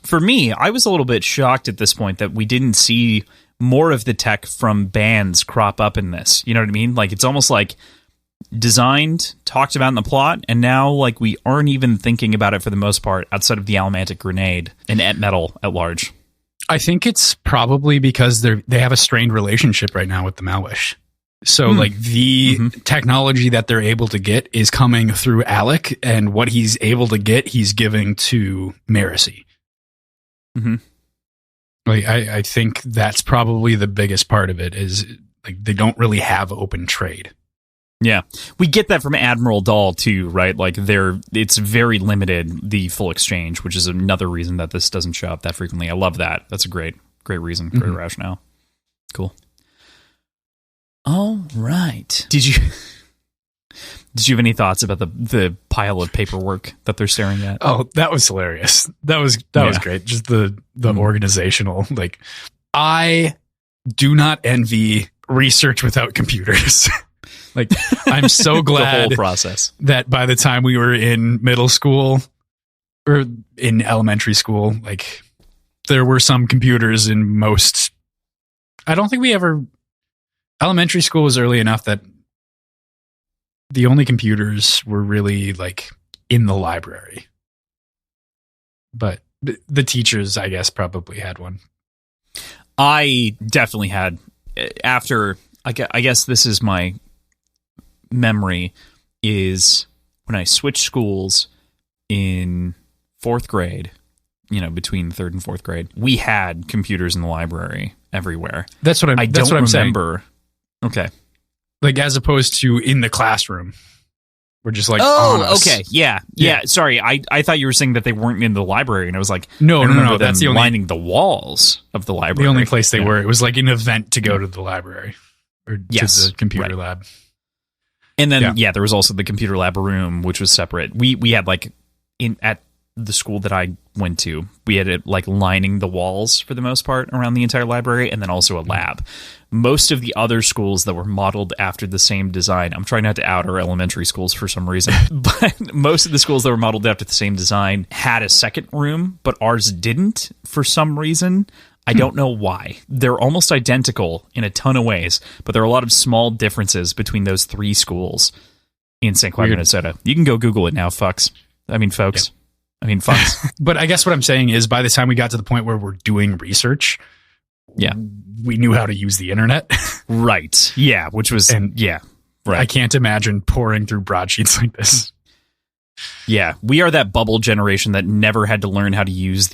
For me, I was a little bit shocked at this point that we didn't see more of the tech from bands crop up in this. You know what I mean? Like, it's almost like designed, talked about in the plot, and now like we aren't even thinking about it for the most part outside of the Allomantic grenade and et metal at large. I think it's probably because they have a strained relationship right now with the Malwish. So like the technology that they're able to get is coming through Alec, and what he's able to get, he's giving to Marisi. Like I think that's probably the biggest part of it, is like they don't really have open trade. Yeah, we get that from Admiral Dahl too, right? Like it's very limited, the full exchange, which is another reason that this doesn't show up that frequently. I love that. That's a great reason, great rationale. Cool. All right. Did you have any thoughts about the pile of paperwork that they're staring at? Oh, that was hilarious. That was great. Just the organizational, like, I do not envy research without computers. Like, I'm so glad the whole process that by the time we were in middle school or in elementary school, like, there were some computers in most. I don't think we ever. Elementary school was early enough that the only computers were really like in the library, but the teachers, I guess, probably had one. I definitely had. After, I guess this is my memory, is when I switched schools in 4th grade, between 3rd and 4th grade, we had computers in the library everywhere. That's what I'm remember. Saying. Okay. Like, as opposed to in the classroom. We're just like, okay. Yeah. Sorry. I thought you were saying that they weren't in the library, and I was like, no. That's the only lining the walls of the library. The only place they were. It was like an event to go to the library or to the computer lab. And then, there was also the computer lab room, which was separate. We had like at the school that I went to, we had it like lining the walls for the most part around the entire library, and then also a lab. Most of the other schools that were modeled after the same design, I'm trying not to out our elementary schools for some reason, but most of the schools that were modeled after the same design had a second room, but ours didn't for some reason. I don't know why. They're almost identical in a ton of ways, but there are a lot of small differences between those 3 schools in St. Cloud, Minnesota. You can go Google it now, folks. Fucks. But I guess what I'm saying is, by the time we got to the point where we're doing research, we knew how to use the internet. Right. Yeah, which was... right. I can't imagine pouring through broadsheets like this. Yeah, we are that bubble generation that never had to learn how to use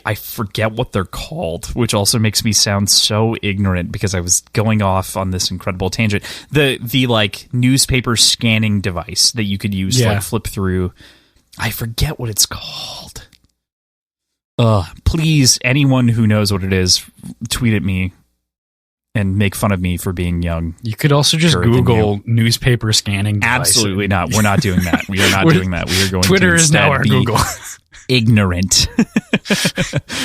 I forget what they're called, which also makes me sound so ignorant because I was going off on this incredible tangent. The like newspaper scanning device that you could use to like flip through. I forget what it's called. Please, anyone who knows what it is, tweet at me and make fun of me for being young. You could also just Google newspaper scanning device. Absolutely not. We're not doing that. We are not doing that. We are going Twitter to is now our Google. Ignorant.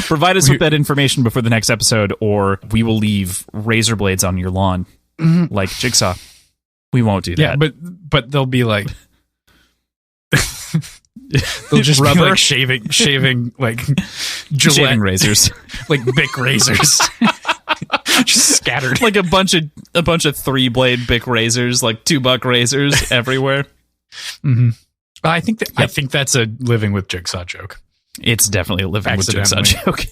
Provide us with that information before the next episode, or we will leave razor blades on your lawn like Jigsaw. We won't do that. Yeah, but they'll be like... They'll just be like shaving like Gillette shaving razors, like Bic razors, just scattered like a bunch of 3-blade Bic razors, like $2 razors everywhere. I think that's a living with Jigsaw joke. It's definitely a living with Jigsaw joke.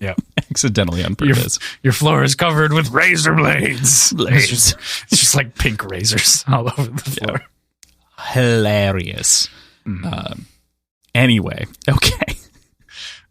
Yeah, accidentally on purpose. Your floor is covered with razor blades. It's just like pink razors all over the floor. Hilarious. Anyway, okay.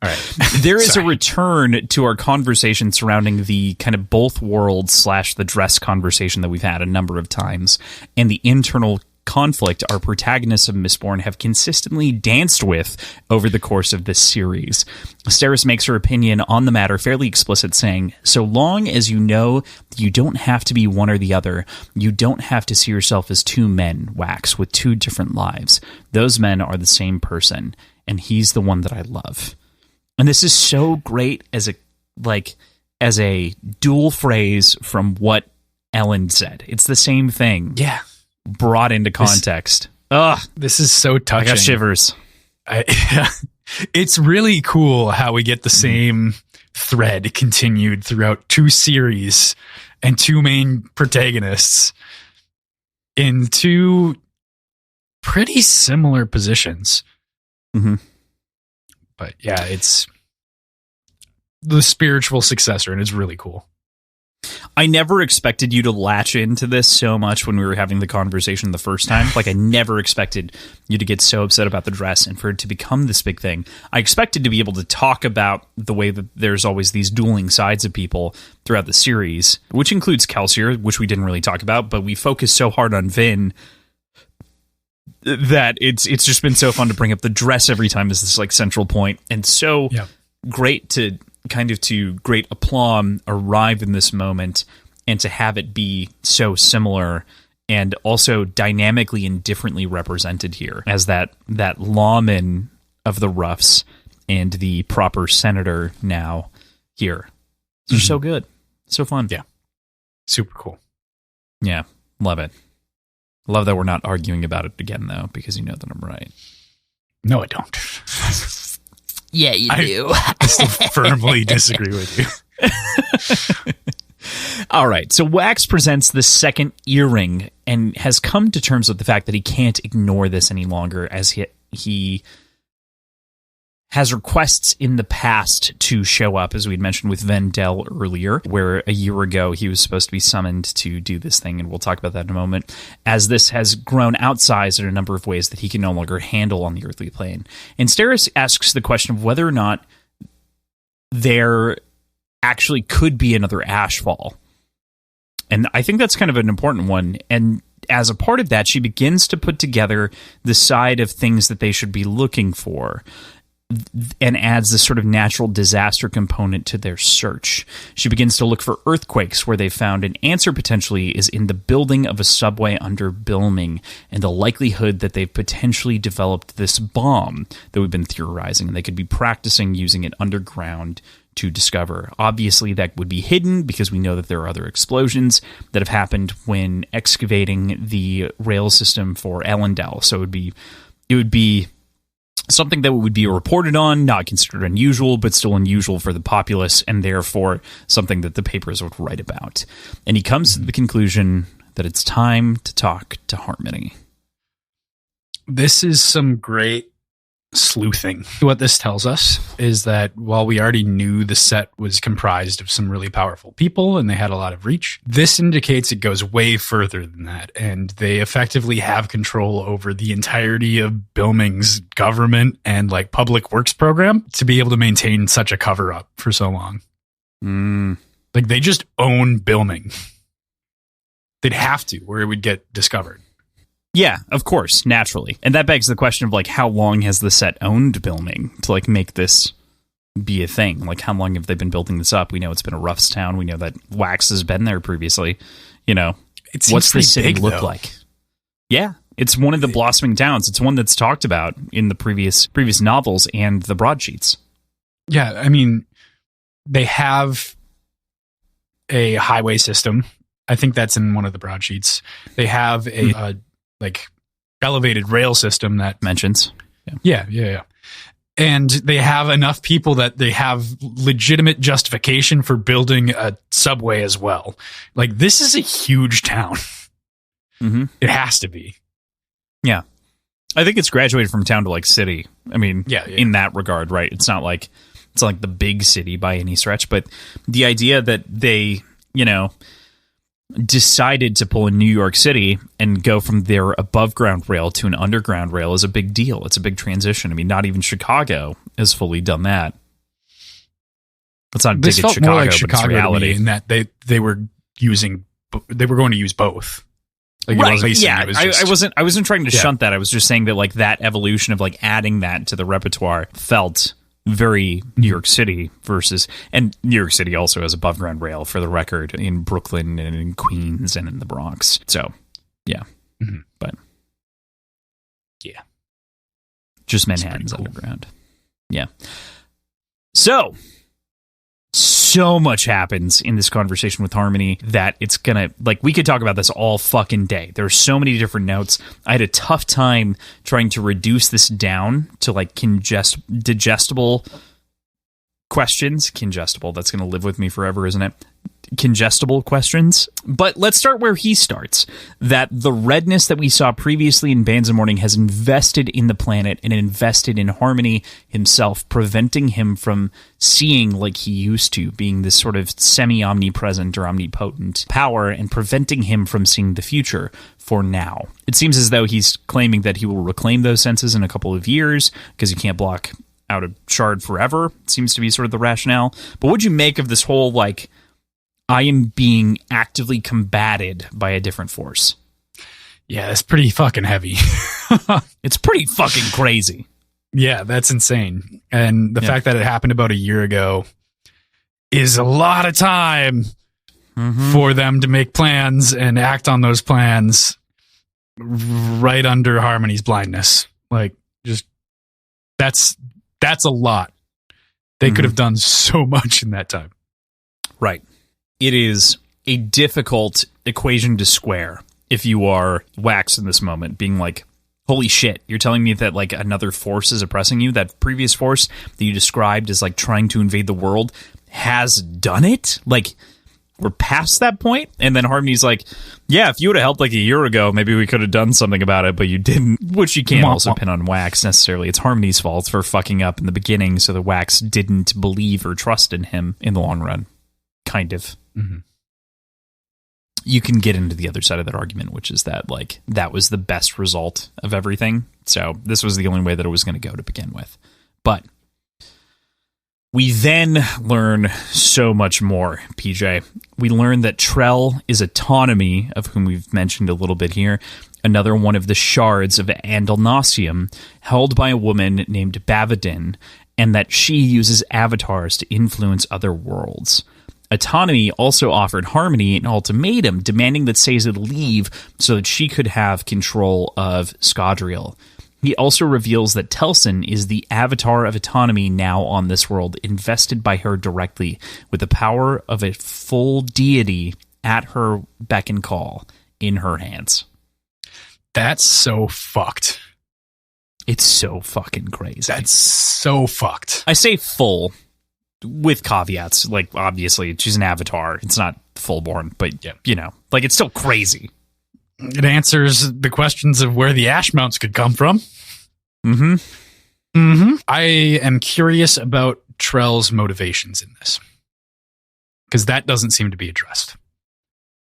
All right. There is a return to our conversation surrounding the kind of both worlds / the dress conversation that we've had a number of times, and the internal conflict our protagonists of Mistborn have consistently danced with over the course of this series. Steris makes her opinion on the matter fairly explicit, saying, "So long as you know you don't have to be one or the other, you don't have to see yourself as 2 men, Wax, with 2 different lives. Those men are the same person, and he's the one that I love." And this is so great as a dual phrase from what Ellen said. It's the same thing. Yeah. Brought into context. This is so touching. I got shivers. It's really cool how we get the same thread continued throughout 2 series and 2 main protagonists in 2 pretty similar positions. Mm-hmm. But yeah, it's the spiritual successor, and it's really cool. I never expected you to latch into this so much when we were having the conversation the first time. Like, I never expected you to get so upset about the dress and for it to become this big thing. I expected to be able to talk about the way that there's always these dueling sides of people throughout the series, which includes Kelsier, which we didn't really talk about, but we focused so hard on Vin that it's just been so fun to bring up the dress every time as this like central point, and so great to kind of to great aplomb arrive in this moment and to have it be so similar and also dynamically and differently represented here as that lawman of the roughs and the proper senator now here. They're so good. So fun. Yeah. Super cool. Yeah. Love it. Love that we're not arguing about it again, though, because you know that I'm right. No, I don't. Yeah, you do. I still firmly disagree with you. All right. So Wax presents the second earring and has come to terms with the fact that he can't ignore this any longer, as he has requests in the past to show up, as we'd mentioned with Vendel earlier, where a year ago he was supposed to be summoned to do this thing, and we'll talk about that in a moment, as this has grown outsized in a number of ways that he can no longer handle on the earthly plane. And Steris asks the question of whether or not there actually could be another Ashfall. And I think that's kind of an important one, and as a part of that, she begins to put together the side of things that they should be looking for, and adds this sort of natural disaster component to their search. She begins to look for earthquakes, where they found an answer potentially is in the building of a subway under Bilming, and the likelihood that they've potentially developed this bomb that we've been theorizing, and they could be practicing using it underground to discover. Obviously, that would be hidden because we know that there are other explosions that have happened when excavating the rail system for Ellendale. So it would be something that would be reported on, not considered unusual, but still unusual for the populace, and therefore something that the papers would write about. And he comes to the conclusion that it's time to talk to Harmony. This is some great sleuthing. What this tells us is that while we already knew the set was comprised of some really powerful people and they had a lot of reach, this indicates it goes way further than that, and they effectively have control over the entirety of Bilming's government and like public works program to be able to maintain such a cover up for so long. Like, they just own Bilming. They'd have to, or it would get discovered. Yeah, of course, naturally. And that begs the question of, like, how long has the set owned Bilming to, like, make this be a thing? Like, how long have they been building this up? We know it's been a Roughs town. We know that Wax has been there previously. You know, what's the city look like? Yeah, it's one of the blossoming towns. It's one that's talked about in the previous novels and the broadsheets. Yeah, I mean, they have a highway system. I think that's in one of the broadsheets. They have a like elevated rail system that mentions. Yeah. And they have enough people that they have legitimate justification for building a subway as well. Like, this is a huge town. It has to be. Yeah. I think it's graduated from town to like city. I mean, in that regard, right? It's not like the big city by any stretch, but the idea that they, you know, decided to pull in New York City and go from their above ground rail to an underground rail is a big deal. It's a big transition. I mean, not even Chicago has fully done that. Let's not dig at Chicago, more like Chicago, but it's reality. In that they were going to use both. Like, right. Yeah. I wasn't trying to shunt that. I was just saying that, like, that evolution of like adding that to the repertoire felt very New York City versus, and New York City also has above ground rail, for the record, in Brooklyn and in Queens and in the Bronx. So, yeah. But yeah, just Manhattan's cool. Underground. Yeah. So much happens in this conversation with Harmony that it's gonna, like, we could talk about this all fucking day. There's so many different notes. I had a tough time trying to reduce this down to like digestible questions. Congestible. That's going to live with me forever, isn't it? Congestible questions. But let's start where he starts. That the redness that we saw previously in Bands of Mourning has invested in the planet and invested in Harmony himself, preventing him from seeing like he used to, being this sort of semi-omnipresent or omnipotent power, and preventing him from seeing the future for now. It seems as though he's claiming that he will reclaim those senses in a couple of years because you can't block out a shard forever. Seems to be sort of the rationale. But what'd you make of this whole, like, I am being actively combated by a different force? Yeah, that's pretty fucking heavy. It's pretty fucking crazy. Yeah, that's insane. And the fact that it happened about a year ago is a lot of time for them to make plans and act on those plans right under Harmony's blindness. Like, just that's a lot. They could have done so much in that time. Right. It is a difficult equation to square if you are Wax in this moment, being like, holy shit, you're telling me that like another force is oppressing you? That previous force that you described as like trying to invade the world has done it? Like, we're past that point? And then Harmony's like, yeah, if you would have helped like a year ago, maybe we could have done something about it, but you didn't, which you can't also pin on Wax necessarily. It's Harmony's fault for fucking up in the beginning so the Wax didn't believe or trust in him in the long run. Kind of. You can get into the other side of that argument, which is that like that was the best result of everything. So this was the only way that it was going to go to begin with. But we then learn so much more, PJ. We learn that Trell is autonomy, of whom we've mentioned a little bit here, another one of the shards of Andalnasium, held by a woman named Bavadin, and that she uses avatars to influence other worlds. Autonomy also offered Harmony an ultimatum, demanding that Sazed leave so that she could have control of Scadrial. He also reveals that Telsin is the avatar of Autonomy now on this world, invested by her directly, with the power of a full deity at her beck and call, in her hands. That's so fucked. It's so fucking crazy. That's so fucked. I say full, with caveats. Like, obviously, she's an avatar. It's not full-born, but, you know, like, it's still crazy. It answers the questions of where the ash mounts could come from. I am curious about Trell's motivations in this, because that doesn't seem to be addressed.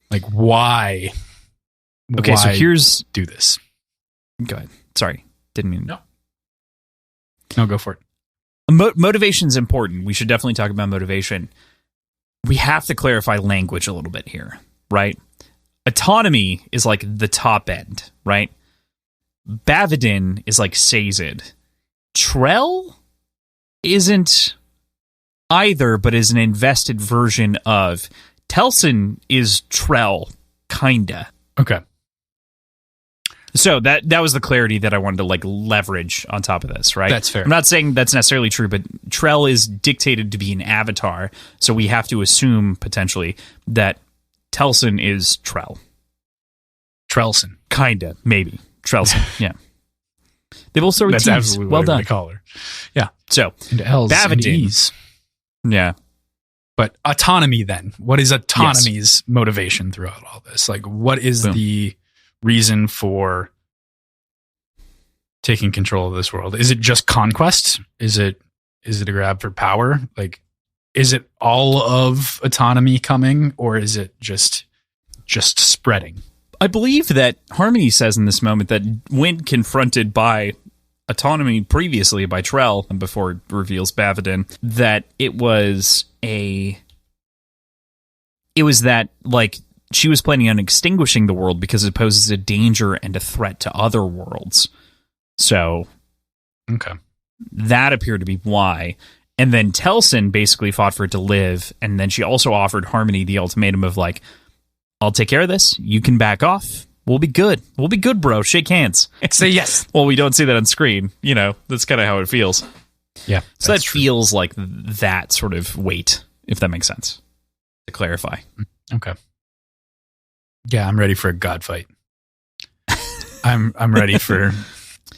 Like, why? Okay, so here's... do this. Go ahead. Sorry. Didn't mean... No, go for it. Motivation's important. We should definitely talk about motivation. We have to clarify language a little bit here, right? Autonomy is like the top end, right? Bavadin is like Sazed. Trell isn't either, but is an invested version of. Telsin is Trell, kinda. Okay. So that was the clarity that I wanted to like leverage on top of this, right? That's fair. I'm not saying that's necessarily true, but Trell is dictated to be an avatar, so we have to assume potentially that Telsin is Trell. Trellson. Kinda, maybe. Trellson, yeah. They both start with That's T's. absolutely well what done. they call her. Yeah. So, and L's and Bavadin. E's. Yeah. But autonomy then. What is autonomy's motivation throughout all this? Like, what is the reason for taking control of this world? Is it just conquest? Is it a grab for power? Like, is it all of autonomy coming, or is it just spreading? I believe that Harmony says in this moment that when confronted by autonomy previously by Trell, and before it reveals Bavadin, that it was that, like, she was planning on extinguishing the world because it poses a danger and a threat to other worlds. So, okay, that appeared to be why. And then Telsin basically fought for it to live, and then she also offered Harmony the ultimatum of, like, I'll take care of this. You can back off. We'll be good. We'll be good, bro. Shake hands. Say yes. Well, we don't see that on screen. You know, that's kind of how it feels. Yeah. So that feels like that sort of weight, if that makes sense, to clarify. Okay. Yeah, I'm ready for a god fight. I'm ready for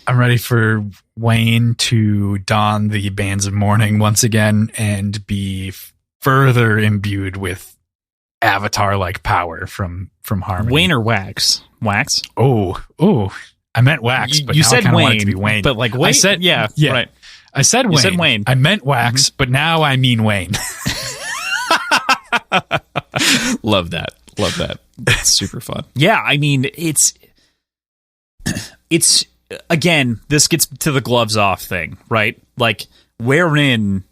I'm ready for Wayne to don the bands of mourning once again and be further imbued with avatar-like power from Harmony. Wayne or Wax? Wax? Oh, I meant Wax, but you now said I kind of Wayne, want it to be Wayne. but like Wayne? I said, yeah, right. I said Wayne. You said Wayne. I meant Wax, but now I mean Wayne. Love that. That's super fun. Yeah, I mean, it's again, this gets to the gloves off thing, right? Like, wherein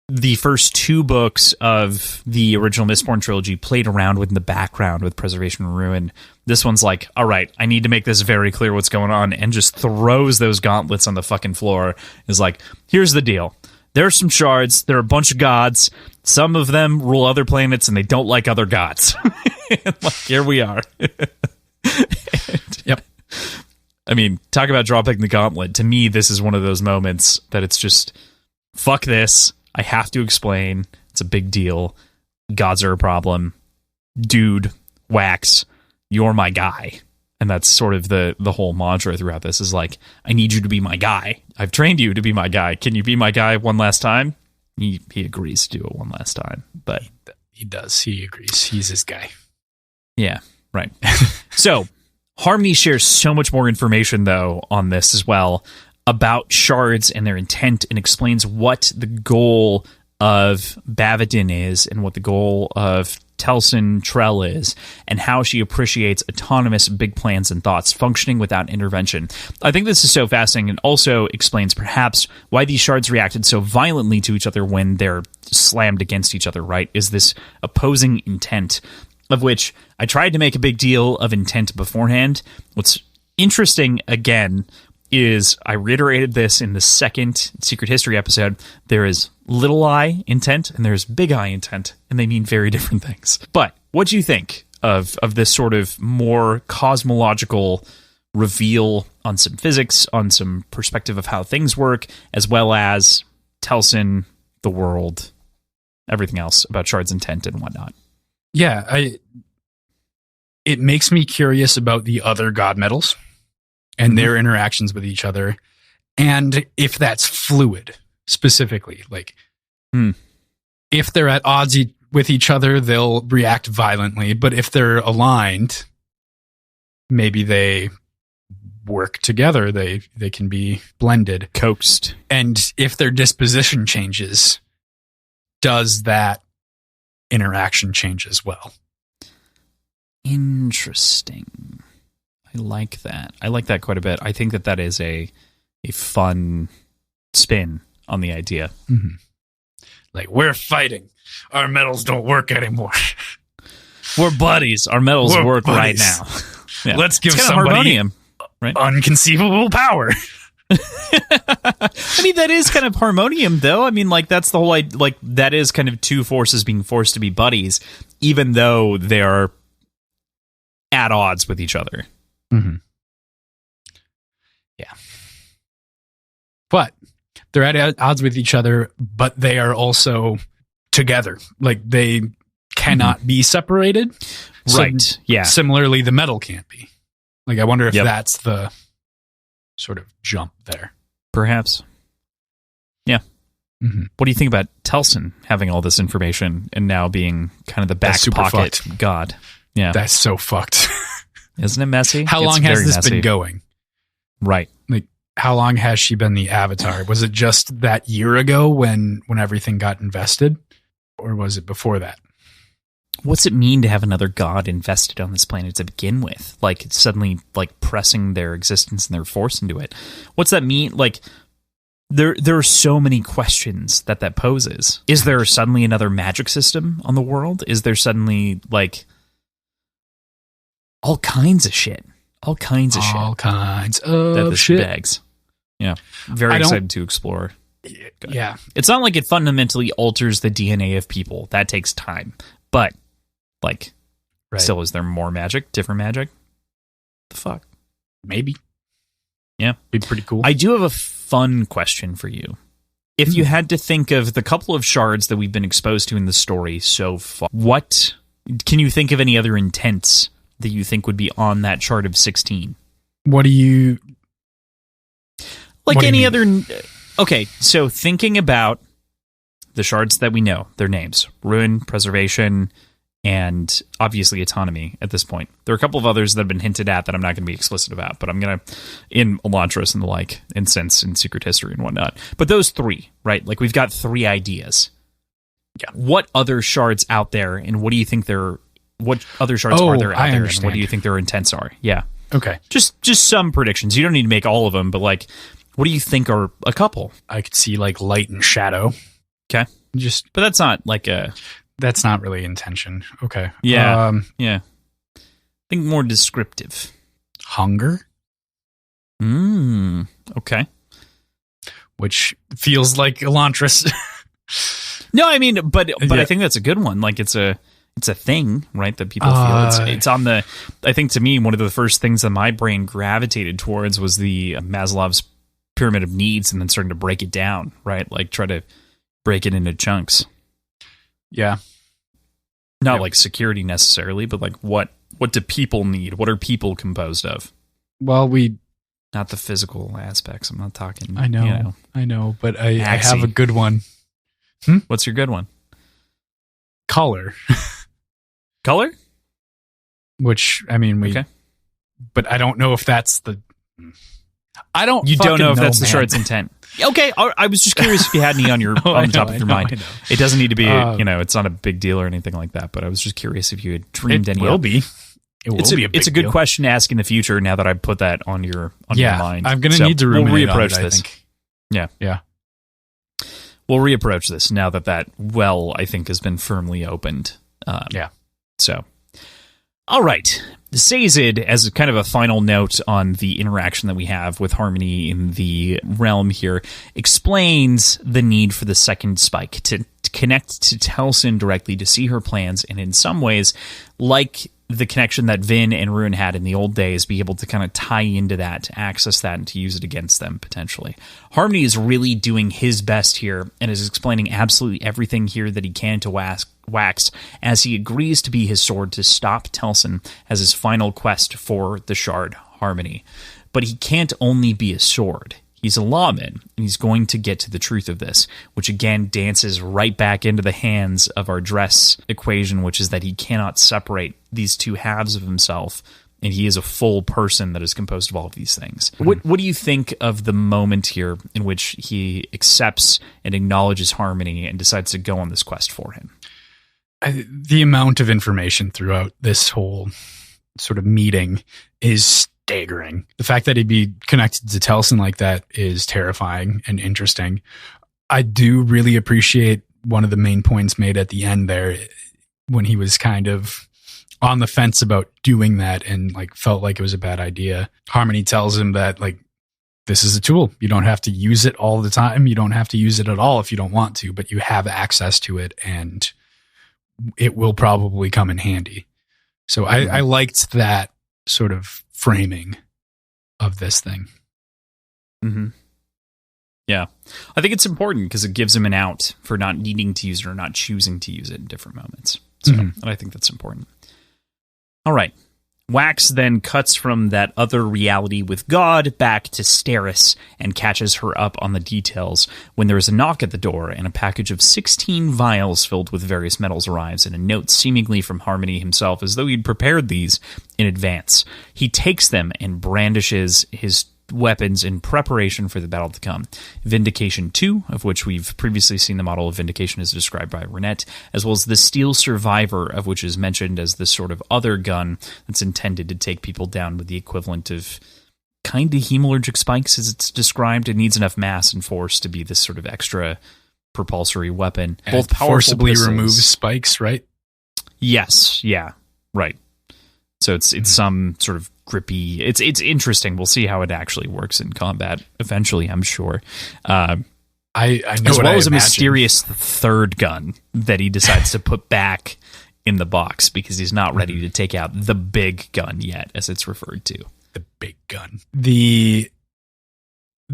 the first 2 books of the original Mistborn trilogy played around with in the background with Preservation and Ruin. This one's like, all right, I need to make this very clear what's going on, and just throws those gauntlets on the fucking floor. Is like, here's the deal. There are some shards. There are a bunch of gods. Some of them rule other planets, and they don't like other gods. Like, here we are. Yep. I mean, talk about dropping the gauntlet. To me, this is one of those moments that it's just, fuck this. I have to explain. It's a big deal. Gods are a problem. Dude, Wax, you're my guy. And that's sort of the whole mantra throughout this is like, I need you to be my guy. I've trained you to be my guy. Can you be my guy one last time? He agrees to do it one last time. But he does. He agrees. He's his guy. Yeah, right. So, Harmony shares so much more information, though, on this as well about shards and their intent, and explains what the goal of Bavadin is and what the goal of Telsin Trell is, and how she appreciates autonomous big plans and thoughts functioning without intervention. I think this is so fascinating, and also explains perhaps why these shards reacted so violently to each other when they're slammed against each other, right? Is this opposing intent, of which I tried to make a big deal of intent beforehand. What's interesting, again, is I reiterated this in the second Secret History episode. There is little I intent and there's big I intent, and they mean very different things. But what do you think of this sort of more cosmological reveal on some physics, on some perspective of how things work, as well as Telsin, the world, everything else about Shard's intent and whatnot? Yeah, it makes me curious about the other god metals and their interactions with each other, and if that's fluid specifically. Like, if they're at odds with each other, they'll react violently, but if they're aligned, maybe they work together. They can be blended, coaxed. And if their disposition changes, does that interaction change as well? Interesting. I like that. I like that quite a bit. I think that is a fun spin on the idea. Mm-hmm. Like, we're fighting. Our metals don't work anymore. We're buddies. Our metals work buddies right now. Yeah. Let's give somebody harmonium, right? Unconceivable power. I mean, that is kind of harmonium, though. I mean, like, that's the whole, like, that is kind of two forces being forced to be buddies, even though they are at odds with each other. Mm-hmm. Yeah. But they're at odds with each other, but they are also together. Like, they cannot be separated. Right. So, yeah. Similarly, the metal can't be. Like, I wonder if that's the sort of jump there. Perhaps. Yeah. Mm-hmm. What do you think about Telsin having all this information and now being kind of the back pocket fucked. god? Yeah. That's so fucked. Isn't it messy? How long has this been going? Right. Like, how long has she been the Avatar? Was it just that year ago when everything got invested? Or was it before that? What's it mean to have another god invested on this planet to begin with? Like, it's suddenly, like, pressing their existence and their force into it. What's that mean? Like, there are so many questions that poses. Is there suddenly another magic system on the world? Is there suddenly, like, all kinds of shit? All kinds of that shit. Bags. Yeah. Very excited to explore. Yeah. It's not like it fundamentally alters the DNA of people. That takes time. But, like, still, is there more magic? Different magic? The fuck? Maybe. Yeah. Be pretty cool. I do have a fun question for you. If you had to think of the couple of shards that we've been exposed to in the story so far, what can you think of any other intents that you think would be on that chart of 16? What do you... Like What do you any mean? other... Okay, so thinking about the shards that we know, their names, Ruin, Preservation, and obviously Autonomy at this point. There are a couple of others that have been hinted at that I'm not going to be explicit about, but I'm going to, in Elantris and the like, and Sense and Secret History and whatnot. But those three, right? Like, we've got three ideas. Yeah. What other shards out there, and what do you think what other shards are there out I there, understand. and what do you think their intents are? Yeah. Okay. Just some predictions. You don't need to make all of them, but, like, what do you think are a couple? I could see like light and shadow. Okay. But that's not like a... That's not really intention. Okay. Yeah. Yeah. Think more descriptive. Hunger, Okay. which feels like Elantris. No, I mean, but Yeah. I think that's a good one. Like, it's a thing, right? That people feel. It's on the... I think, to me, one of the first things that my brain gravitated towards was the Maslow's pyramid of needs, and then starting to break it down, right? Like, try to break it into chunks. Yeah. Not like security necessarily, but like what do people need? What are people composed of? Well, Not the physical aspects. I'm not talking. I know, but I have a good one. What's your good one? Color, Color? which I mean, Okay. but I don't know if that's the. I don't. You don't know if that's the man. shard's intent. Okay, I was just curious if you had any on your No, on I the top know, of your I know, mind. I know. It doesn't need to be, it's not a big deal or anything like that. But I was just curious if you had dreamed It any. will up. be. It will be a big It's a good deal. question to ask in the future. Now that I put that on your mind, I'm going to need to ruminate on it, reapproach this. I think. Yeah. We'll reapproach this now that well, I think, has been firmly opened. So, all right. Sazed, as kind of a final note on the interaction that we have with Harmony in the realm here, explains the need for the second spike to connect to Telsin directly to see her plans, and in some ways, like the connection that Vin and Ruin had in the old days, be able to kind of tie into that, to access that, and to use it against them, potentially. Harmony is really doing his best here, and is explaining absolutely everything here that he can to Wax, as he agrees to be his sword to stop Telsin as his final quest for the shard, Harmony. But he can't only be a sword. He's a lawman, and he's going to get to the truth of this, which again dances right back into the hands of our dress equation, which is that he cannot separate these two halves of himself, and he is a full person that is composed of all of these things. What do you think of the moment here in which he accepts and acknowledges Harmony and decides to go on this quest for him? The amount of information throughout this whole sort of meeting is staggering. The fact that he'd be connected to Telsin like that is terrifying and interesting. I do really appreciate one of the main points made at the end there, when he was kind of on the fence about doing that and like felt like it was a bad idea. Harmony tells him that like, this is a tool. You don't have to use it all the time. You don't have to use it at all if you don't want to, but you have access to it, and it will probably come in handy. So I liked that sort of framing of this thing. Mm-hmm. Yeah. I think it's important because it gives him an out for not needing to use it or not choosing to use it in different moments. So and I think that's important. All right. Wax then cuts from that other reality with God back to Steris and catches her up on the details when there is a knock at the door and a package of 16 vials filled with various metals arrives, and a note seemingly from Harmony himself, as though he'd prepared these in advance. He takes them and brandishes his weapons in preparation for the battle to come. Vindication 2, of which we've previously seen the model of Vindication as described by Renette, as well as the Steel Survivor, of which is mentioned as this sort of other gun that's intended to take people down with the equivalent of kind of hemalurgic spikes, as it's described. It needs enough mass and force to be this sort of extra propulsory weapon. And both forcibly removes spikes, right? Yes, yeah, right. So it's some sort of grippy. It's interesting. We'll see how it actually works in combat eventually, I'm sure. I know as well as a mysterious third gun that he decides to put back in the box because he's not ready to take out the big gun yet, as it's referred to. The big gun. The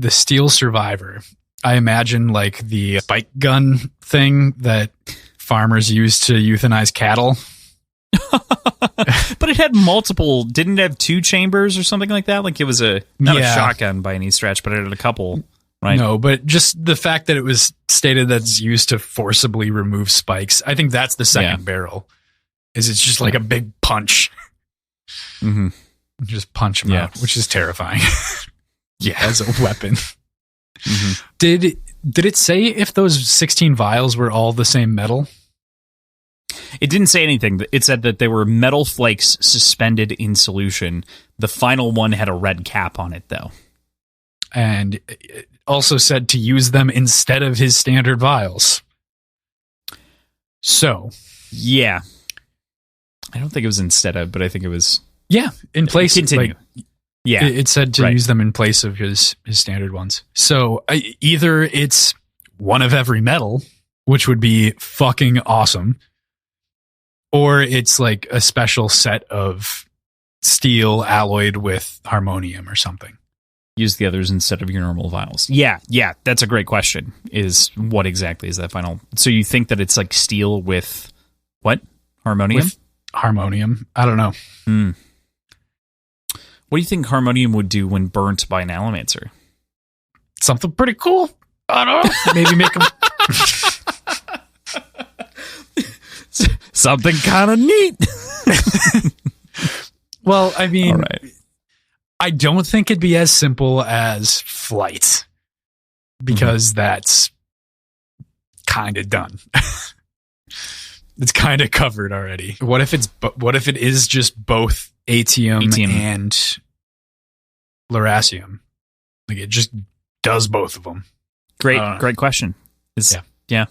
Steel Survivor. I imagine like the spike gun thing that farmers use to euthanize cattle. But it had multiple. Didn't it have 2 chambers or something like that? Like it was not a shotgun by any stretch, but it had a couple. Right? No, but just the fact that it was stated that it's used to forcibly remove spikes. I think that's the second barrel. Is it's just like a big punch. Mm-hmm. Just punch them out, which is terrifying. Yeah, as a weapon. Mm-hmm. Did it say if those 16 vials were all the same metal? It didn't say anything. It said that they were metal flakes suspended in solution. The final one had a red cap on it, though. And it also said to use them instead of his standard vials. So. Yeah. I don't think it was instead of, but I think it was... Yeah, in place. Continue. Yeah. It said to use them in place of his standard ones. So either it's one of every metal, which would be fucking awesome, or it's like a special set of steel alloyed with harmonium or something. Use the others instead of your normal vials. Yeah, that's a great question. Is what exactly is that final? So you think that it's like steel with what? Harmonium? With harmonium. I don't know. What do you think harmonium would do when burnt by an allomancer? Something pretty cool. I don't know. Maybe make them... Something kind of neat. Well, I mean... All right. I don't think it'd be as simple as flight, because that's kind of done. It's kind of covered already. What if it is just both atium and lerasium? Like it just does both of them. Great question. Yeah.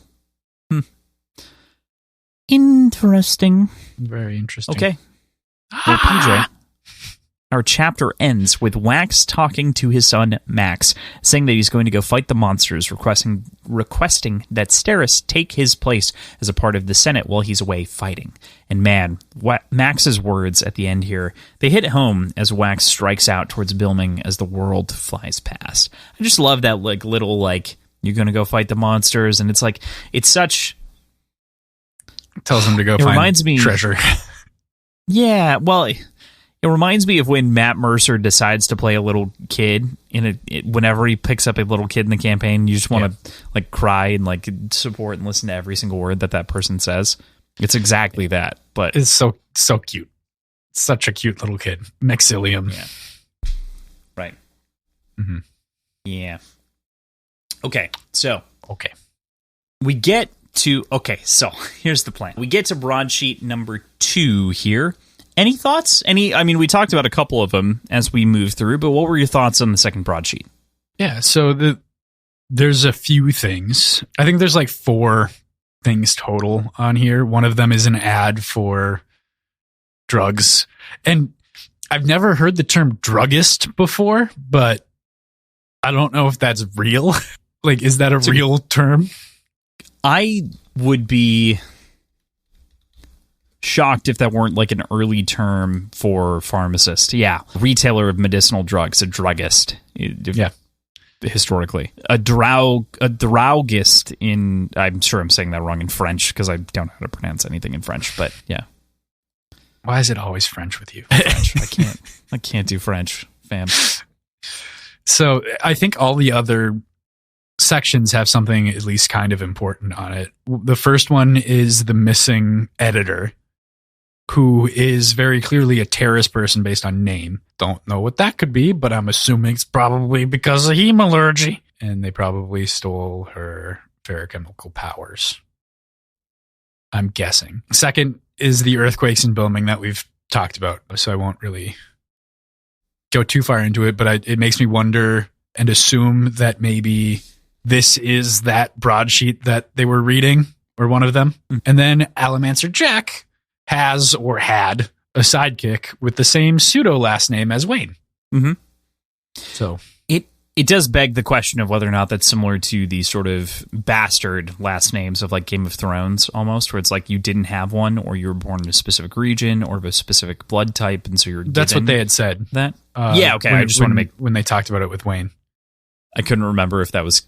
Interesting. Very interesting. Okay. Well, PJ, our chapter ends with Wax talking to his son, Max, saying that he's going to go fight the monsters, requesting that Steris take his place as a part of the Senate while he's away fighting. And man, Max's words at the end here, they hit home as Wax strikes out towards Bilming as the world flies past. I just love that little, you're going to go fight the monsters, and it's such... Tells him to go find treasure. Yeah, well... It reminds me of when Matt Mercer decides to play a little kid whenever he picks up a little kid in the campaign. You just want to cry and support and listen to every single word that person says. It's exactly that, but it's so cute. Such a cute little kid, Maxilium. Yeah, right. Mm-hmm. Yeah. Okay, so we get to so here's the plan. We get to broadsheet number 2 here. Any thoughts? We talked about a couple of them as we move through, but what were your thoughts on the second broadsheet? Yeah, so there's a few things. I think there's 4 things total on here. One of them is an ad for drugs. And I've never heard the term druggist before, but I don't know if that's real. Is that a real term? I would be... shocked if that weren't an early term for pharmacist. Yeah. Retailer of medicinal drugs, a druggist. Yeah. Historically. A drougist in, I'm sure I'm saying that wrong in French because I don't know how to pronounce anything in French, but yeah. Why is it always French with you? French. I can't do French, fam. So I think all the other sections have something at least kind of important on it. The first one is the missing editor, who is very clearly a terrorist person based on name. Don't know what that could be, but I'm assuming it's probably because of hemalurgy. And they probably stole her ferrochemical powers. I'm guessing. Second is the earthquakes in Bilming that we've talked about, so I won't really go too far into it, but it makes me wonder and assume that maybe this is that broadsheet that they were reading, or one of them. And then Allomancer Jack has or had a sidekick with the same pseudo last name as Wayne. Mm-hmm. So it does beg the question of whether or not that's similar to the sort of bastard last names of Game of Thrones almost, where it's you didn't have one, or you were born in a specific region or of a specific blood type, and so you're that's what they had said. That I just want to make when they talked about it with Wayne. I couldn't remember if that was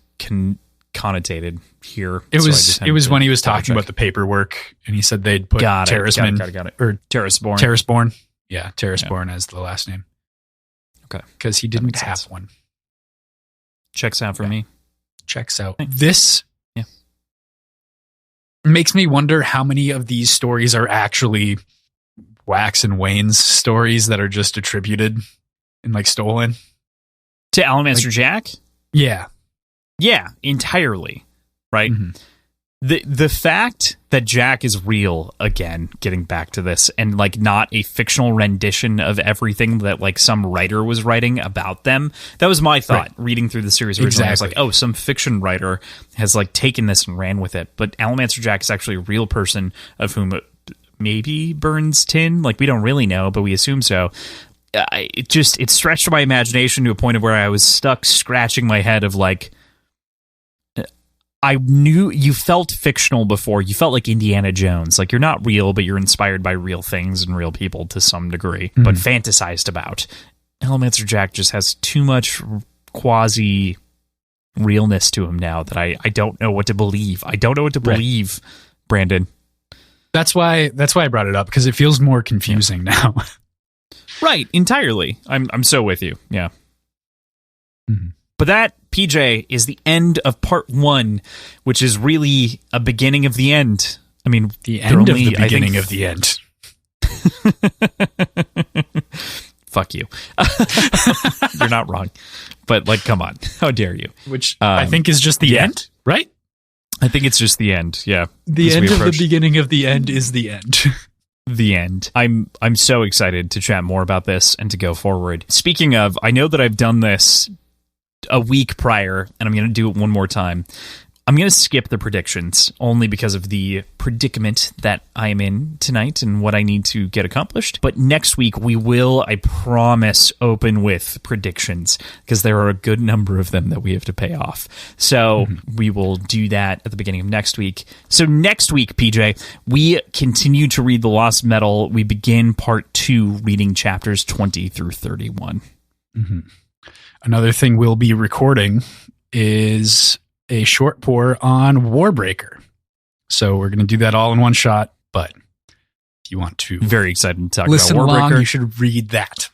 connotated here. It was when he was talking about the paperwork, and he said they'd put Terraceman or Terraceborn. Yeah, Terraceborn as the last name. Okay, because he didn't have one. Checks out for me. Checks out. This makes me wonder how many of these stories are actually Wax and Wayne's stories that are just attributed and like stolen to Alamancor Jack. Yeah, entirely. Right. Mm-hmm. The fact that Jack is real, again, getting back to this, and like not a fictional rendition of everything that like some writer was writing about them. That was my thought reading through the series originally. Exactly. I was like, oh, some fiction writer has like taken this and ran with it. But Alamancor Jack is actually a real person of whom maybe burns tin. Like, we don't really know, but we assume so. It stretched my imagination to a point of where I was stuck scratching my head of like, I knew you felt fictional before. You felt like Indiana Jones. Like, you're not real, but you're inspired by real things and real people to some degree, but fantasized about. Alamancor Jack just has too much quasi-realness to him now that I don't know what to believe. I don't know what to believe, Brandon. That's why I brought it up, because it feels more confusing now. Right, entirely. I'm so with you. Yeah. Mm-hmm. But that, PJ, is the end of part 1, which is really a beginning of the end. I mean, the end of the beginning of the end. Fuck you. You're not wrong. But, like, come on. How dare you? Which I think is just the end, right? I think it's just the end, yeah. The end of the beginning of the end is the end. The end. I'm so excited to chat more about this and to go forward. Speaking of, I know that I've done this a week prior, and I'm going to do it one more time. I'm going to skip the predictions, only because of the predicament that I am in tonight and what I need to get accomplished. But next week, we will, I promise, open with predictions, because there are a good number of them that we have to pay off. So we will do that at the beginning of next week. So next week, PJ, we continue to read The Lost Metal. We begin part 2, reading chapters 20 through 31. Mm-hmm. Another thing we'll be recording is a short pour on Warbreaker. So we're going to do that all in one shot. But if you want to very excited to talk listen about Warbreaker, along, you should read that.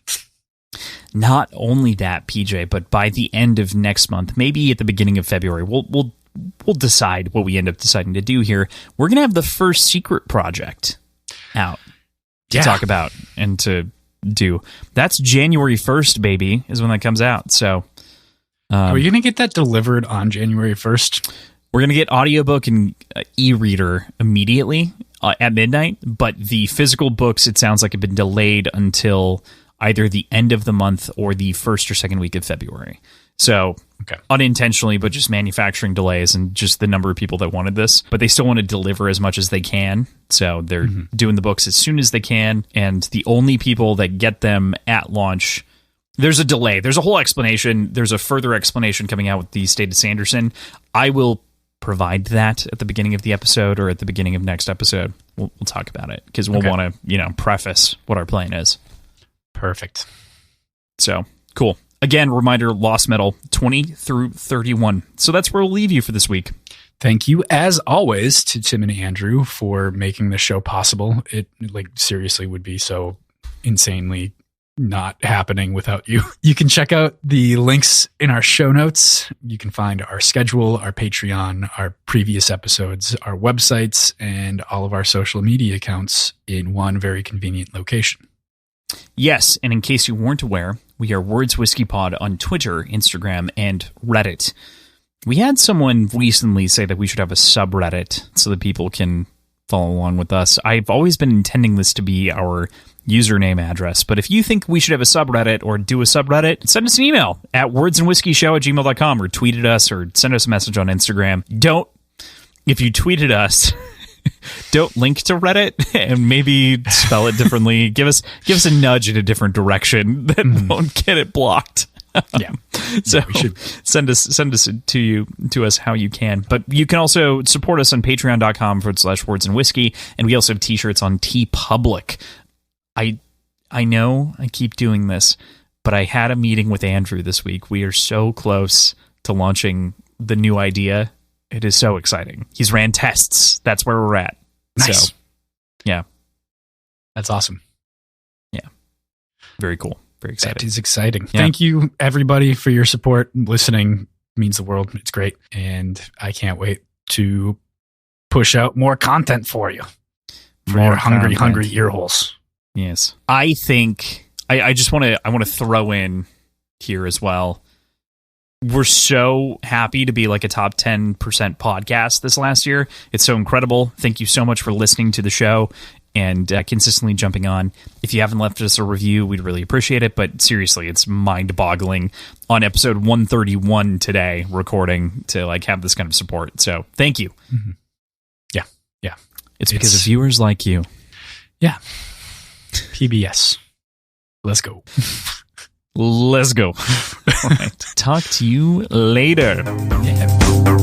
Not only that, PJ, but by the end of next month, maybe at the beginning of February, we'll decide what we end up deciding to do here. We're going to have the first secret project out to talk about and to do. That's January 1st, baby, is when that comes out. So are you going to get that delivered on January 1st? We're going to get audiobook and e-reader immediately at midnight, but the physical books, it sounds like, have been delayed until either the end of the month or the first or second week of February. So unintentionally, but just manufacturing delays and just the number of people that wanted this. But they still want to deliver as much as they can. So they're doing the books as soon as they can. And the only people that get them at launch, there's a delay. There's a whole explanation. There's a further explanation coming out with the State of Sanderson. I will provide that at the beginning of the episode or at the beginning of next episode. We'll talk about it because we'll want to, preface what our plan is. Perfect. So, cool. Again, reminder, Lost Metal 20 through 31. So that's where we'll leave you for this week. Thank you, as always, to Tim and Andrew for making the show possible. It, seriously would be so insanely not happening without you. You can check out the links in our show notes. You can find our schedule, our Patreon, our previous episodes, our websites, and all of our social media accounts in one very convenient location. Yes, and in case you weren't aware, we are Words Whiskey Pod on Twitter, Instagram, and Reddit. We had someone recently say that we should have a subreddit so that people can follow along with us. I've always been intending this to be our username address, but if you think we should have a subreddit or do a subreddit, send us an email at wordsandwhiskeyshow@gmail.com or tweet at us or send us a message on Instagram. If you tweeted us, don't link to Reddit and maybe spell it differently. Give us a nudge in a different direction that won't get it blocked. So we should send us to us how you can. But you can also support us on patreon.com/words and whiskey, and we also have t-shirts on TeePublic. I know I keep doing this, but I had a meeting with Andrew this week. We are so close to launching the new idea It is so exciting. He's ran tests. That's where we're at. Nice. So, yeah. That's awesome. Yeah. Very cool. Very exciting. That is exciting. Yeah. Thank you, everybody, for your support. Listening means the world. It's great. And I can't wait to push out more content for you. For your hungry ear holes. Yes. I think I just want to throw in here as well. We're so happy to be like a top 10% podcast this last year. It's so incredible. Thank you so much for listening to the show and consistently jumping on. If you haven't left us a review, we'd really appreciate it. But seriously, it's mind-boggling on episode 131 today, recording, to like have this kind of support. So thank you. Mm-hmm. Yeah. It's because of viewers like you. Yeah. PBS. Let's go. Let's go. All right. Talk to you later. Yeah.